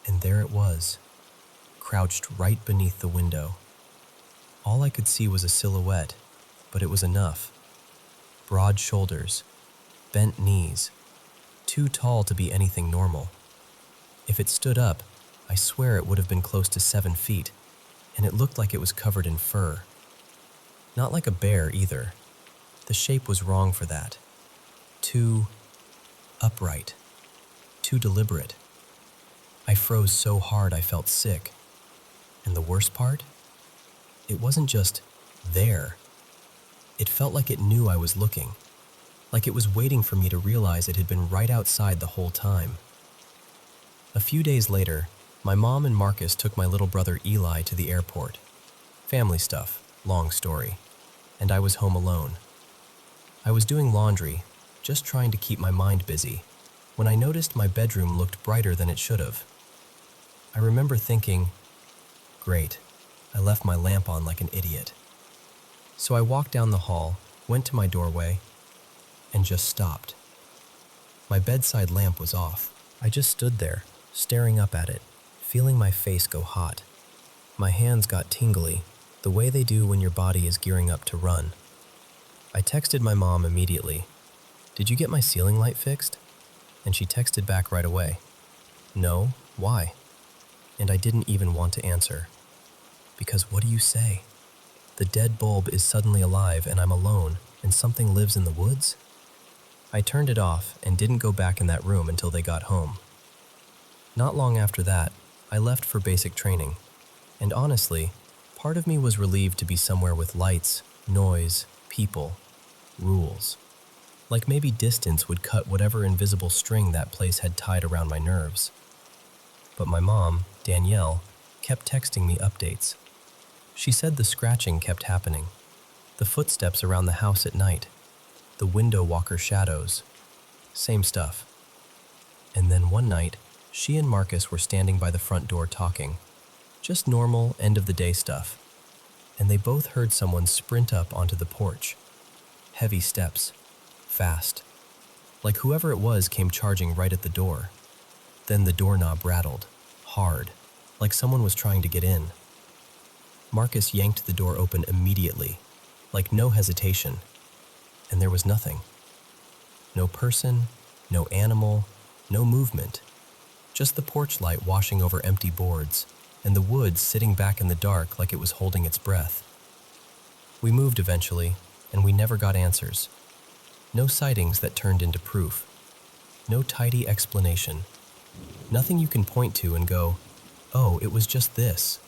And there it was, crouched right beneath the window. All I could see was a silhouette, but it was enough. Broad shoulders, bent knees, too tall to be anything normal. If it stood up, I swear it would have been close to 7 feet, and it looked like it was covered in fur. Not like a bear either. The shape was wrong for that. Too upright, too deliberate. I froze so hard I felt sick. And the worst part? It wasn't just there. It felt like it knew I was looking, like it was waiting for me to realize it had been right outside the whole time. A few days later, my mom and Marcus took my little brother Eli to the airport. Family stuff, long story. And I was home alone. I was doing laundry, just trying to keep my mind busy, when I noticed my bedroom looked brighter than it should have. I remember thinking, great, I left my lamp on like an idiot. So I walked down the hall, went to my doorway, and just stopped. My bedside lamp was off. I just stood there, staring up at it, feeling my face go hot. My hands got tingly, the way they do when your body is gearing up to run. I texted my mom immediately. "Did you get my ceiling light fixed?" And she texted back right away. "No, why?" And I didn't even want to answer. Because what do you say? The dead bulb is suddenly alive and I'm alone, and something lives in the woods? I turned it off and didn't go back in that room until they got home. Not long after that, I left for basic training. And honestly, part of me was relieved to be somewhere with lights, noise, people, rules. Like maybe distance would cut whatever invisible string that place had tied around my nerves. But my mom, Danielle, kept texting me updates. She said the scratching kept happening, the footsteps around the house at night, the window walker shadows, same stuff. And then one night, she and Marcus were standing by the front door talking, just normal end-of-the-day stuff, and they both heard someone sprint up onto the porch. Heavy steps, fast, like whoever it was came charging right at the door. Then the doorknob rattled, hard, like someone was trying to get in. Marcus yanked the door open immediately, like no hesitation, and there was nothing. No person, no animal, no movement, just the porch light washing over empty boards, and the woods sitting back in the dark like it was holding its breath. We moved eventually, and we never got answers. No sightings that turned into proof. No tidy explanation. Nothing you can point to and go, "Oh, it was just this."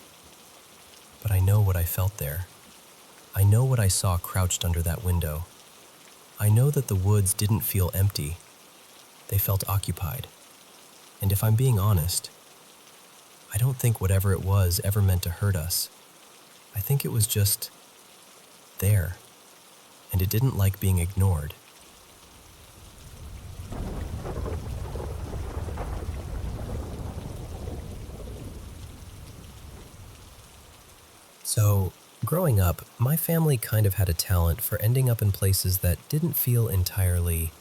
But I know what I felt there. I know what I saw crouched under that window. I know that the woods didn't feel empty. They felt occupied. And if I'm being honest, I don't think whatever it was ever meant to hurt us. I think it was just there, and it didn't like being ignored. So, growing up, my family kind of had a talent for ending up in places that didn't feel entirely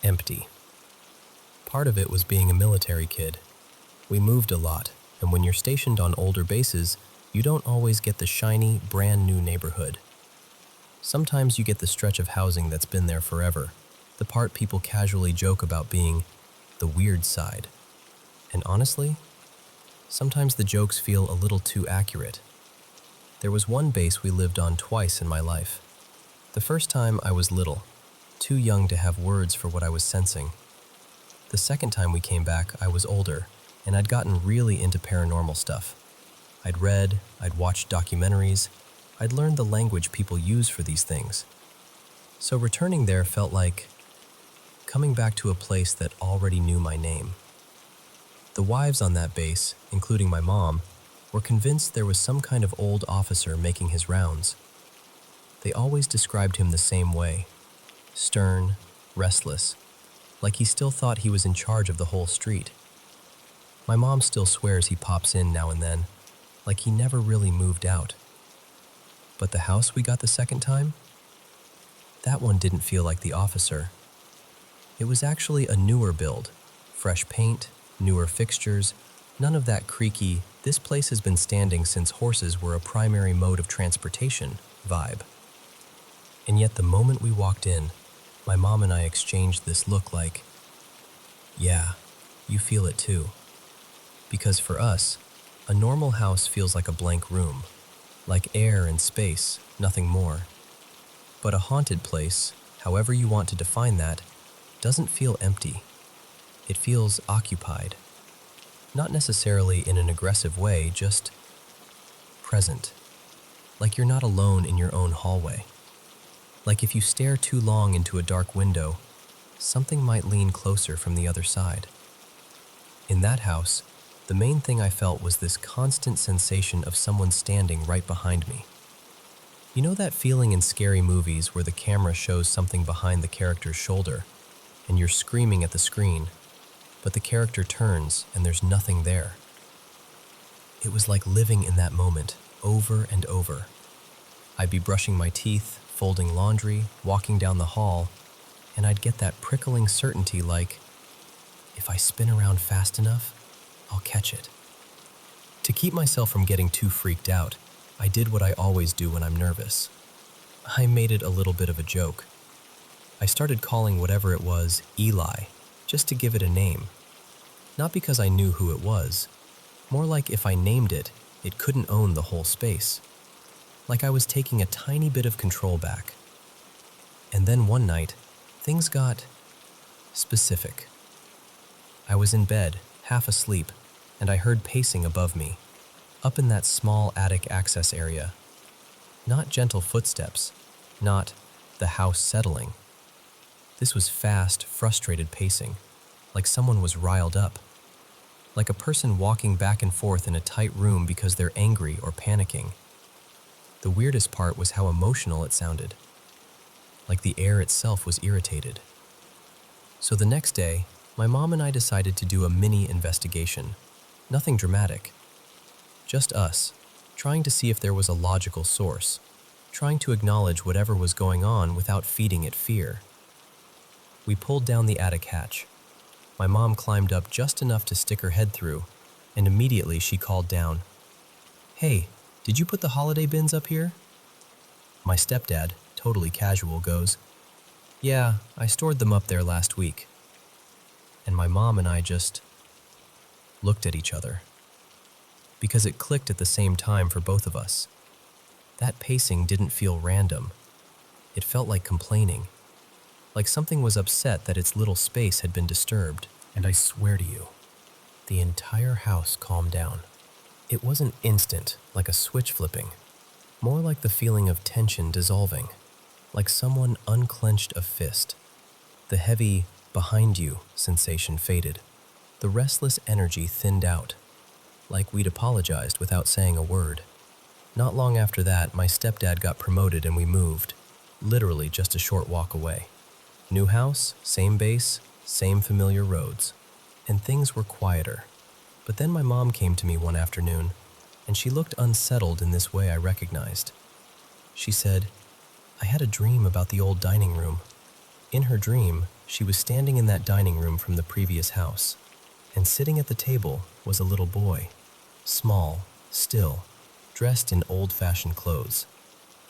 empty. Part of it was being a military kid. We moved a lot, and when you're stationed on older bases, you don't always get the shiny, brand new neighborhood. Sometimes you get the stretch of housing that's been there forever, the part people casually joke about being the weird side. And honestly, sometimes the jokes feel a little too accurate. There was one base we lived on twice in my life. The first time I was little, too young to have words for what I was sensing. The second time we came back, I was older, and I'd gotten really into paranormal stuff. I'd read, I'd watched documentaries, I'd learned the language people use for these things. So returning there felt like coming back to a place that already knew my name. The wives on that base, including my mom, were convinced there was some kind of old officer making his rounds. They always described him the same way, stern, restless, like he still thought he was in charge of the whole street. My mom still swears he pops in now and then, like he never really moved out. But the house we got the second time? That one didn't feel like the officer. It was actually a newer build, fresh paint, newer fixtures, none of that creaky, "this place has been standing since horses were a primary mode of transportation" vibe. And yet the moment we walked in, my mom and I exchanged this look like, "Yeah, you feel it too." Because for us, a normal house feels like a blank room, like air and space, nothing more. But a haunted place, however you want to define that, doesn't feel empty. It feels occupied. Not necessarily in an aggressive way, just present, like you're not alone in your own hallway. Like if you stare too long into a dark window, something might lean closer from the other side. In that house, the main thing I felt was this constant sensation of someone standing right behind me. You know that feeling in scary movies where the camera shows something behind the character's shoulder, and you're screaming at the screen, but the character turns and there's nothing there? It was like living in that moment, over and over. I'd be brushing my teeth, folding laundry, walking down the hall, and I'd get that prickling certainty like, if I spin around fast enough, I'll catch it. To keep myself from getting too freaked out, I did what I always do when I'm nervous. I made it a little bit of a joke. I started calling whatever it was Eli, just to give it a name. Not because I knew who it was, more like if I named it, it couldn't own the whole space. Like I was taking a tiny bit of control back. And then one night, things got specific. I was in bed, half asleep, and I heard pacing above me, up in that small attic access area. Not gentle footsteps, not the house settling. This was fast, frustrated pacing, like someone was riled up. Like a person walking back and forth in a tight room because they're angry or panicking. The weirdest part was how emotional it sounded. Like the air itself was irritated. So the next day, my mom and I decided to do a mini investigation. Nothing dramatic. Just us, trying to see if there was a logical source, trying to acknowledge whatever was going on without feeding it fear. We pulled down the attic hatch. My mom climbed up just enough to stick her head through, and immediately she called down, "Hey, did you put the holiday bins up here?" My stepdad, totally casual, goes, "Yeah, I stored them up there last week." And my mom and I just looked at each other. Because it clicked at the same time for both of us. That pacing didn't feel random. It felt like complaining. Like something was upset that its little space had been disturbed. And I swear to you, the entire house calmed down. It wasn't instant, like a switch flipping. More like the feeling of tension dissolving. Like someone unclenched a fist. The heavy, behind you sensation faded. The restless energy thinned out. Like we'd apologized without saying a word. Not long after that, my stepdad got promoted and we moved. Literally just a short walk away. New house, same base, same familiar roads. And things were quieter. But then my mom came to me one afternoon, and she looked unsettled in this way I recognized. She said, "I had a dream about the old dining room." In her dream, she was standing in that dining room from the previous house, and sitting at the table was a little boy. Small, still, dressed in old-fashioned clothes.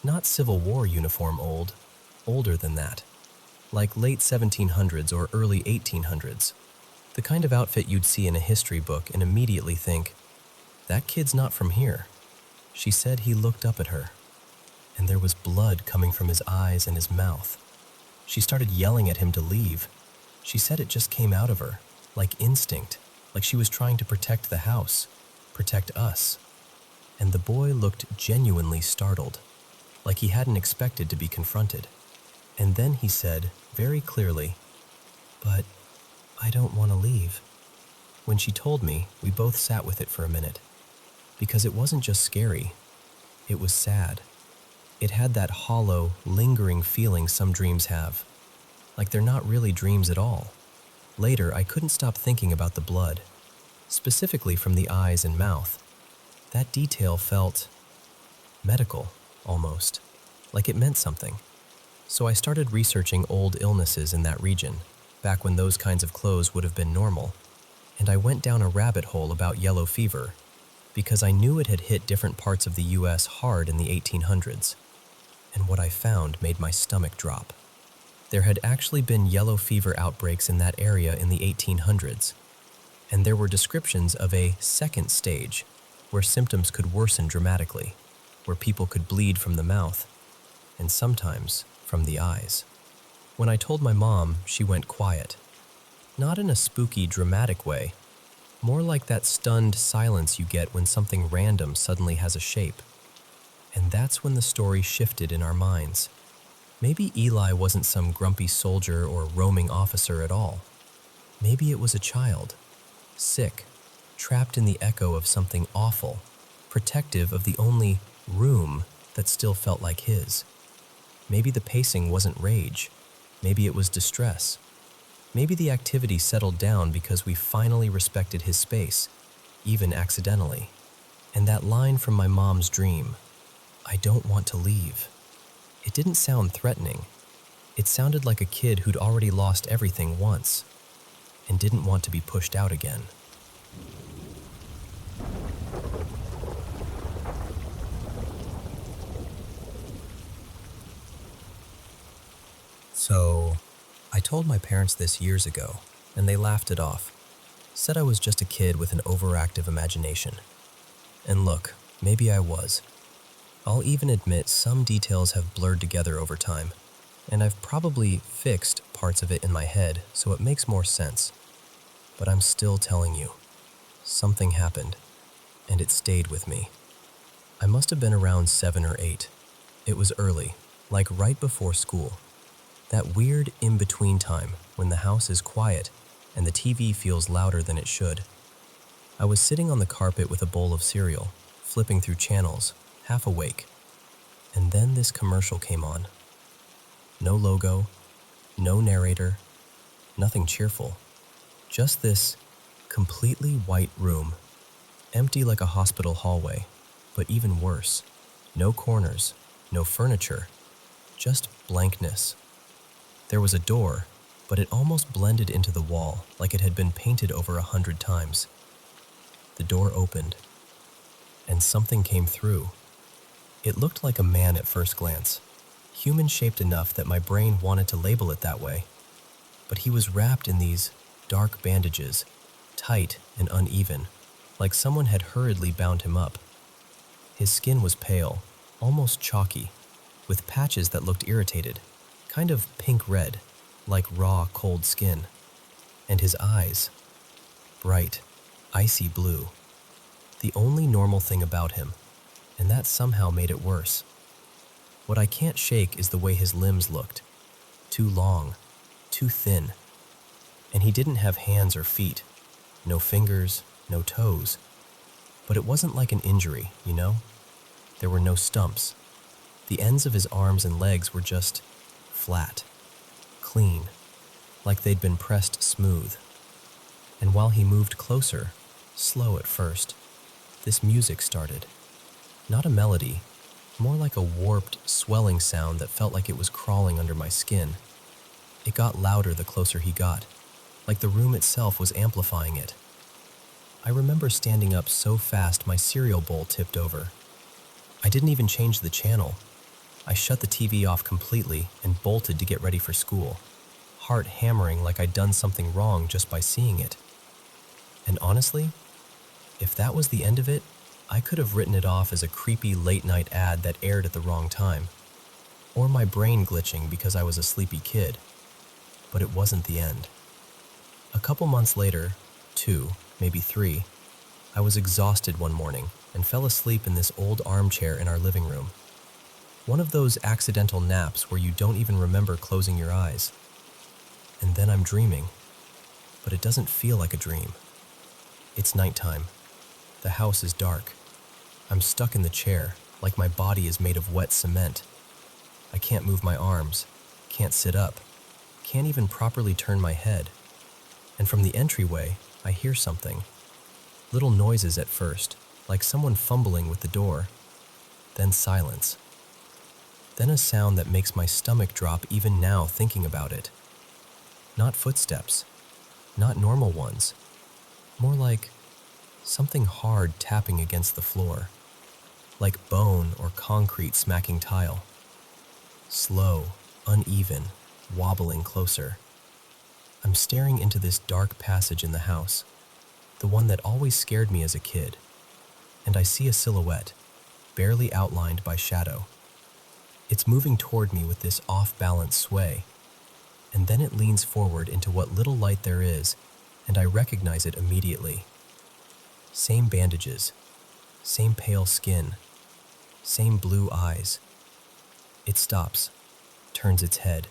Not Civil War uniform old, older than that. Like late 1700s or early 1800s. The kind of outfit you'd see in a history book and immediately think, that kid's not from here. She said he looked up at her, and there was blood coming from his eyes and his mouth. She started yelling at him to leave. She said it just came out of her, like instinct, like she was trying to protect the house, protect us. And the boy looked genuinely startled, like he hadn't expected to be confronted. And then he said, very clearly, "But I don't want to leave." When she told me, we both sat with it for a minute. Because it wasn't just scary, it was sad. It had that hollow, lingering feeling some dreams have. Like they're not really dreams at all. Later, I couldn't stop thinking about the blood, specifically from the eyes and mouth. That detail felt medical, almost, like it meant something. So I started researching old illnesses in that region, back when those kinds of clothes would have been normal, and I went down a rabbit hole about yellow fever, because I knew it had hit different parts of the US hard in the 1800s, and what I found made my stomach drop. There had actually been yellow fever outbreaks in that area in the 1800s, and there were descriptions of a second stage, where symptoms could worsen dramatically, where people could bleed from the mouth, and sometimes from the eyes. When I told my mom, she went quiet. Not in a spooky, dramatic way, more like that stunned silence you get when something random suddenly has a shape. And that's when the story shifted in our minds. Maybe Eli wasn't some grumpy soldier or roaming officer at all. Maybe it was a child, sick, trapped in the echo of something awful, protective of the only room that still felt like his. Maybe the pacing wasn't rage. Maybe it was distress. Maybe the activity settled down because we finally respected his space, even accidentally. And that line from my mom's dream, "I don't want to leave," it didn't sound threatening. It sounded like a kid who'd already lost everything once and didn't want to be pushed out again. So, I told my parents this years ago, and they laughed it off. Said I was just a kid with an overactive imagination. And look, maybe I was. I'll even admit some details have blurred together over time, and I've probably fixed parts of it in my head so it makes more sense. But I'm still telling you, something happened, and it stayed with me. I must have been around 7 or 8. It was early, like right before school. That weird in-between time when the house is quiet and the TV feels louder than it should. I was sitting on the carpet with a bowl of cereal, flipping through channels, half awake. And then this commercial came on. No logo, no narrator, nothing cheerful. Just this completely white room, empty like a hospital hallway, but even worse. No corners, no furniture, just blankness. There was a door, but it almost blended into the wall like it had been painted over 100 times. The door opened, and something came through. It looked like a man at first glance, human-shaped enough that my brain wanted to label it that way. But he was wrapped in these dark bandages, tight and uneven, like someone had hurriedly bound him up. His skin was pale, almost chalky, with patches that looked irritated, kind of pink-red, like raw, cold skin. And his eyes, bright, icy blue. The only normal thing about him, and that somehow made it worse. What I can't shake is the way his limbs looked. Too long, too thin. And he didn't have hands or feet, no fingers, no toes. But it wasn't like an injury, you know? There were no stumps. The ends of his arms and legs were just flat, clean, like they'd been pressed smooth. And while he moved closer, slow at first, this music started. Not a melody, more like a warped, swelling sound that felt like it was crawling under my skin. It got louder the closer he got, like the room itself was amplifying it. I remember standing up so fast my cereal bowl tipped over. I didn't even change the channel. I shut the TV off completely and bolted to get ready for school, heart hammering like I'd done something wrong just by seeing it. And honestly, if that was the end of it, I could have written it off as a creepy late-night ad that aired at the wrong time, or my brain glitching because I was a sleepy kid. But it wasn't the end. A couple months later, 2, maybe 3, I was exhausted one morning and fell asleep in this old armchair in our living room. One of those accidental naps where you don't even remember closing your eyes. And then I'm dreaming, but it doesn't feel like a dream. It's nighttime. The house is dark. I'm stuck in the chair, like my body is made of wet cement. I can't move my arms, can't sit up, can't even properly turn my head. And from the entryway, I hear something. Little noises at first, like someone fumbling with the door. Then silence. Then a sound that makes my stomach drop even now thinking about it. Not footsteps, not normal ones. More like something hard tapping against the floor, like bone or concrete smacking tile. Slow, uneven, wobbling closer. I'm staring into this dark passage in the house, the one that always scared me as a kid, and I see a silhouette, barely outlined by shadow. It's moving toward me with this off-balance sway, and then it leans forward into what little light there is, and I recognize it immediately. Same bandages, same pale skin, same blue eyes. It stops, turns its head,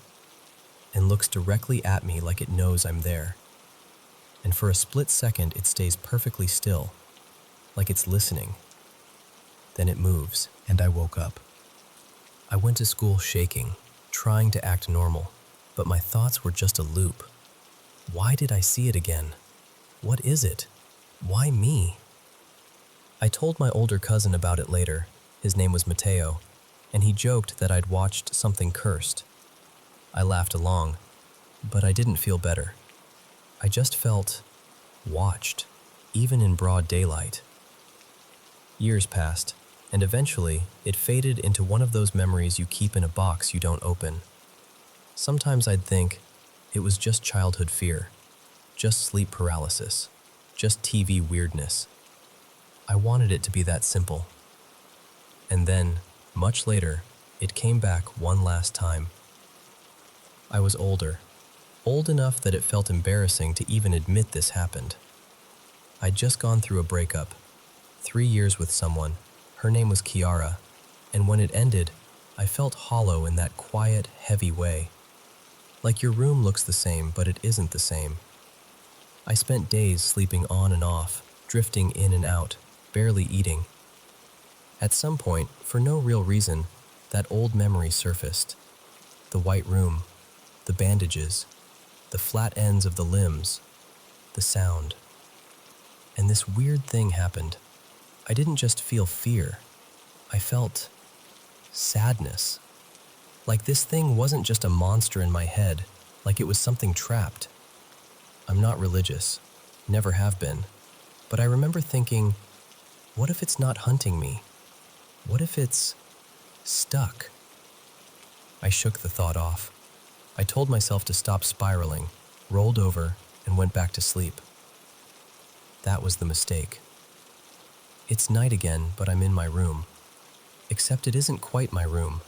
and looks directly at me like it knows I'm there. And for a split second, it stays perfectly still, like it's listening. Then it moves, and I woke up. I went to school shaking, trying to act normal, but my thoughts were just a loop. Why did I see it again? What is it? Why me? I told my older cousin about it later. His name was Mateo, and he joked that I'd watched something cursed. I laughed along, but I didn't feel better. I just felt watched, even in broad daylight. Years passed, and eventually it faded into one of those memories you keep in a box you don't open. Sometimes I'd think it was just childhood fear, just sleep paralysis, just TV weirdness. I wanted it to be that simple. And then, much later, it came back one last time. I was older, old enough that it felt embarrassing to even admit this happened. I'd just gone through a breakup, 3 years with someone. Her name was Kiara, and when it ended, I felt hollow in that quiet, heavy way. Like your room looks the same, but it isn't the same. I spent days sleeping on and off, drifting in and out, barely eating. At some point, for no real reason, that old memory surfaced. The white room, the bandages, the flat ends of the limbs, the sound. And this weird thing happened. I didn't just feel fear. I felt sadness. Like this thing wasn't just a monster in my head, like it was something trapped. I'm not religious, never have been, but I remember thinking, what if it's not hunting me? What if it's stuck? I shook the thought off. I told myself to stop spiraling, rolled over, and went back to sleep. That was the mistake. It's night again, but I'm in my room. Except it isn't quite my room.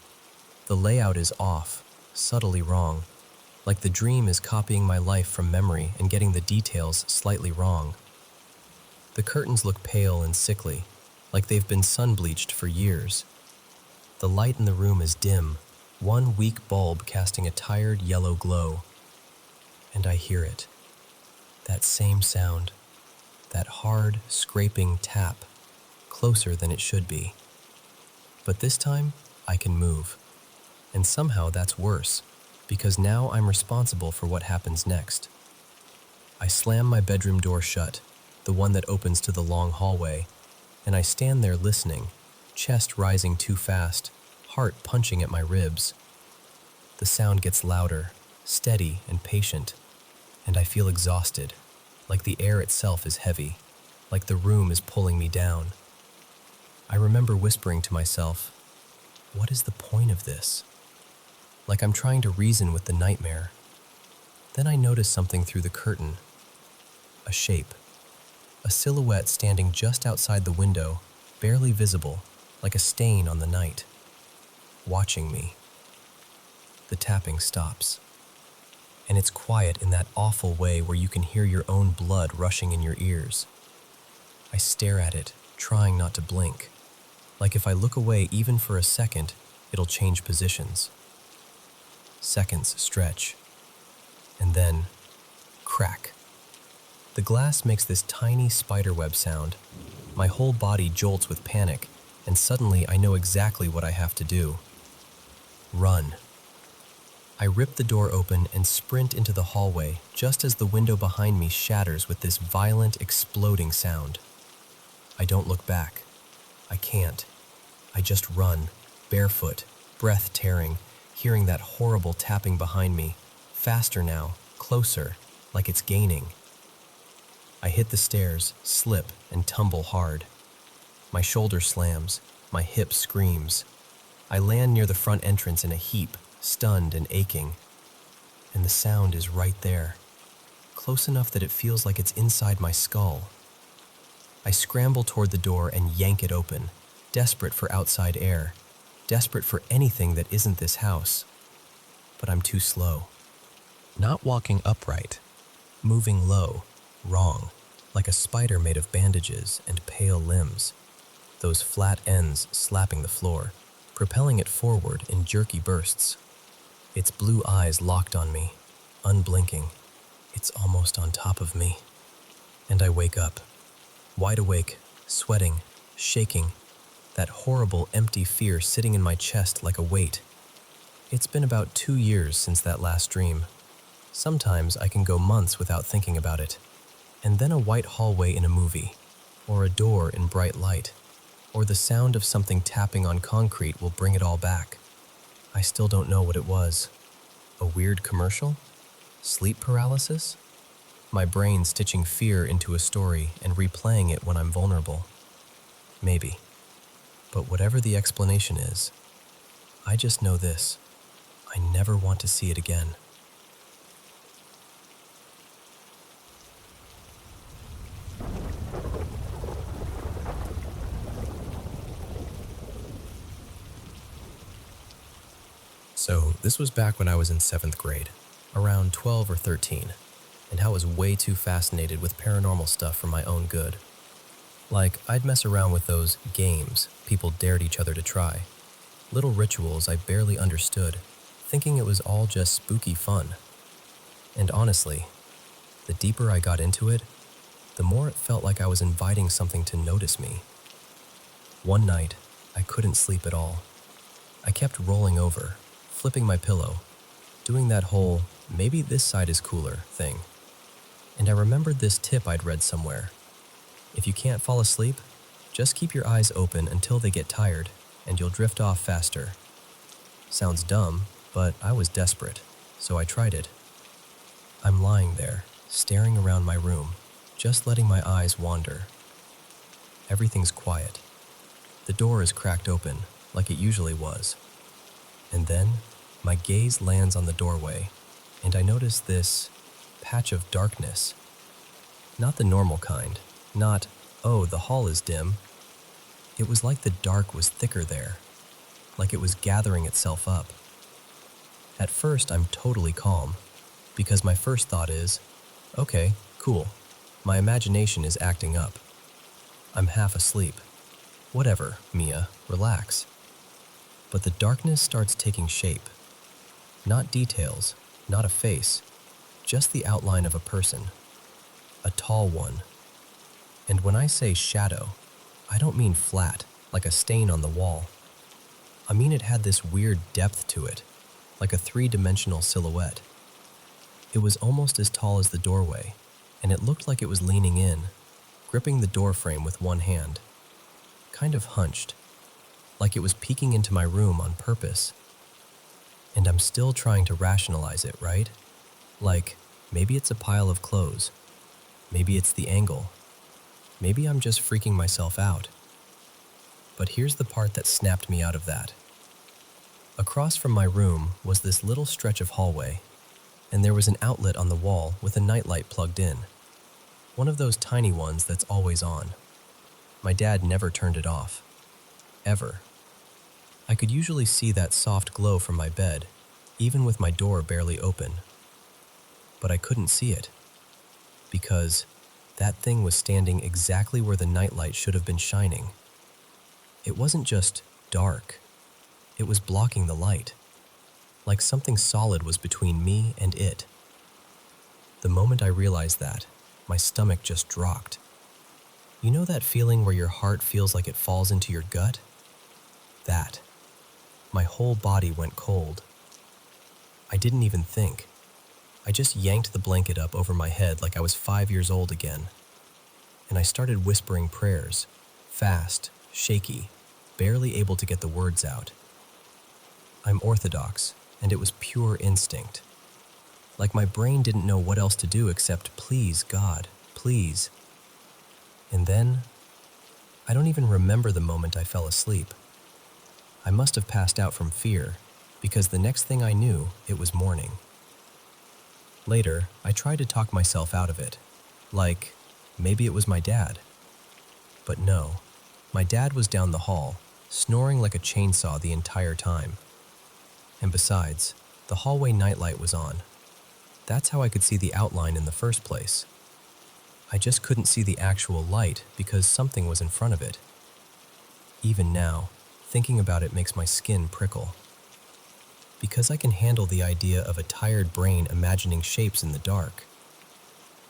The layout is off, subtly wrong, like the dream is copying my life from memory and getting the details slightly wrong. The curtains look pale and sickly, like they've been sun-bleached for years. The light in the room is dim, one weak bulb casting a tired yellow glow. And I hear it. That same sound, that hard, scraping tap, closer than it should be. But this time, I can move. And somehow that's worse, because now I'm responsible for what happens next. I slam my bedroom door shut, the one that opens to the long hallway, and I stand there listening, chest rising too fast, heart punching at my ribs. The sound gets louder, steady and patient, and I feel exhausted, like the air itself is heavy, like the room is pulling me down. I remember whispering to myself, what is the point of this? Like I'm trying to reason with the nightmare. Then I notice something through the curtain. A shape. A silhouette standing just outside the window, barely visible, like a stain on the night. Watching me. The tapping stops. And it's quiet in that awful way where you can hear your own blood rushing in your ears. I stare at it, trying not to blink. Like if I look away even for a second, it'll change positions. Seconds stretch. And then, crack. The glass makes this tiny spiderweb sound. My whole body jolts with panic, and suddenly I know exactly what I have to do. Run. I rip the door open and sprint into the hallway just as the window behind me shatters with this violent, exploding sound. I don't look back. I can't. I just run, barefoot, breath tearing, hearing that horrible tapping behind me, faster now, closer, like it's gaining. I hit the stairs, slip, and tumble hard. My shoulder slams, my hip screams. I land near the front entrance in a heap, stunned and aching. And the sound is right there, close enough that it feels like it's inside my skull. I scramble toward the door and yank it open, desperate for outside air, desperate for anything that isn't this house. But I'm too slow. Not walking upright, moving low, wrong, like a spider made of bandages and pale limbs. those flat ends slapping the floor, propelling it forward in jerky bursts. Its blue eyes locked on me, unblinking. It's almost on top of me. And I wake up, wide awake, sweating, shaking, that horrible empty fear sitting in my chest like a weight. It's been about 2 years since that last dream. Sometimes I can go months without thinking about it. And then a white hallway in a movie, or a door in bright light, or the sound of something tapping on concrete will bring it all back. I still don't know what it was. A weird commercial? Sleep paralysis? My brain stitching fear into a story and replaying it when I'm vulnerable. Maybe. But whatever the explanation is, I just know this. I never want to see it again. So, this was back when I was in 7th grade, around 12 or 13, and I was way too fascinated with paranormal stuff for my own good. Like, I'd mess around with those games people dared each other to try, little rituals I barely understood, thinking it was all just spooky fun. And honestly, the deeper I got into it, the more it felt like I was inviting something to notice me. One night, I couldn't sleep at all. I kept rolling over, flipping my pillow, doing that whole maybe this side is cooler thing. And I remembered this tip I'd read somewhere. If you can't fall asleep, just keep your eyes open until they get tired, and you'll drift off faster. Sounds dumb, but I was desperate, so I tried it. I'm lying there, staring around my room, just letting my eyes wander. Everything's quiet. The door is cracked open, like it usually was. And then, my gaze lands on the doorway, and I notice this patch of darkness. Not the normal kind, not, oh, the hall is dim. It was like the dark was thicker there, like it was gathering itself up. At first, I'm totally calm, because my first thought is, okay, cool, my imagination is acting up. I'm half asleep. Whatever, Mia, relax. But the darkness starts taking shape. Not details, not a face, just the outline of a person. A tall one. And when I say shadow, I don't mean flat, like a stain on the wall. I mean it had this weird depth to it, like a 3-dimensional silhouette. It was almost as tall as the doorway, and it looked like it was leaning in, gripping the door frame with one hand. Kind of hunched, like it was peeking into my room on purpose. And I'm still trying to rationalize it, right? Like, maybe it's a pile of clothes. Maybe it's the angle. Maybe I'm just freaking myself out. But here's the part that snapped me out of that. Across from my room was this little stretch of hallway, and there was an outlet on the wall with a nightlight plugged in. One of those tiny ones that's always on. My dad never turned it off. Ever. I could usually see that soft glow from my bed, even with my door barely open. But I couldn't see it, because that thing was standing exactly where the nightlight should have been shining. It wasn't just dark. It was blocking the light, like something solid was between me and it. The moment I realized that, my stomach just dropped. You know that feeling where your heart feels like it falls into your gut? That. My whole body went cold. I didn't even think. I just yanked the blanket up over my head like I was 5 years old again. And I started whispering prayers, fast, shaky, barely able to get the words out. I'm Orthodox, and it was pure instinct. Like my brain didn't know what else to do except, please, God, please. And then, I don't even remember the moment I fell asleep. I must have passed out from fear, because the next thing I knew, it was morning. Later, I tried to talk myself out of it, like maybe it was my dad. But no, my dad was down the hall, snoring like a chainsaw the entire time. And besides, the hallway nightlight was on. That's how I could see the outline in the first place. I just couldn't see the actual light because something was in front of it. Even now, thinking about it makes my skin prickle. Because I can handle the idea of a tired brain imagining shapes in the dark.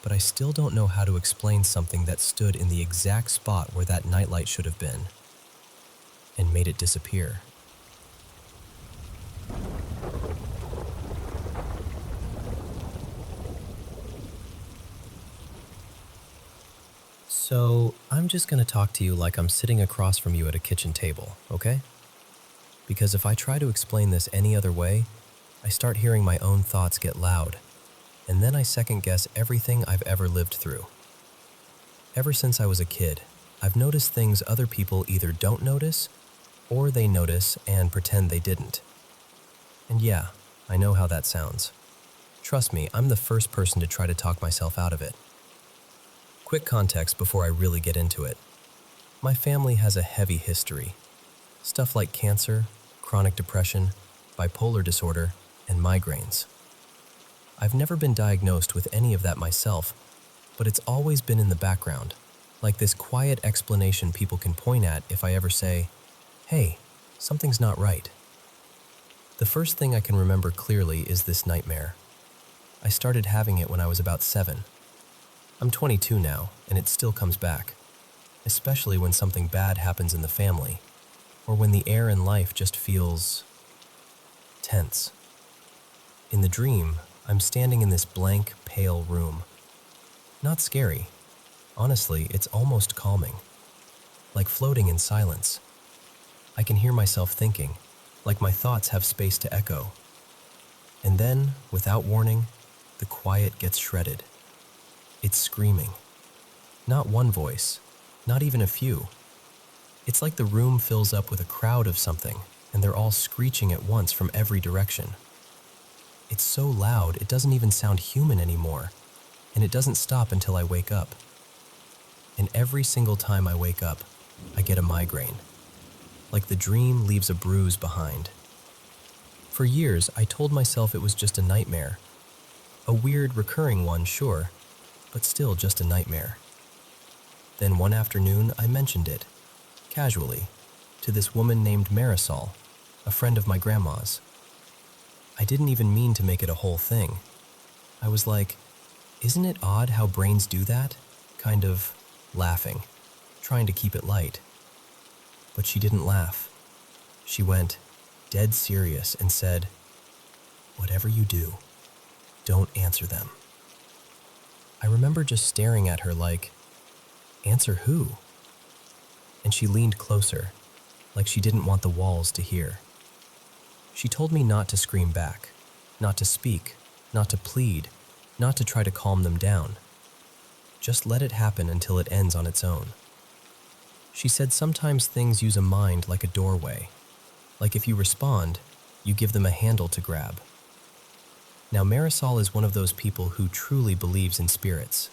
But I still don't know how to explain something that stood in the exact spot where that nightlight should have been, and made it disappear. So, I'm just gonna talk to you like I'm sitting across from you at a kitchen table, okay? Because if I try to explain this any other way, I start hearing my own thoughts get loud, and then I second guess everything I've ever lived through. Ever since I was a kid, I've noticed things other people either don't notice, or they notice and pretend they didn't. And yeah, I know how that sounds. Trust me, I'm the first person to try to talk myself out of it. Quick context before I really get into it. My family has a heavy history. Stuff like cancer, chronic depression, bipolar disorder, and migraines. I've never been diagnosed with any of that myself, but it's always been in the background, like this quiet explanation people can point at if I ever say, "Hey, something's not right." The first thing I can remember clearly is this nightmare. I started having it when I was about 7. I'm 22 now, and it still comes back, especially when something bad happens in the family, or when the air in life just feels tense. In the dream, I'm standing in this blank, pale room. Not scary. Honestly, it's almost calming, like floating in silence. I can hear myself thinking, like my thoughts have space to echo. And then, without warning, the quiet gets shredded. It's screaming. Not one voice, not even a few. It's like the room fills up with a crowd of something, and they're all screeching at once from every direction. It's so loud, it doesn't even sound human anymore, and it doesn't stop until I wake up. And every single time I wake up, I get a migraine. Like the dream leaves a bruise behind. For years, I told myself it was just a nightmare. A weird, recurring one, sure, but still just a nightmare. Then one afternoon, I mentioned it, casually, to this woman named Marisol, a friend of my grandma's. I didn't even mean to make it a whole thing. I was like, "Isn't it odd how brains do that?" Kind of laughing, trying to keep it light. But she didn't laugh. She went dead serious and said, "Whatever you do, don't answer them." I remember just staring at her like, "Answer who?" And she leaned closer, like she didn't want the walls to hear. She told me not to scream back, not to speak, not to plead, not to try to calm them down. Just let it happen until it ends on its own. She said sometimes things use a mind like a doorway. Like if you respond, you give them a handle to grab. Now Marisol is one of those people who truly believes in spirits.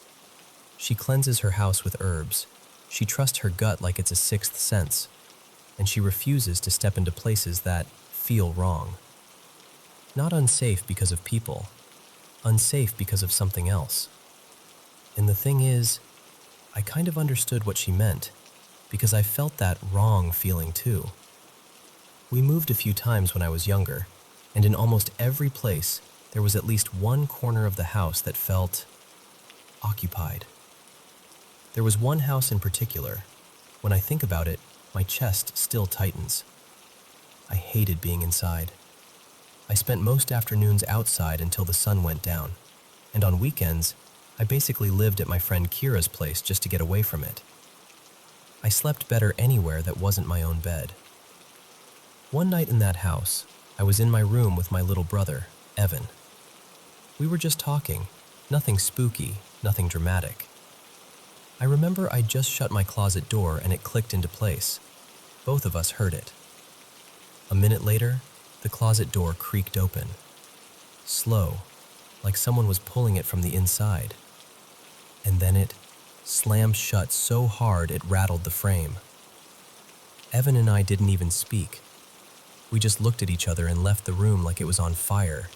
She cleanses her house with herbs. She trusts her gut like it's a sixth sense. And she refuses to step into places that feel wrong. Not unsafe because of people. Unsafe because of something else. And the thing is, I kind of understood what she meant, because I felt that wrong feeling too. We moved a few times when I was younger, and in almost every place, there was at least one corner of the house that felt occupied. There was one house in particular. When I think about it, my chest still tightens. I hated being inside. I spent most afternoons outside until the sun went down, and on weekends, I basically lived at my friend Kira's place just to get away from it. I slept better anywhere that wasn't my own bed. One night in that house, I was in my room with my little brother, Evan. We were just talking, nothing spooky, nothing dramatic. I remember I just shut my closet door and it clicked into place. Both of us heard it. A minute later, the closet door creaked open. Slow, like someone was pulling it from the inside. And then it slammed shut so hard it rattled the frame. Evan and I didn't even speak. We just looked at each other and left the room like it was on fire.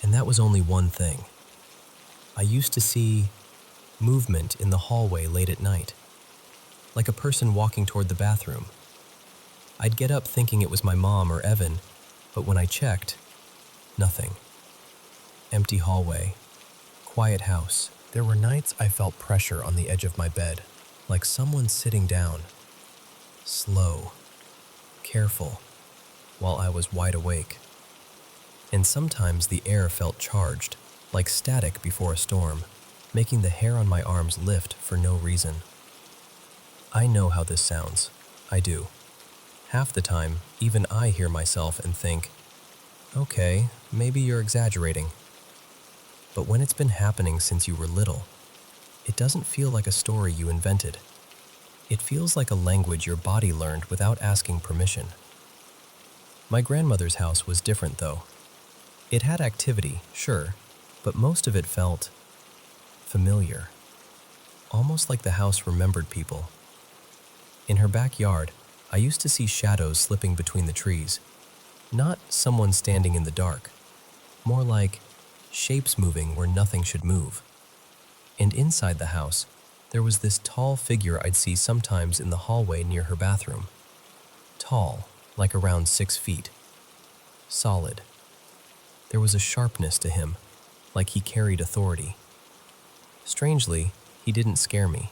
And that was only one thing. I used to see movement in the hallway late at night. like a person walking toward the bathroom. I'd get up thinking it was my mom or Evan, but when I checked, nothing. Empty hallway, quiet house. There were nights I felt pressure on the edge of my bed, like someone sitting down, slow, careful, while I was wide awake. And sometimes the air felt charged, like static before a storm, making the hair on my arms lift for no reason. I know how this sounds. I do. Half the time, even I hear myself and think, okay, maybe you're exaggerating. But when it's been happening since you were little, it doesn't feel like a story you invented. It feels like a language your body learned without asking permission. My grandmother's house was different, though. It had activity, sure, but most of it felt familiar, almost like the house remembered people. In her backyard, I used to see shadows slipping between the trees, not someone standing in the dark, more like shapes moving where nothing should move. And inside the house, there was this tall figure I'd see sometimes in the hallway near her bathroom. Tall, like around 6 feet. Solid. There was a sharpness to him, like he carried authority. Strangely, he didn't scare me.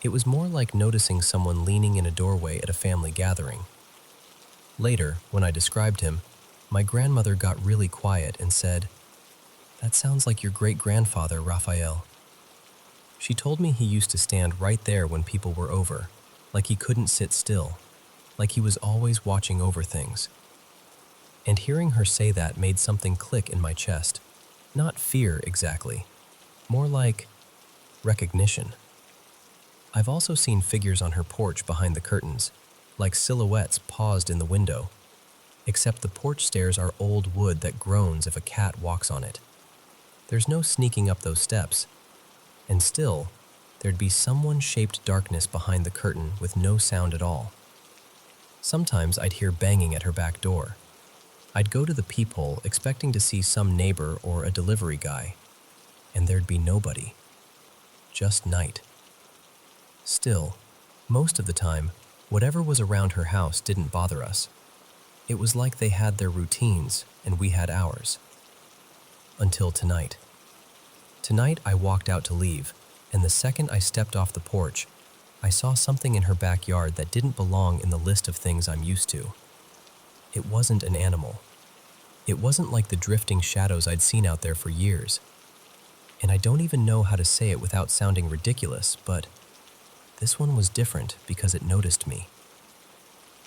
It was more like noticing someone leaning in a doorway at a family gathering. Later, when I described him, my grandmother got really quiet and said, "That sounds like your great-grandfather, Raphael." She told me he used to stand right there when people were over, like he couldn't sit still, like he was always watching over things. And hearing her say that made something click in my chest. Not fear, exactly. More like recognition. I've also seen figures on her porch behind the curtains, like silhouettes paused in the window, except the porch stairs are old wood that groans if a cat walks on it. There's no sneaking up those steps, and still, there'd be someone-shaped darkness behind the curtain with no sound at all. Sometimes I'd hear banging at her back door. I'd go to the peephole expecting to see some neighbor or a delivery guy, and there'd be nobody. Just night. Still, most of the time, whatever was around her house didn't bother us. It was like they had their routines and we had ours. Until tonight. Tonight I walked out to leave, and the second I stepped off the porch, I saw something in her backyard that didn't belong in the list of things I'm used to. It wasn't an animal. It wasn't like the drifting shadows I'd seen out there for years. And I don't even know how to say it without sounding ridiculous, but this one was different because it noticed me.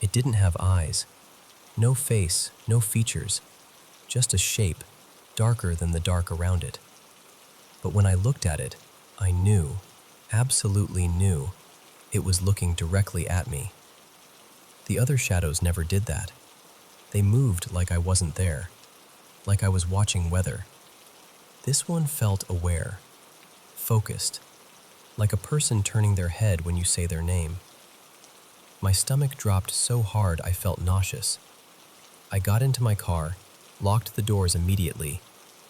It didn't have eyes, no face, no features, just a shape, darker than the dark around it. But when I looked at it, I knew, absolutely knew, it was looking directly at me. The other shadows never did that. They moved like I wasn't there, like I was watching weather. This one felt aware, focused, like a person turning their head when you say their name. My stomach dropped so hard I felt nauseous. I got into my car, locked the doors immediately,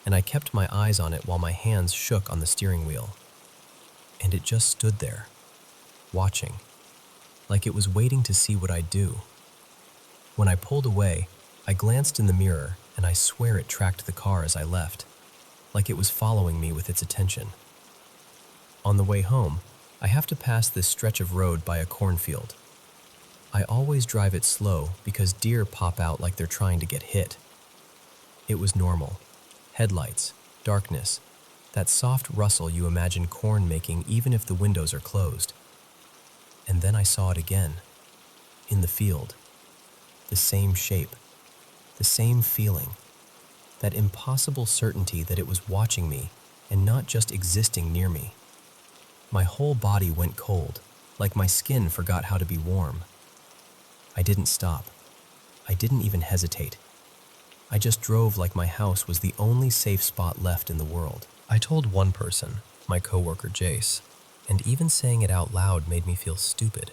and I kept my eyes on it while my hands shook on the steering wheel. And it just stood there, watching, like it was waiting to see what I'd do. When I pulled away, I glanced in the mirror, and I swear it tracked the car as I left, like it was following me with its attention. On the way home, I have to pass this stretch of road by a cornfield. I always drive it slow because deer pop out like they're trying to get hit. It was normal. Headlights, darkness, that soft rustle you imagine corn making even if the windows are closed. And then I saw it again, in the field. The same shape, the same feeling, that impossible certainty that it was watching me and not just existing near me. My whole body went cold, like my skin forgot how to be warm. I didn't stop. I didn't even hesitate. I just drove like my house was the only safe spot left in the world. I told one person, my coworker Jace, and even saying it out loud made me feel stupid.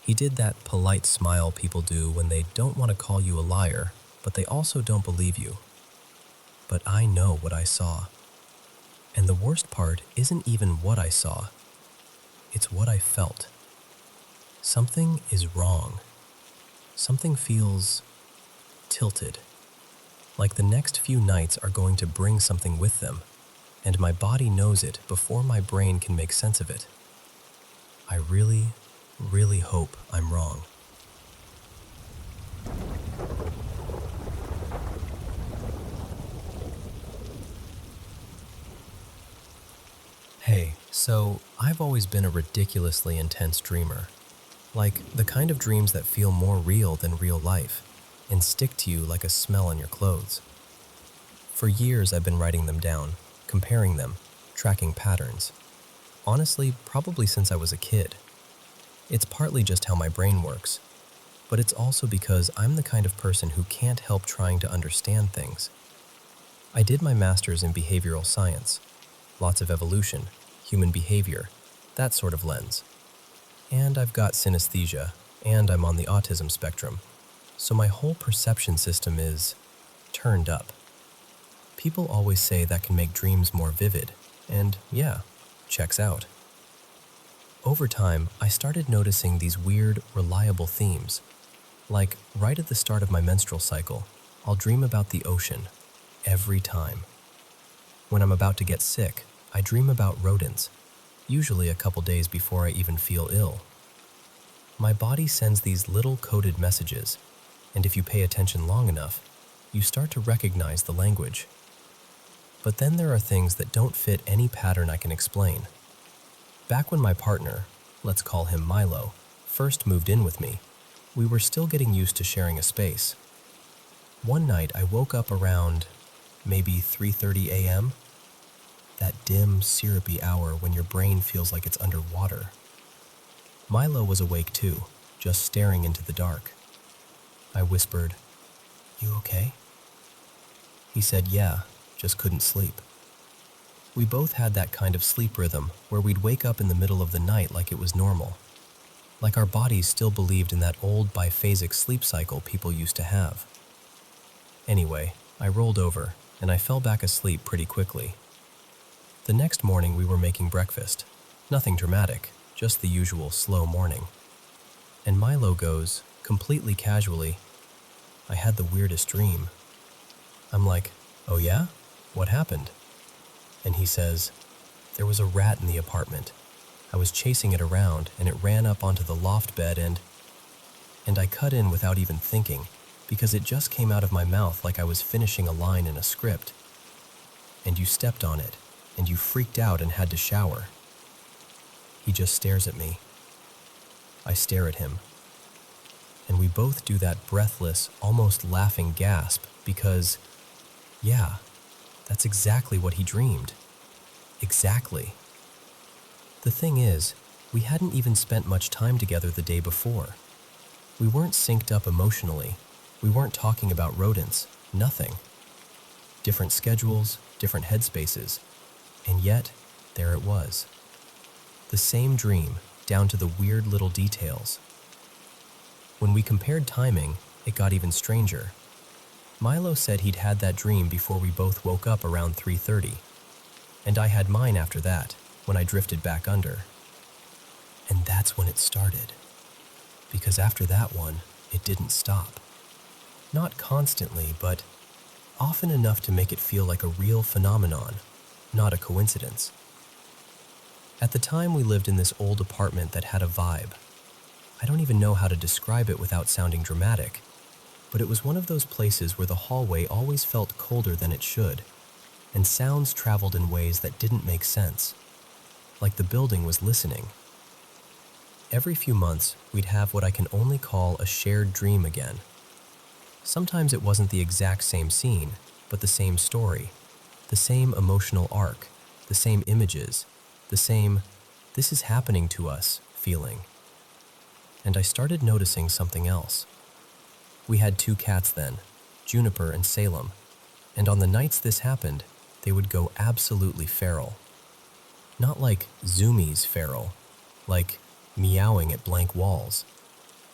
He did that polite smile people do when they don't want to call you a liar, but they also don't believe you. But I know what I saw. And the worst part isn't even what I saw. It's what I felt. something is wrong. Something feels tilted, like the next few nights are going to bring something with them, and my body knows it before my brain can make sense of it. I really, really hope I'm wrong. Hey, so I've always been a ridiculously intense dreamer. Like the kind of dreams that feel more real than real life and stick to you like a smell on your clothes. For years I've been writing them down, comparing them, tracking patterns. Honestly, probably since I was a kid. It's partly just how my brain works, but it's also because I'm the kind of person who can't help trying to understand things. I did my master's in behavioral science, lots of evolution, human behavior, that sort of lens. And I've got synesthesia, and I'm on the autism spectrum, so my whole perception system is turned up. People always say that can make dreams more vivid, and yeah, checks out. Over time, I started noticing these weird, reliable themes. Like, right at the start of my menstrual cycle, I'll dream about the ocean, every time. When I'm about to get sick, I dream about rodents, usually a couple days before I even feel ill. My body sends these little coded messages, and if you pay attention long enough, you start to recognize the language. But then there are things that don't fit any pattern I can explain. Back when my partner, let's call him Milo, first moved in with me, we were still getting used to sharing a space. One night I woke up around maybe 3:30 a.m., that dim, syrupy hour when your brain feels like it's underwater. Milo was awake too, just staring into the dark. I whispered, "You okay?" He said, "Yeah, just couldn't sleep." We both had that kind of sleep rhythm where we'd wake up in the middle of the night like it was normal. Like our bodies still believed in that old biphasic sleep cycle people used to have. Anyway, I rolled over and I fell back asleep pretty quickly. The next morning we were making breakfast. Nothing dramatic, just the usual slow morning. And Milo goes, completely casually, "I had the weirdest dream." I'm like, "Oh yeah? What happened?" And he says, "There was a rat in the apartment. I was chasing it around and it ran up onto the loft bed and I cut in without even thinking because it just came out of my mouth like I was finishing a line in a script. And you stepped on it and you freaked out and had to shower." He just stares at me. I stare at him. And we both do that breathless, almost laughing gasp because, yeah, that's exactly what he dreamed. Exactly. The thing is, we hadn't even spent much time together the day before. We weren't synced up emotionally. We weren't talking about rodents. Nothing. Different schedules, different headspaces. And yet, there it was. The same dream, down to the weird little details. When we compared timing, it got even stranger. Milo said he'd had that dream before we both woke up around 3:30, and I had mine after that, when I drifted back under. And that's when it started. Because after that one, it didn't stop. Not constantly, but often enough to make it feel like a real phenomenon, not a coincidence. At the time, we lived in this old apartment that had a vibe. I don't even know how to describe it without sounding dramatic, but it was one of those places where the hallway always felt colder than it should, and sounds traveled in ways that didn't make sense, like the building was listening. Every few months, we'd have what I can only call a shared dream again. Sometimes it wasn't the exact same scene, but the same story, the same emotional arc, the same images, the same, "this is happening to us" feeling. And I started noticing something else. We had 2 cats then, Juniper and Salem, and on the nights this happened, they would go absolutely feral. Not like zoomies feral, like meowing at blank walls,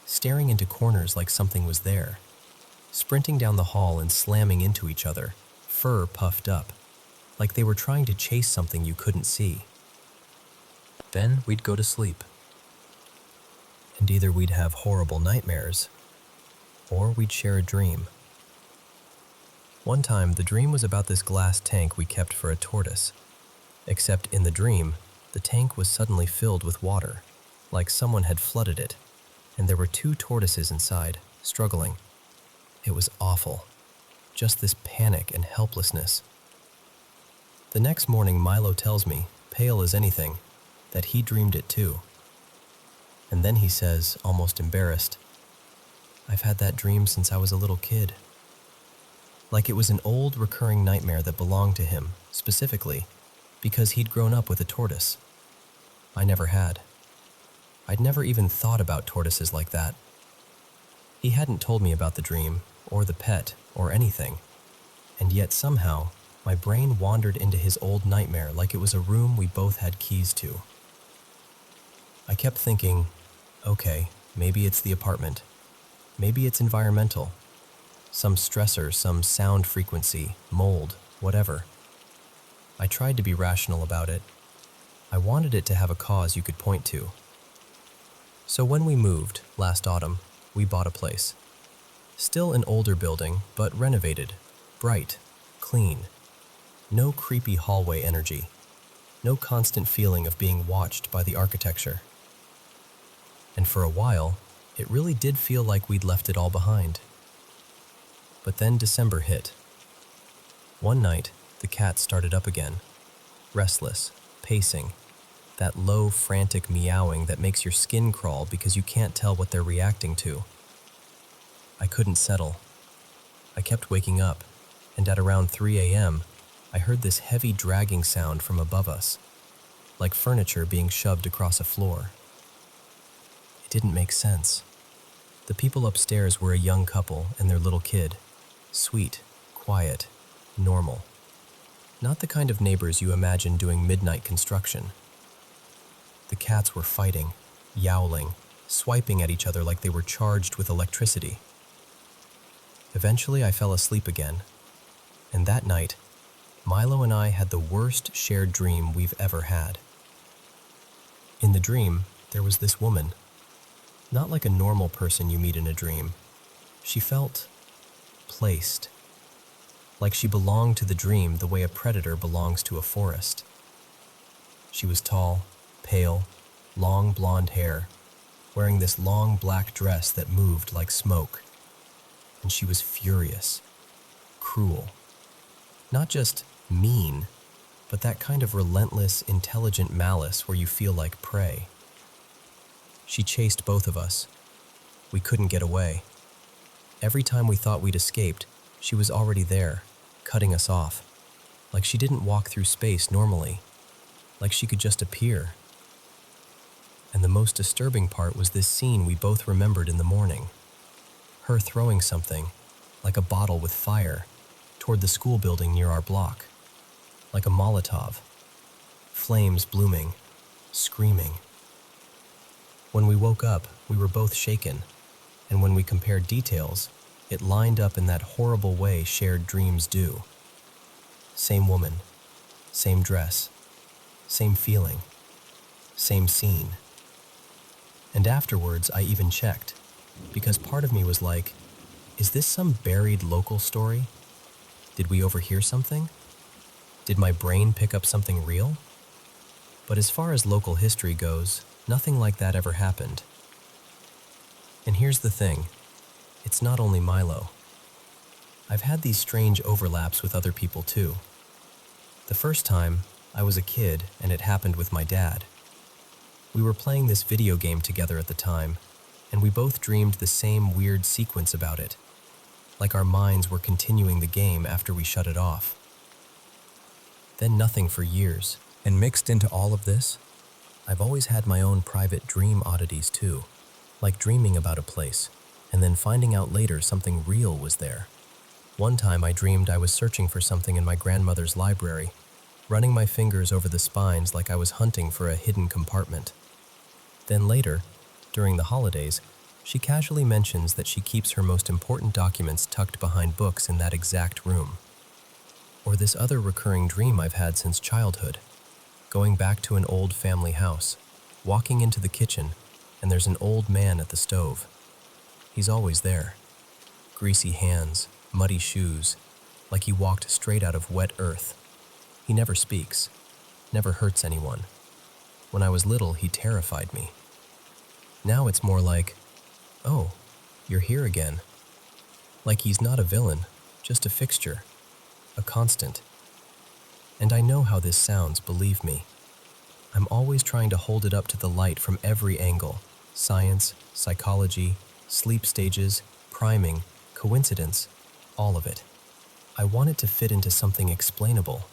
staring into corners like something was there, sprinting down the hall and slamming into each other, fur puffed up, like they were trying to chase something you couldn't see. Then we'd go to sleep. And either we'd have horrible nightmares, or we'd share a dream. One time, the dream was about this glass tank we kept for a tortoise. Except in the dream, the tank was suddenly filled with water, like someone had flooded it, and there were 2 tortoises inside, struggling. It was awful. Just this panic and helplessness. The next morning, Milo tells me, pale as anything, that he dreamed it too. And then he says, almost embarrassed, "I've had that dream since I was a little kid." Like it was an old recurring nightmare that belonged to him, specifically, because he'd grown up with a tortoise. I never had. I'd never even thought about tortoises like that. He hadn't told me about the dream, or the pet, or anything, and yet somehow, my brain wandered into his old nightmare like it was a room we both had keys to. I kept thinking, okay, maybe it's the apartment. Maybe it's environmental. Some stressor, some sound frequency, mold, whatever. I tried to be rational about it. I wanted it to have a cause you could point to. So when we moved, last autumn, we bought a place. Still an older building, but renovated, bright, clean. No creepy hallway energy. No constant feeling of being watched by the architecture. And for a while, it really did feel like we'd left it all behind. But then December hit. One night, the cat started up again, restless, pacing, that low, frantic meowing that makes your skin crawl because you can't tell what they're reacting to. I couldn't settle. I kept waking up, and at around 3 a.m., I heard this heavy dragging sound from above us, like furniture being shoved across a floor. It didn't make sense. The people upstairs were a young couple and their little kid, sweet, quiet, normal. Not the kind of neighbors you imagine doing midnight construction. The cats were fighting, yowling, swiping at each other like they were charged with electricity. Eventually, I fell asleep again, and that night, Milo and I had the worst shared dream we've ever had. In the dream, there was this woman. Not like a normal person you meet in a dream. She felt placed. Like she belonged to the dream the way a predator belongs to a forest. She was tall, pale, long blonde hair, wearing this long black dress that moved like smoke. And she was furious, cruel. Not just mean, but that kind of relentless, intelligent malice where you feel like prey. She chased both of us. We couldn't get away. Every time we thought we'd escaped, she was already there, cutting us off. Like she didn't walk through space normally. Like she could just appear. And the most disturbing part was this scene we both remembered in the morning. Her throwing something, like a bottle with fire, toward the school building near our block. Like a Molotov. Flames blooming, screaming. When we woke up, we were both shaken, and when we compared details, it lined up in that horrible way shared dreams do. Same woman, same dress, same feeling, same scene. And afterwards, I even checked, because part of me was like, is this some buried local story? Did we overhear something? Did my brain pick up something real? But as far as local history goes, nothing like that ever happened. And here's the thing, it's not only Milo. I've had these strange overlaps with other people too. The first time, I was a kid and it happened with my dad. We were playing this video game together at the time, and we both dreamed the same weird sequence about it, like our minds were continuing the game after we shut it off. Then nothing for years. And mixed into all of this, I've always had my own private dream oddities too, like dreaming about a place, and then finding out later something real was there. One time I dreamed I was searching for something in my grandmother's library, running my fingers over the spines like I was hunting for a hidden compartment. Then later, during the holidays, she casually mentions that she keeps her most important documents tucked behind books in that exact room. Or this other recurring dream I've had since childhood. Going back to an old family house, walking into the kitchen, and there's an old man at the stove. He's always there. Greasy hands, muddy shoes, like he walked straight out of wet earth. He never speaks, never hurts anyone. When I was little, he terrified me. Now it's more like, oh, you're here again. Like he's not a villain, just a fixture, a constant. And I know how this sounds, believe me. I'm always trying to hold it up to the light from every angle. Science, psychology, sleep stages, priming, coincidence, all of it. I want it to fit into something explainable.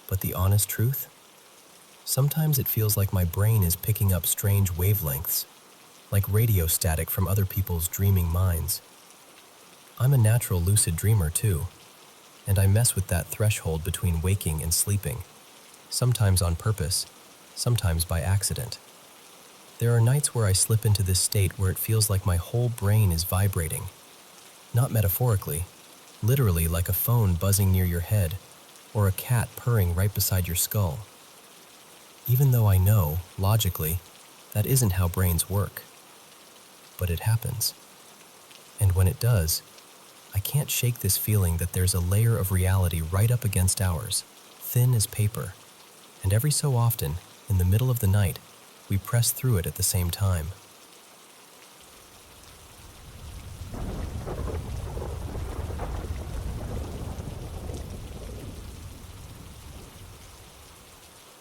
But the honest truth? Sometimes it feels like my brain is picking up strange wavelengths, like radio static from other people's dreaming minds. I'm a natural lucid dreamer too, and I mess with that threshold between waking and sleeping, sometimes on purpose, sometimes by accident. There are nights where I slip into this state where it feels like my whole brain is vibrating. Not metaphorically, literally like a phone buzzing near your head, or a cat purring right beside your skull. Even though I know, logically, that isn't how brains work. But it happens. And when it does, I can't shake this feeling that there's a layer of reality right up against ours, thin as paper. And every so often, in the middle of the night, we press through it at the same time.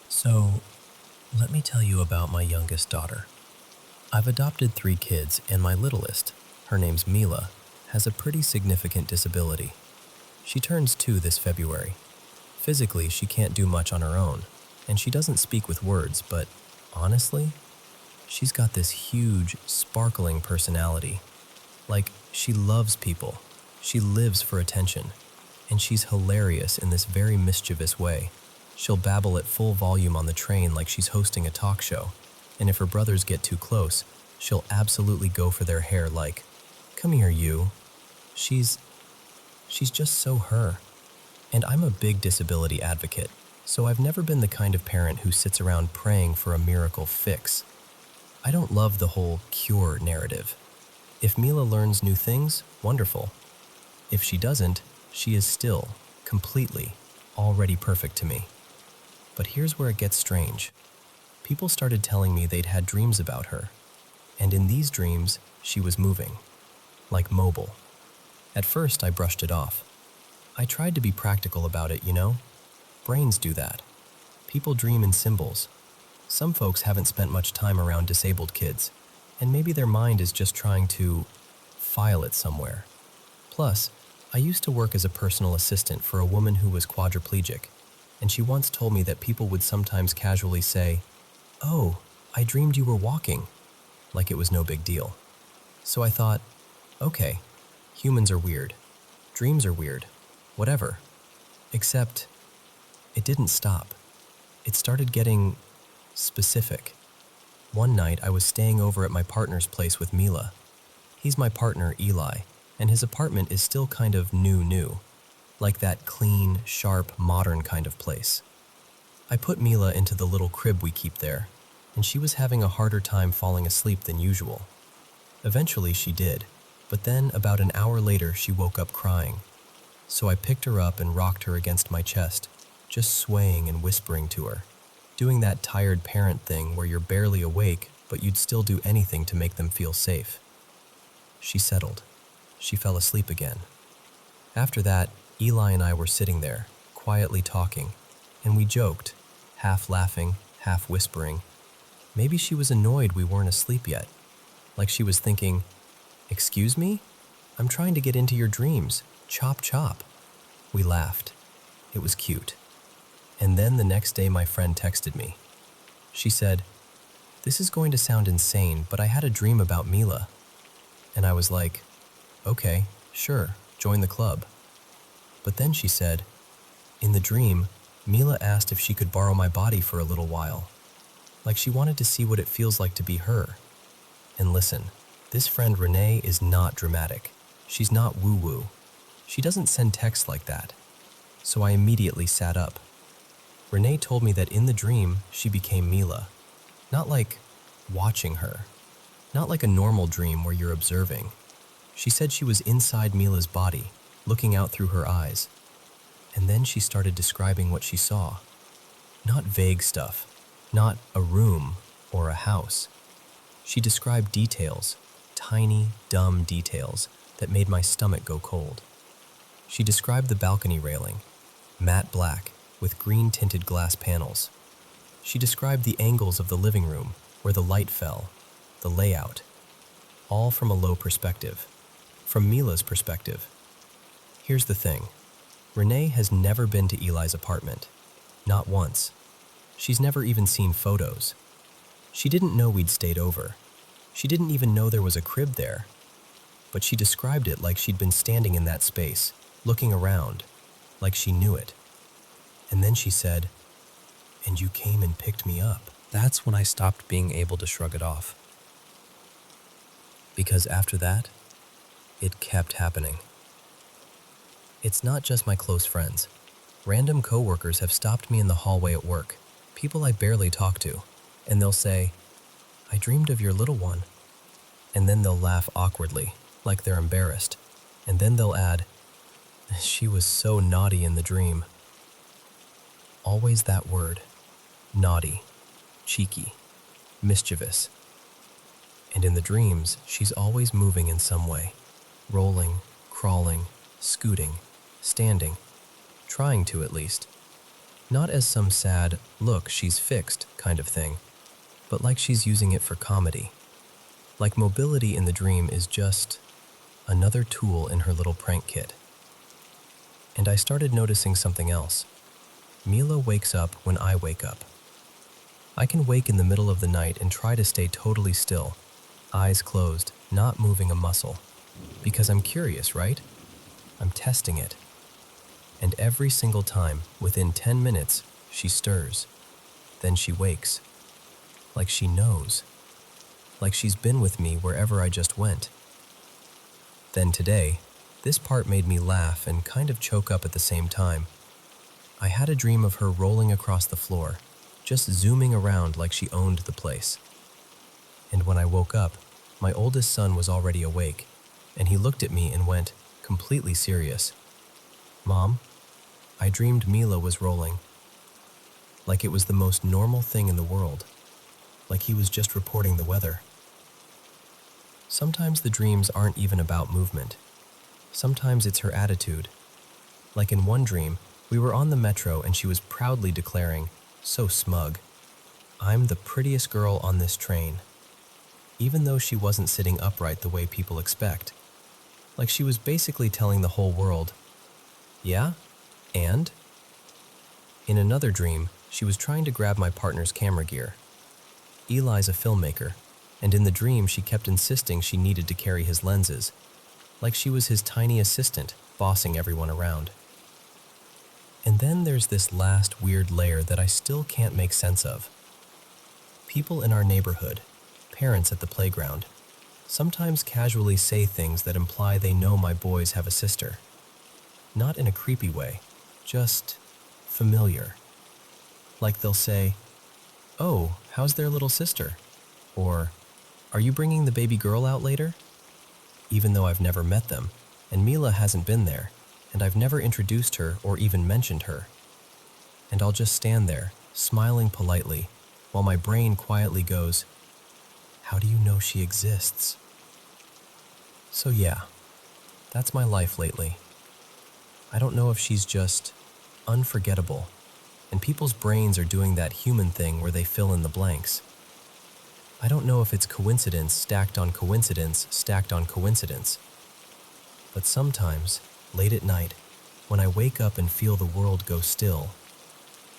So, let me tell you about my youngest daughter. I've adopted 3 kids, and my littlest, her name's Mila, has a pretty significant disability. She turns 2 this February. Physically, she can't do much on her own, and she doesn't speak with words, but honestly, she's got this huge, sparkling personality. Like, she loves people, she lives for attention, and she's hilarious in this very mischievous way. She'll babble at full volume on the train like she's hosting a talk show, and if her brothers get too close, she'll absolutely go for their hair like, "Come here, you." She's just so her. And I'm a big disability advocate, so I've never been the kind of parent who sits around praying for a miracle fix. I don't love the whole cure narrative. If Mila learns new things, wonderful. If she doesn't, she is still, completely, already perfect to me. But here's where it gets strange. People started telling me they'd had dreams about her, and in these dreams, she was moving, like mobile. At first, I brushed it off. I tried to be practical about it, you know? Brains do that. People dream in symbols. Some folks haven't spent much time around disabled kids, and maybe their mind is just trying to file it somewhere. Plus, I used to work as a personal assistant for a woman who was quadriplegic, and she once told me that people would sometimes casually say, "Oh, I dreamed you were walking," like it was no big deal. So I thought, okay, humans are weird. Dreams are weird. Whatever. Except, it didn't stop. It started getting specific. One night, I was staying over at my partner's place with Mila. He's my partner, Eli, and his apartment is still kind of new, like that clean, sharp, modern kind of place. I put Mila into the little crib we keep there, and she was having a harder time falling asleep than usual. Eventually, she did, but then about an hour later, she woke up crying. So I picked her up and rocked her against my chest, just swaying and whispering to her, doing that tired parent thing where you're barely awake, but you'd still do anything to make them feel safe. She settled. She fell asleep again. After that, Eli and I were sitting there, quietly talking, and we joked, half laughing, half whispering. Maybe she was annoyed we weren't asleep yet, like she was thinking, "Excuse me? I'm trying to get into your dreams. Chop, chop." We laughed. It was cute. And then the next day my friend texted me. She said, "This is going to sound insane, but I had a dream about Mila." And I was like, "Okay, sure, join the club." But then she said, "In the dream, Mila asked if she could borrow my body for a little while. Like she wanted to see what it feels like to be her." And listen, this friend Renee is not dramatic. She's not woo-woo. She doesn't send texts like that. So I immediately sat up. Renee told me that in the dream, she became Mila. Not like watching her, Not like a normal dream where you're observing. She said she was inside Mila's body, looking out through her eyes. And then she started describing what she saw. Not vague stuff, not a room or a house. She described details, tiny, dumb details that made my stomach go cold. She described the balcony railing, matte black with green-tinted glass panels. She described the angles of the living room where the light fell, the layout, all from a low perspective, from Mila's perspective. Here's the thing. Renee has never been to Eli's apartment, not once. She's never even seen photos. She didn't know we'd stayed over. She didn't even know there was a crib there. But she described it like she'd been standing in that space, looking around, like she knew it. And then she said, "And you came and picked me up." That's when I stopped being able to shrug it off. Because after that, it kept happening. It's not just my close friends. Random coworkers have stopped me in the hallway at work, people I barely talk to, and they'll say, "I dreamed of your little one." And then they'll laugh awkwardly, like they're embarrassed. And then they'll add, "She was so naughty in the dream." Always that word, naughty, cheeky, mischievous. And in the dreams, she's always moving in some way, rolling, crawling, scooting, standing, trying to at least. Not as some sad, "look, she's fixed" kind of thing, but like she's using it for comedy. Like mobility in the dream is just another tool in her little prank kit. And I started noticing something else. Mila wakes up when I wake up. I can wake in the middle of the night and try to stay totally still, eyes closed, not moving a muscle. Because I'm curious, right? I'm testing it. And every single time, within 10 minutes, she stirs. Then she wakes. Like she knows. Like she's been with me wherever I just went. Then today, this part made me laugh and kind of choke up at the same time. I had a dream of her rolling across the floor, just zooming around like she owned the place. And when I woke up, my oldest son was already awake, and he looked at me and went, completely serious, "Mom, I dreamed Mila was rolling." Like it was the most normal thing in the world. Like he was just reporting the weather. Sometimes the dreams aren't even about movement. Sometimes it's her attitude. Like in one dream, we were on the metro and she was proudly declaring, so smug, "I'm the prettiest girl on this train." Even though she wasn't sitting upright the way people expect. Like she was basically telling the whole world, "Yeah? And?" In another dream, she was trying to grab my partner's camera gear. Eli's a filmmaker, and in the dream she kept insisting she needed to carry his lenses, like she was his tiny assistant, bossing everyone around. And then there's this last weird layer that I still can't make sense of. People in our neighborhood, parents at the playground, sometimes casually say things that imply they know my boys have a sister. Not in a creepy way, just familiar. Like they'll say, "Oh, how's their little sister?" Or, "Are you bringing the baby girl out later?" Even though I've never met them, and Mila hasn't been there, and I've never introduced her or even mentioned her. And I'll just stand there, smiling politely, while my brain quietly goes, "How do you know she exists?" So yeah, that's my life lately. I don't know if she's just unforgettable, and people's brains are doing that human thing where they fill in the blanks. I don't know if it's coincidence stacked on coincidence stacked on coincidence. But sometimes, late at night, when I wake up and feel the world go still,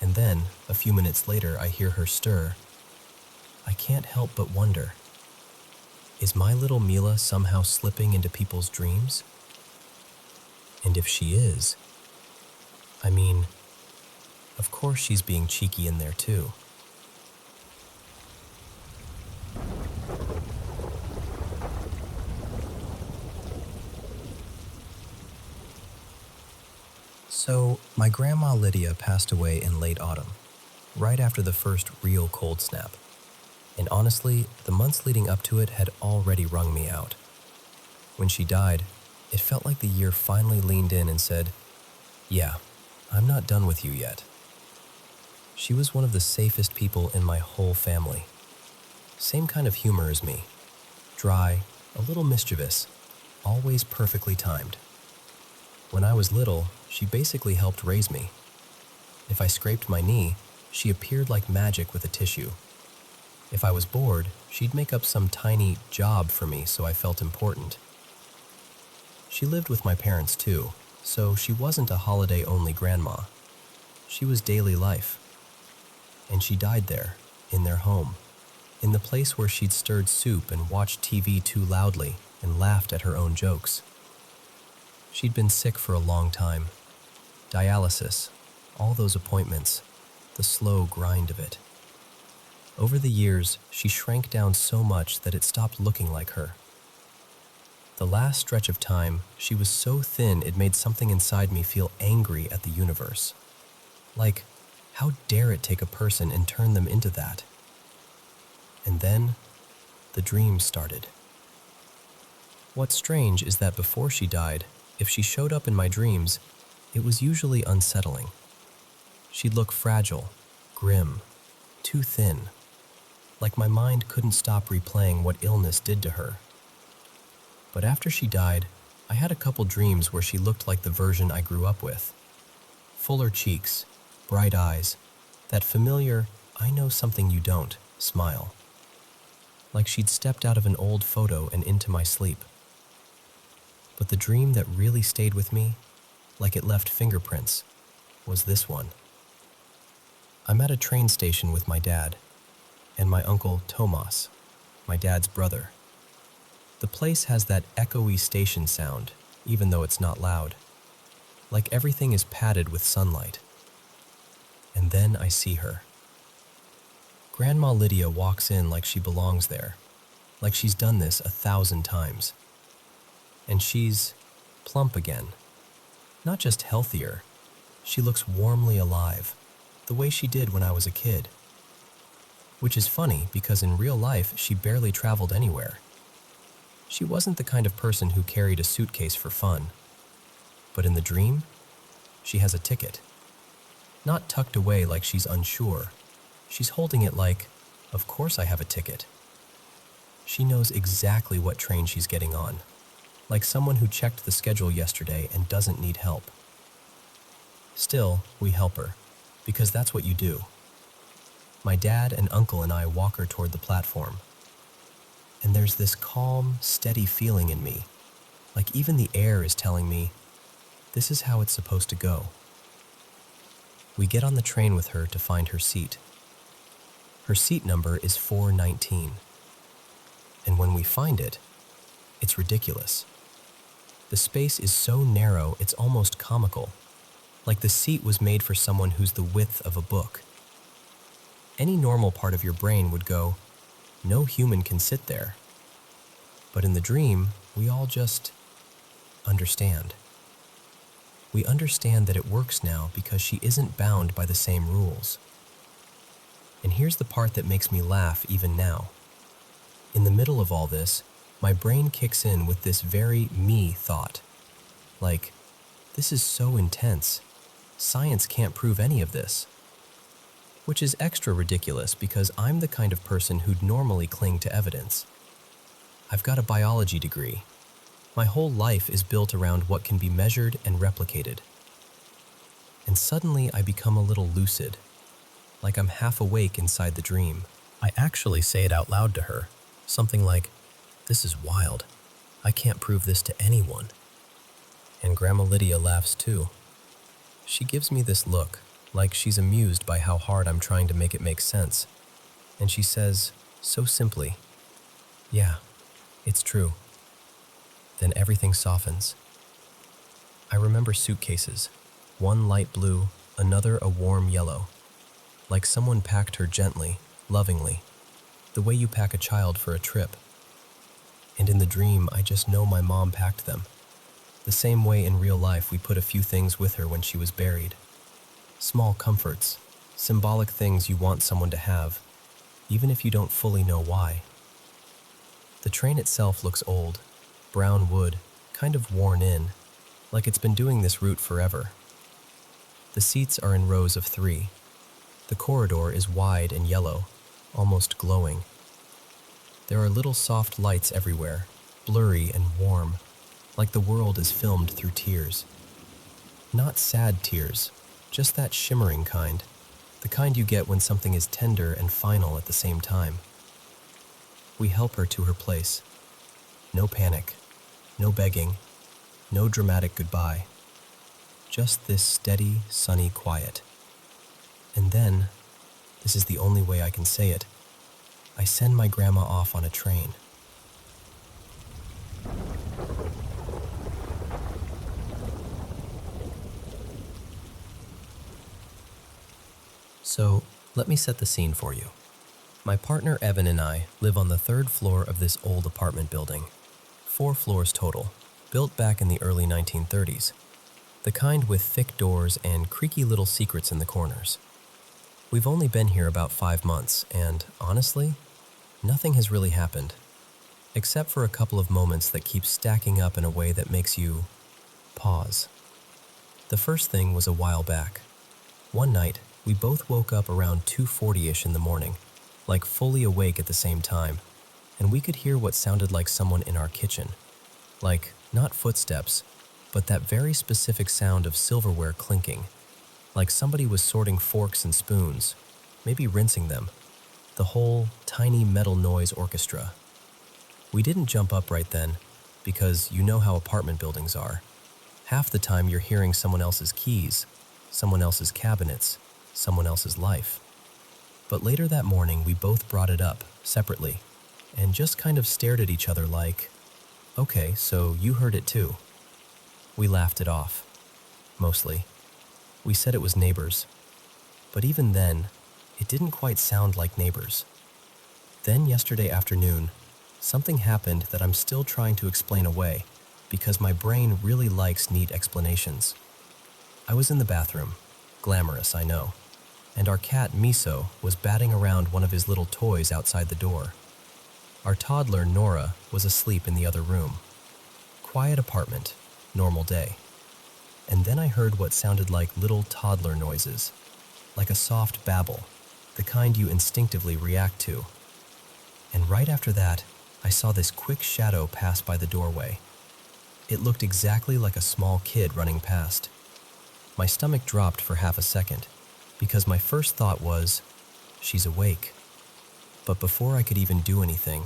and then, a few minutes later, I hear her stir, I can't help but wonder, is my little Mila somehow slipping into people's dreams? And if she is, I mean, of course she's being cheeky in there too. So, my grandma Lydia passed away in late autumn, right after the first real cold snap. And honestly, the months leading up to it had already wrung me out. When she died, it felt like the year finally leaned in and said, "Yeah, I'm not done with you yet." She was one of the safest people in my whole family. Same kind of humor as me. Dry, a little mischievous, always perfectly timed. When I was little, she basically helped raise me. If I scraped my knee, she appeared like magic with a tissue. If I was bored, she'd make up some tiny job for me so I felt important. She lived with my parents too, so she wasn't a holiday-only grandma. She was daily life. And she died there, in their home, in the place where she'd stirred soup and watched TV too loudly and laughed at her own jokes. She'd been sick for a long time. Dialysis, all those appointments, the slow grind of it. Over the years, she shrank down so much that it stopped looking like her. The last stretch of time, she was so thin it made something inside me feel angry at the universe. Like, how dare it take a person and turn them into that? And then, the dreams started. What's strange is that before she died, if she showed up in my dreams, it was usually unsettling. She'd look fragile, grim, too thin, like my mind couldn't stop replaying what illness did to her. But after she died, I had a couple dreams where she looked like the version I grew up with. Fuller cheeks, bright eyes, that familiar, "I know something you don't" smile. Like she'd stepped out of an old photo and into my sleep. But the dream that really stayed with me, like it left fingerprints, was this one. I'm at a train station with my dad and my uncle Tomas, my dad's brother. The place has that echoey station sound, even though it's not loud. Like everything is padded with sunlight. And then I see her. Grandma Lydia walks in like she belongs there, like she's done this 1,000 times. And she's plump again. Not just healthier, she looks warmly alive, the way she did when I was a kid. Which is funny because in real life she barely traveled anywhere. She wasn't the kind of person who carried a suitcase for fun. But in the dream, she has a ticket. Not tucked away like she's unsure. She's holding it like, of course I have a ticket. She knows exactly what train she's getting on, like someone who checked the schedule yesterday and doesn't need help. Still, we help her, because that's what you do. My dad and uncle and I walk her toward the platform. And there's this calm, steady feeling in me, like even the air is telling me, this is how it's supposed to go. We get on the train with her to find her seat. Her seat number is 419. And when we find it, it's ridiculous. The space is so narrow it's almost comical, like the seat was made for someone who's the width of a book. Any normal part of your brain would go, no human can sit there. But in the dream, we all just understand. We understand that it works now because she isn't bound by the same rules. And here's the part that makes me laugh even now. In the middle of all this, my brain kicks in with this very me thought. Like, this is so intense. Science can't prove any of this. Which is extra ridiculous because I'm the kind of person who'd normally cling to evidence. I've got a biology degree. My whole life is built around what can be measured and replicated. And suddenly I become a little lucid, like I'm half awake inside the dream. I actually say it out loud to her, something like, "This is wild. I can't prove this to anyone." And Grandma Lydia laughs too. She gives me this look, like she's amused by how hard I'm trying to make it make sense. And she says, so simply, "Yeah, it's true." Then everything softens. I remember suitcases, one light blue, another a warm yellow, like someone packed her gently, lovingly, the way you pack a child for a trip. And in the dream, I just know my mom packed them, the same way in real life we put a few things with her when she was buried. Small comforts, symbolic things you want someone to have. even if you don't fully know why. The train itself looks old, brown wood, kind of worn in, like it's been doing this route forever. The seats are in rows of 3. The corridor is wide and yellow, almost glowing. There are little soft lights everywhere, blurry and warm, like the world is filmed through tears. Not sad tears, just that shimmering kind, the kind you get when something is tender and final at the same time. We help her to her place. No panic, no begging, no dramatic goodbye. Just this steady, sunny quiet. And then, this is the only way I can say it, I send my grandma off on a train. So, let me set the scene for you. My partner Evan and I live on the 3rd floor of this old apartment building. 4 floors total, built back in the early 1930s. The kind with thick doors and creaky little secrets in the corners. We've only been here about 5 months, and honestly, nothing has really happened, except for a couple of moments that keep stacking up in a way that makes you pause. The first thing was a while back. One night, we both woke up around 2:40ish in the morning, like fully awake at the same time, and we could hear what sounded like someone in our kitchen. Like, not footsteps, but that very specific sound of silverware clinking, like somebody was sorting forks and spoons, maybe rinsing them. The whole tiny metal noise orchestra. We didn't jump up right then, because you know how apartment buildings are. Half the time you're hearing someone else's keys, someone else's cabinets, someone else's life. But later that morning we both brought it up, separately, and just kind of stared at each other like, okay, so you heard it too. We laughed it off, mostly. We said it was neighbors. But even then, it didn't quite sound like neighbors. Then yesterday afternoon, something happened that I'm still trying to explain away because my brain really likes neat explanations. I was in the bathroom, glamorous, I know, and our cat Miso was batting around one of his little toys outside the door. Our toddler Nora was asleep in the other room. Quiet apartment, normal day. And then I heard what sounded like little toddler noises, like a soft babble, the kind you instinctively react to. And right after that, I saw this quick shadow pass by the doorway. It looked exactly like a small kid running past. My stomach dropped for half a second, because my first thought was, she's awake. But before I could even do anything,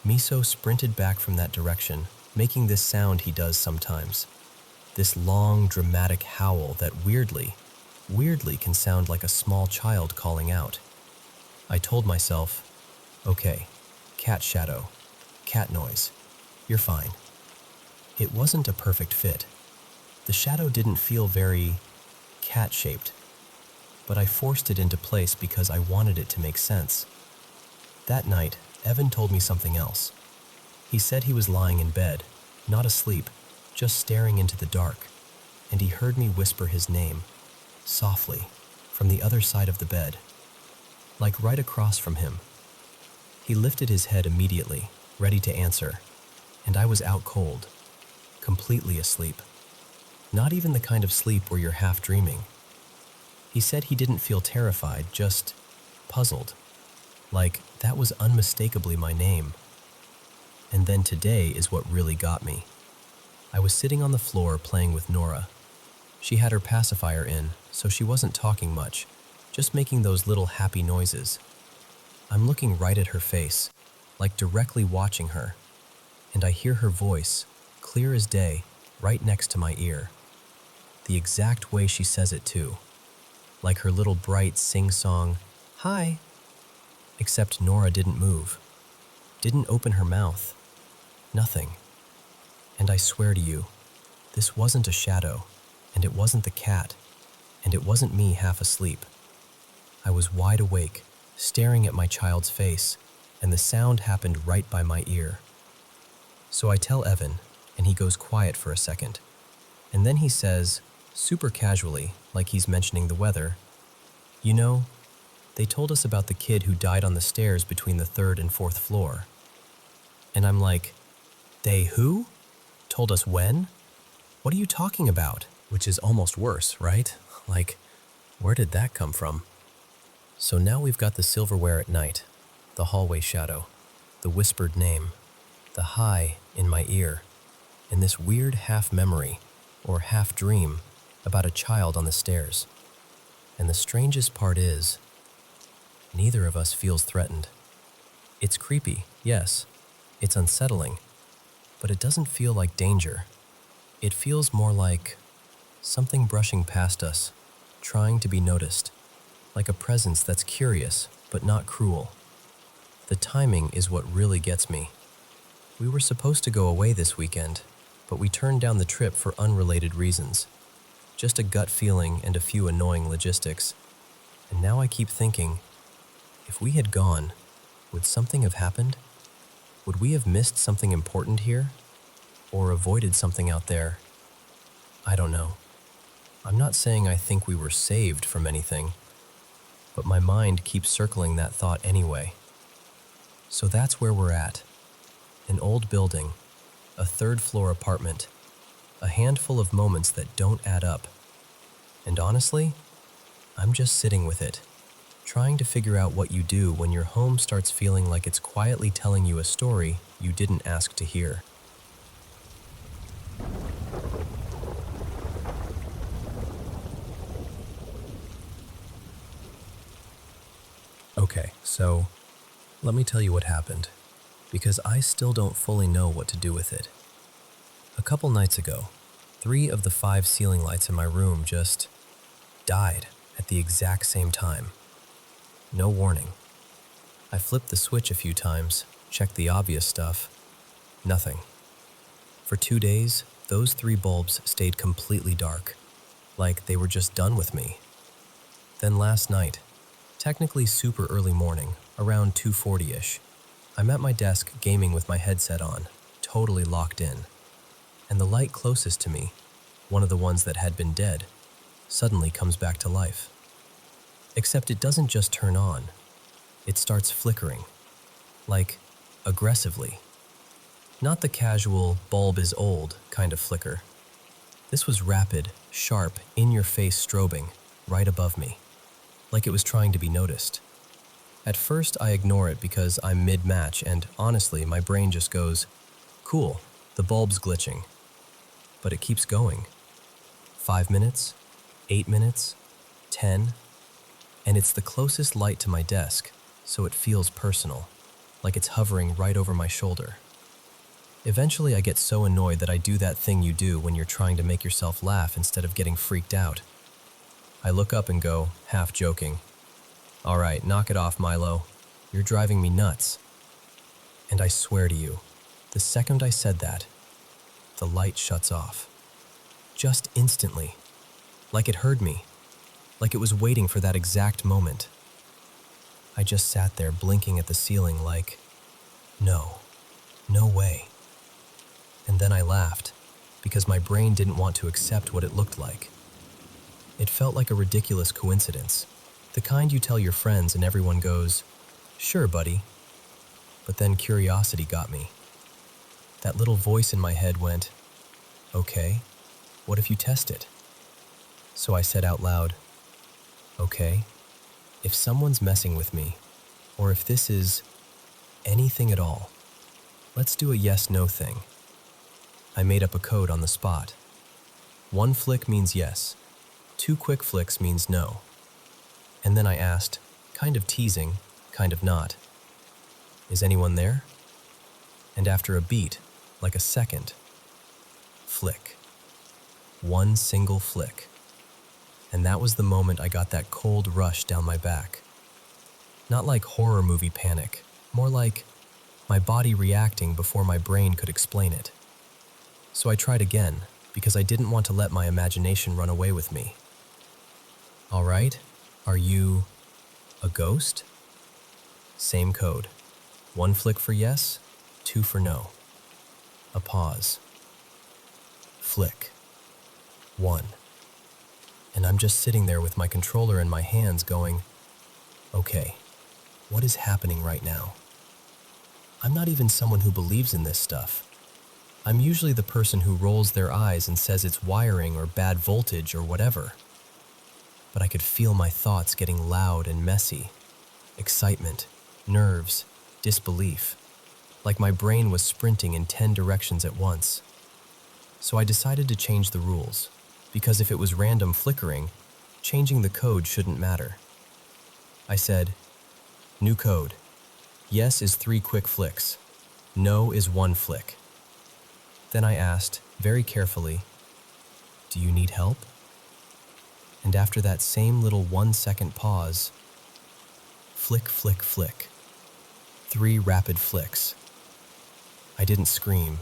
Miso sprinted back from that direction, making this sound he does sometimes. This long, dramatic howl that weirdly can sound like a small child calling out. I told myself, okay, cat shadow, cat noise, you're fine. It wasn't a perfect fit. The shadow didn't feel very cat-shaped, but I forced it into place because I wanted it to make sense. That night, Evan told me something else. He said he was lying in bed, not asleep, just staring into the dark, and he heard me whisper his name, softly, from the other side of the bed, like right across from him. He lifted his head immediately, ready to answer, and I was out cold, completely asleep. Not even the kind of sleep where you're half dreaming. He said he didn't feel terrified, just puzzled, like that was unmistakably my name. And then today is what really got me. I was sitting on the floor playing with Nora. She had her pacifier in, so she wasn't talking much, just making those little happy noises. I'm looking right at her face, like directly watching her, and I hear her voice, clear as day, right next to my ear. The exact way she says it too, like her little bright sing-song, "Hi." Except Nora didn't move, didn't open her mouth, nothing. And I swear to you, this wasn't a shadow, and it wasn't the cat, and it wasn't me half asleep. I was wide awake, staring at my child's face, and the sound happened right by my ear. So I tell Evan, and he goes quiet for a second. And then he says, super casually, like he's mentioning the weather, "You know, They told us about the kid who died on the stairs between the third and fourth floor. And I'm like, they who? Told us when? What are you talking about? Which is almost worse, right? Like, where did that come from? So now we've got the silverware at night, the hallway shadow, the whispered name, the hi in my ear, and this weird half-memory or half-dream about a child on the stairs. And the strangest part is, neither of us feels threatened. It's creepy, yes. It's unsettling. But it doesn't feel like danger. It feels more like something brushing past us, trying to be noticed, like a presence that's curious but not cruel. The timing is what really gets me. We were supposed to go away this weekend, but we turned down the trip for unrelated reasons. Just a gut feeling and a few annoying logistics. And now I keep thinking, if we had gone, would something have happened? Would we have missed something important here? Or avoided something out there? I don't know. I'm not saying I think we were saved from anything, but my mind keeps circling that thought anyway. So that's where we're at. An old building, a third-floor apartment, a handful of moments that don't add up. And honestly, I'm just sitting with it, trying to figure out what you do when your home starts feeling like it's quietly telling you a story you didn't ask to hear. Okay, so let me tell you what happened, because I still don't fully know what to do with it. A couple nights ago, 3 of the 5 ceiling lights in my room just died at the exact same time. No warning. I flipped the switch a few times, checked the obvious stuff. Nothing. For 2 days, those 3 bulbs stayed completely dark, like they were just done with me. Then last night, technically super early morning, around 2:40-ish, I'm at my desk gaming with my headset on, totally locked in. And the light closest to me, one of the ones that had been dead, suddenly comes back to life. Except it doesn't just turn on, it starts flickering, like aggressively. Not the casual, bulb is old kind of flicker. This was rapid, sharp, in-your-face strobing, right above me, like it was trying to be noticed. At first, I ignore it because I'm mid-match and honestly, my brain just goes, cool, the bulb's glitching. But it keeps going. 5 minutes, 8 minutes, 10, and it's the closest light to my desk, so it feels personal, like it's hovering right over my shoulder. Eventually, I get so annoyed that I do that thing you do when you're trying to make yourself laugh instead of getting freaked out. I look up and go, half joking, "All right, knock it off, Milo. You're driving me nuts." And I swear to you, the second I said that, the light shuts off. Just instantly. Like it heard me. Like it was waiting for that exact moment. I just sat there blinking at the ceiling like, no way. And then I laughed, because my brain didn't want to accept what it looked like. It felt like a ridiculous coincidence, the kind you tell your friends and everyone goes, "Sure, buddy." But then curiosity got me. That little voice in my head went, "Okay, what if you test it?" So I said out loud, "Okay, if someone's messing with me, or if this is anything at all, let's do a yes-no thing." I made up a code on the spot. 1 flick means yes, 2 quick flicks means no. And then I asked, kind of teasing, kind of not, "Is anyone there?" And after a beat, like a second, flick. 1 single flick. And that was the moment I got that cold rush down my back. Not like horror movie panic, more like my body reacting before my brain could explain it. So I tried again, because I didn't want to let my imagination run away with me. "All right, are you a ghost?" Same code. 1 flick for yes, 2 for no. A pause. Flick. 1. And I'm just sitting there with my controller in my hands going, Okay, what is happening right now? I'm not even someone who believes in this stuff. I'm usually the person who rolls their eyes and says it's wiring or bad voltage or whatever. But I could feel my thoughts getting loud and messy. Excitement, nerves, disbelief. Like my brain was sprinting in 10 directions at once. So I decided to change the rules, because if it was random flickering, changing the code shouldn't matter. I said, "New code. Yes is 3 quick flicks. No is 1 flick." Then I asked, very carefully, "Do you need help?" And after that same little 1-second pause, flick, flick, flick. 3 rapid flicks. I didn't scream.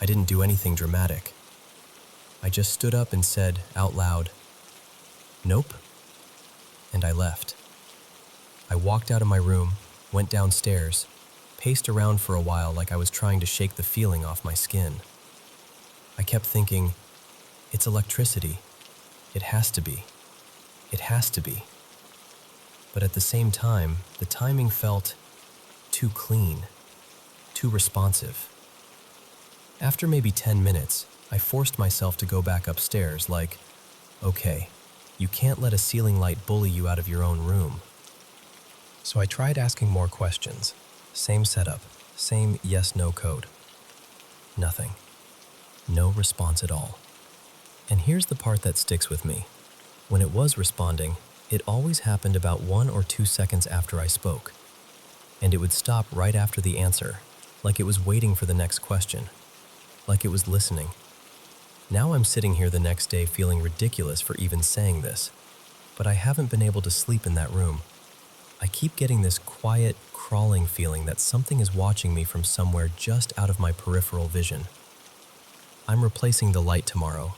I didn't do anything dramatic. I just stood up and said out loud, "Nope," and I left. I walked out of my room, went downstairs, paced around for a while like I was trying to shake the feeling off my skin. I kept thinking, it's electricity. It has to be. It has to be. But at the same time, the timing felt too clean, too responsive. After maybe 10 minutes, I forced myself to go back upstairs like, okay, you can't let a ceiling light bully you out of your own room. So I tried asking more questions. Same setup, same yes-no code. Nothing. No response at all. And here's the part that sticks with me. When it was responding, it always happened about 1 or 2 seconds after I spoke. And it would stop right after the answer, like it was waiting for the next question, like it was listening. Now I'm sitting here the next day feeling ridiculous for even saying this, but I haven't been able to sleep in that room. I keep getting this quiet, crawling feeling that something is watching me from somewhere just out of my peripheral vision. I'm replacing the light tomorrow.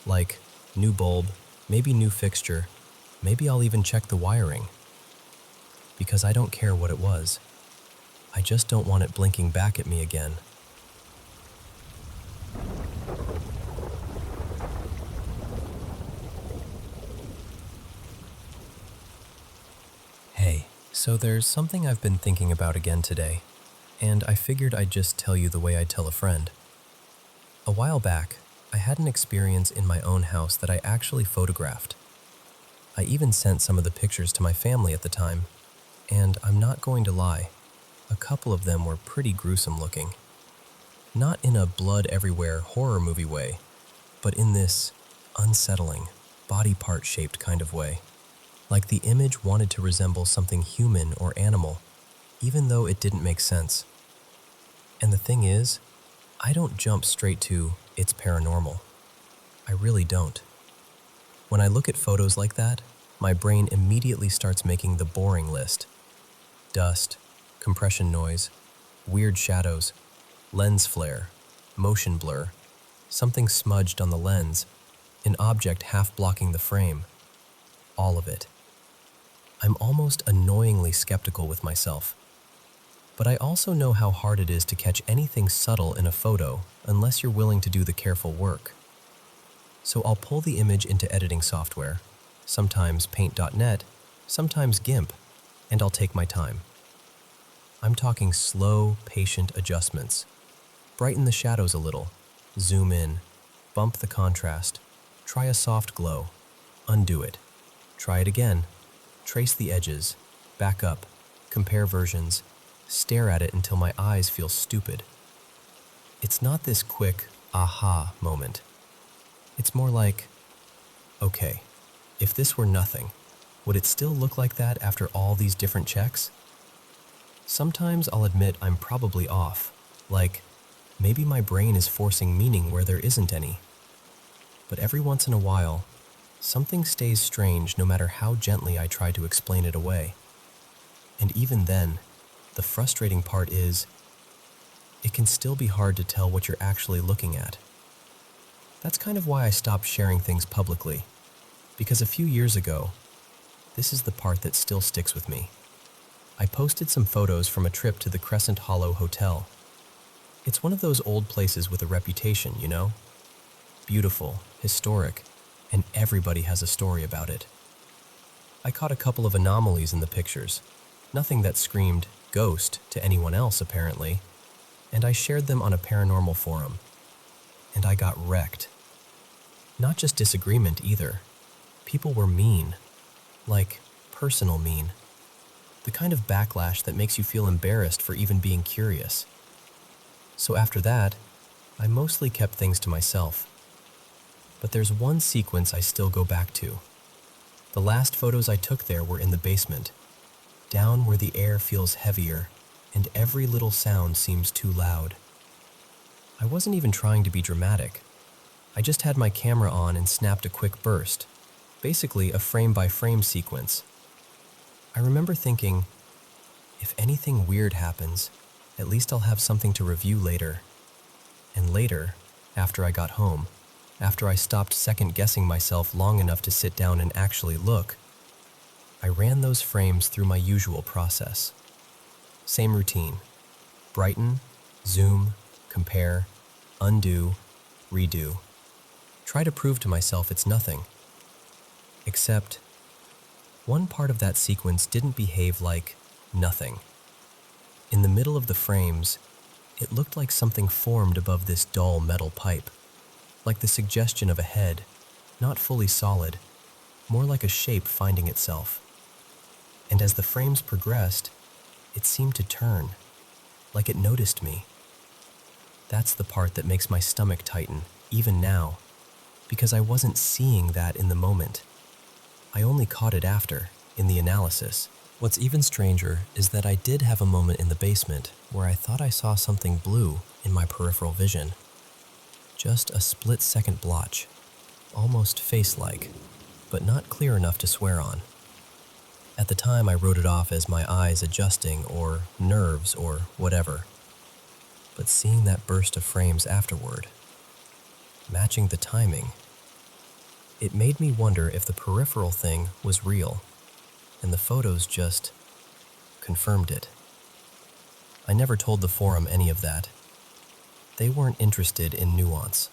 Like, new bulb, maybe new fixture, maybe I'll even check the wiring. Because I don't care what it was. I just don't want it blinking back at me again. Hey, so there's something I've been thinking about again today, and I figured I'd just tell you the way I'd tell a friend. A while back, I had an experience in my own house that I actually photographed. I even sent some of the pictures to my family at the time, and I'm not going to lie, a couple of them were pretty gruesome looking. Not in a blood everywhere horror movie way, but in this unsettling, body part shaped kind of way. Like the image wanted to resemble something human or animal, even though it didn't make sense. And the thing is, I don't jump straight to, it's paranormal. I really don't. When I look at photos like that, my brain immediately starts making the boring list. Dust, compression noise, weird shadows, lens flare, motion blur, something smudged on the lens, an object half blocking the frame. All of it. I'm almost annoyingly skeptical with myself. But I also know how hard it is to catch anything subtle in a photo unless you're willing to do the careful work. So I'll pull the image into editing software, sometimes Paint.net, sometimes GIMP, and I'll take my time. I'm talking slow, patient adjustments. Brighten the shadows a little, zoom in, bump the contrast, try a soft glow, undo it, try it again, trace the edges, back up, compare versions, stare at it until my eyes feel stupid. It's not this quick, aha moment. It's more like, okay, if this were nothing, would it still look like that after all these different checks? Sometimes I'll admit I'm probably off, like, maybe my brain is forcing meaning where there isn't any. But every once in a while, something stays strange no matter how gently I try to explain it away. And even then, the frustrating part is, it can still be hard to tell what you're actually looking at. That's kind of why I stopped sharing things publicly, because a few years ago, this is the part that still sticks with me. I posted some photos from a trip to the Crescent Hollow Hotel. It's one of those old places with a reputation, you know? Beautiful, historic, and everybody has a story about it. I caught a couple of anomalies in the pictures, nothing that screamed ghost to anyone else apparently, and I shared them on a paranormal forum. And I got wrecked. Not just disagreement either. People were mean. Like, personal mean. The kind of backlash that makes you feel embarrassed for even being curious. So after that, I mostly kept things to myself. But there's one sequence I still go back to. The last photos I took there were in the basement, down where the air feels heavier and every little sound seems too loud. I wasn't even trying to be dramatic. I just had my camera on and snapped a quick burst, basically a frame-by-frame sequence. I remember thinking, if anything weird happens, at least I'll have something to review later. And later, after I got home, after I stopped second-guessing myself long enough to sit down and actually look, I ran those frames through my usual process. Same routine. Brighten, zoom, compare, undo, redo. Try to prove to myself it's nothing. Except, one part of that sequence didn't behave like nothing. In the middle of the frames, it looked like something formed above this dull metal pipe, like the suggestion of a head, not fully solid, more like a shape finding itself. And as the frames progressed, it seemed to turn, like it noticed me. That's the part that makes my stomach tighten, even now, because I wasn't seeing that in the moment. I only caught it after, in the analysis. What's even stranger is that I did have a moment in the basement where I thought I saw something blue in my peripheral vision. Just a split-second blotch, almost face-like, but not clear enough to swear on. At the time, I wrote it off as my eyes adjusting or nerves or whatever. But seeing that burst of frames afterward, matching the timing, it made me wonder if the peripheral thing was real, and the photos just confirmed it. I never told the forum any of that. They weren't interested in nuance,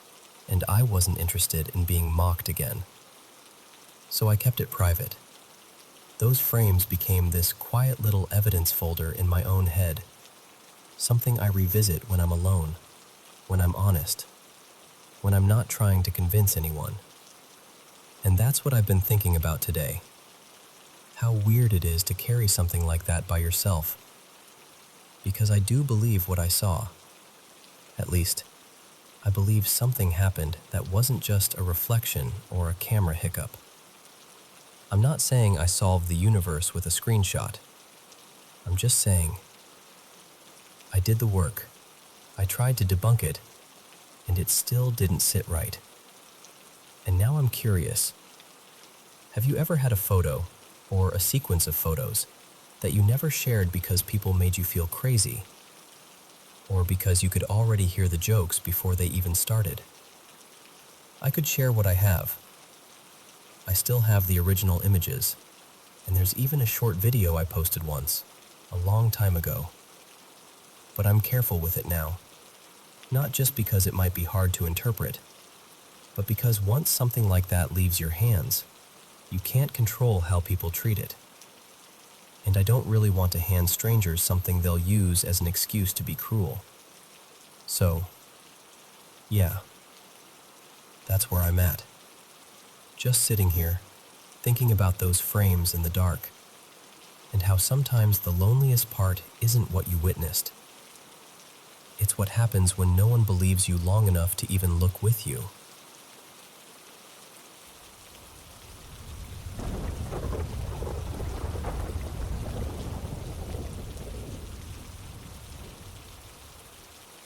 and I wasn't interested in being mocked again. So I kept it private. Those frames became this quiet little evidence folder in my own head, something I revisit when I'm alone, when I'm honest, when I'm not trying to convince anyone. And that's what I've been thinking about today. How weird it is to carry something like that by yourself. Because I do believe what I saw. At least, I believe something happened that wasn't just a reflection or a camera hiccup. I'm not saying I solved the universe with a screenshot. I'm just saying, I did the work. I tried to debunk it, and it still didn't sit right. And now I'm curious. Have you ever had a photo, or a sequence of photos, that you never shared because people made you feel crazy? Or because you could already hear the jokes before they even started? I could share what I have. I still have the original images, and there's even a short video I posted once, a long time ago. But I'm careful with it now, not just because it might be hard to interpret, but because once something like that leaves your hands, you can't control how people treat it. And I don't really want to hand strangers something they'll use as an excuse to be cruel. So, yeah, that's where I'm at. Just sitting here, thinking about those frames in the dark, and how sometimes the loneliest part isn't what you witnessed. It's what happens when no one believes you long enough to even look with you.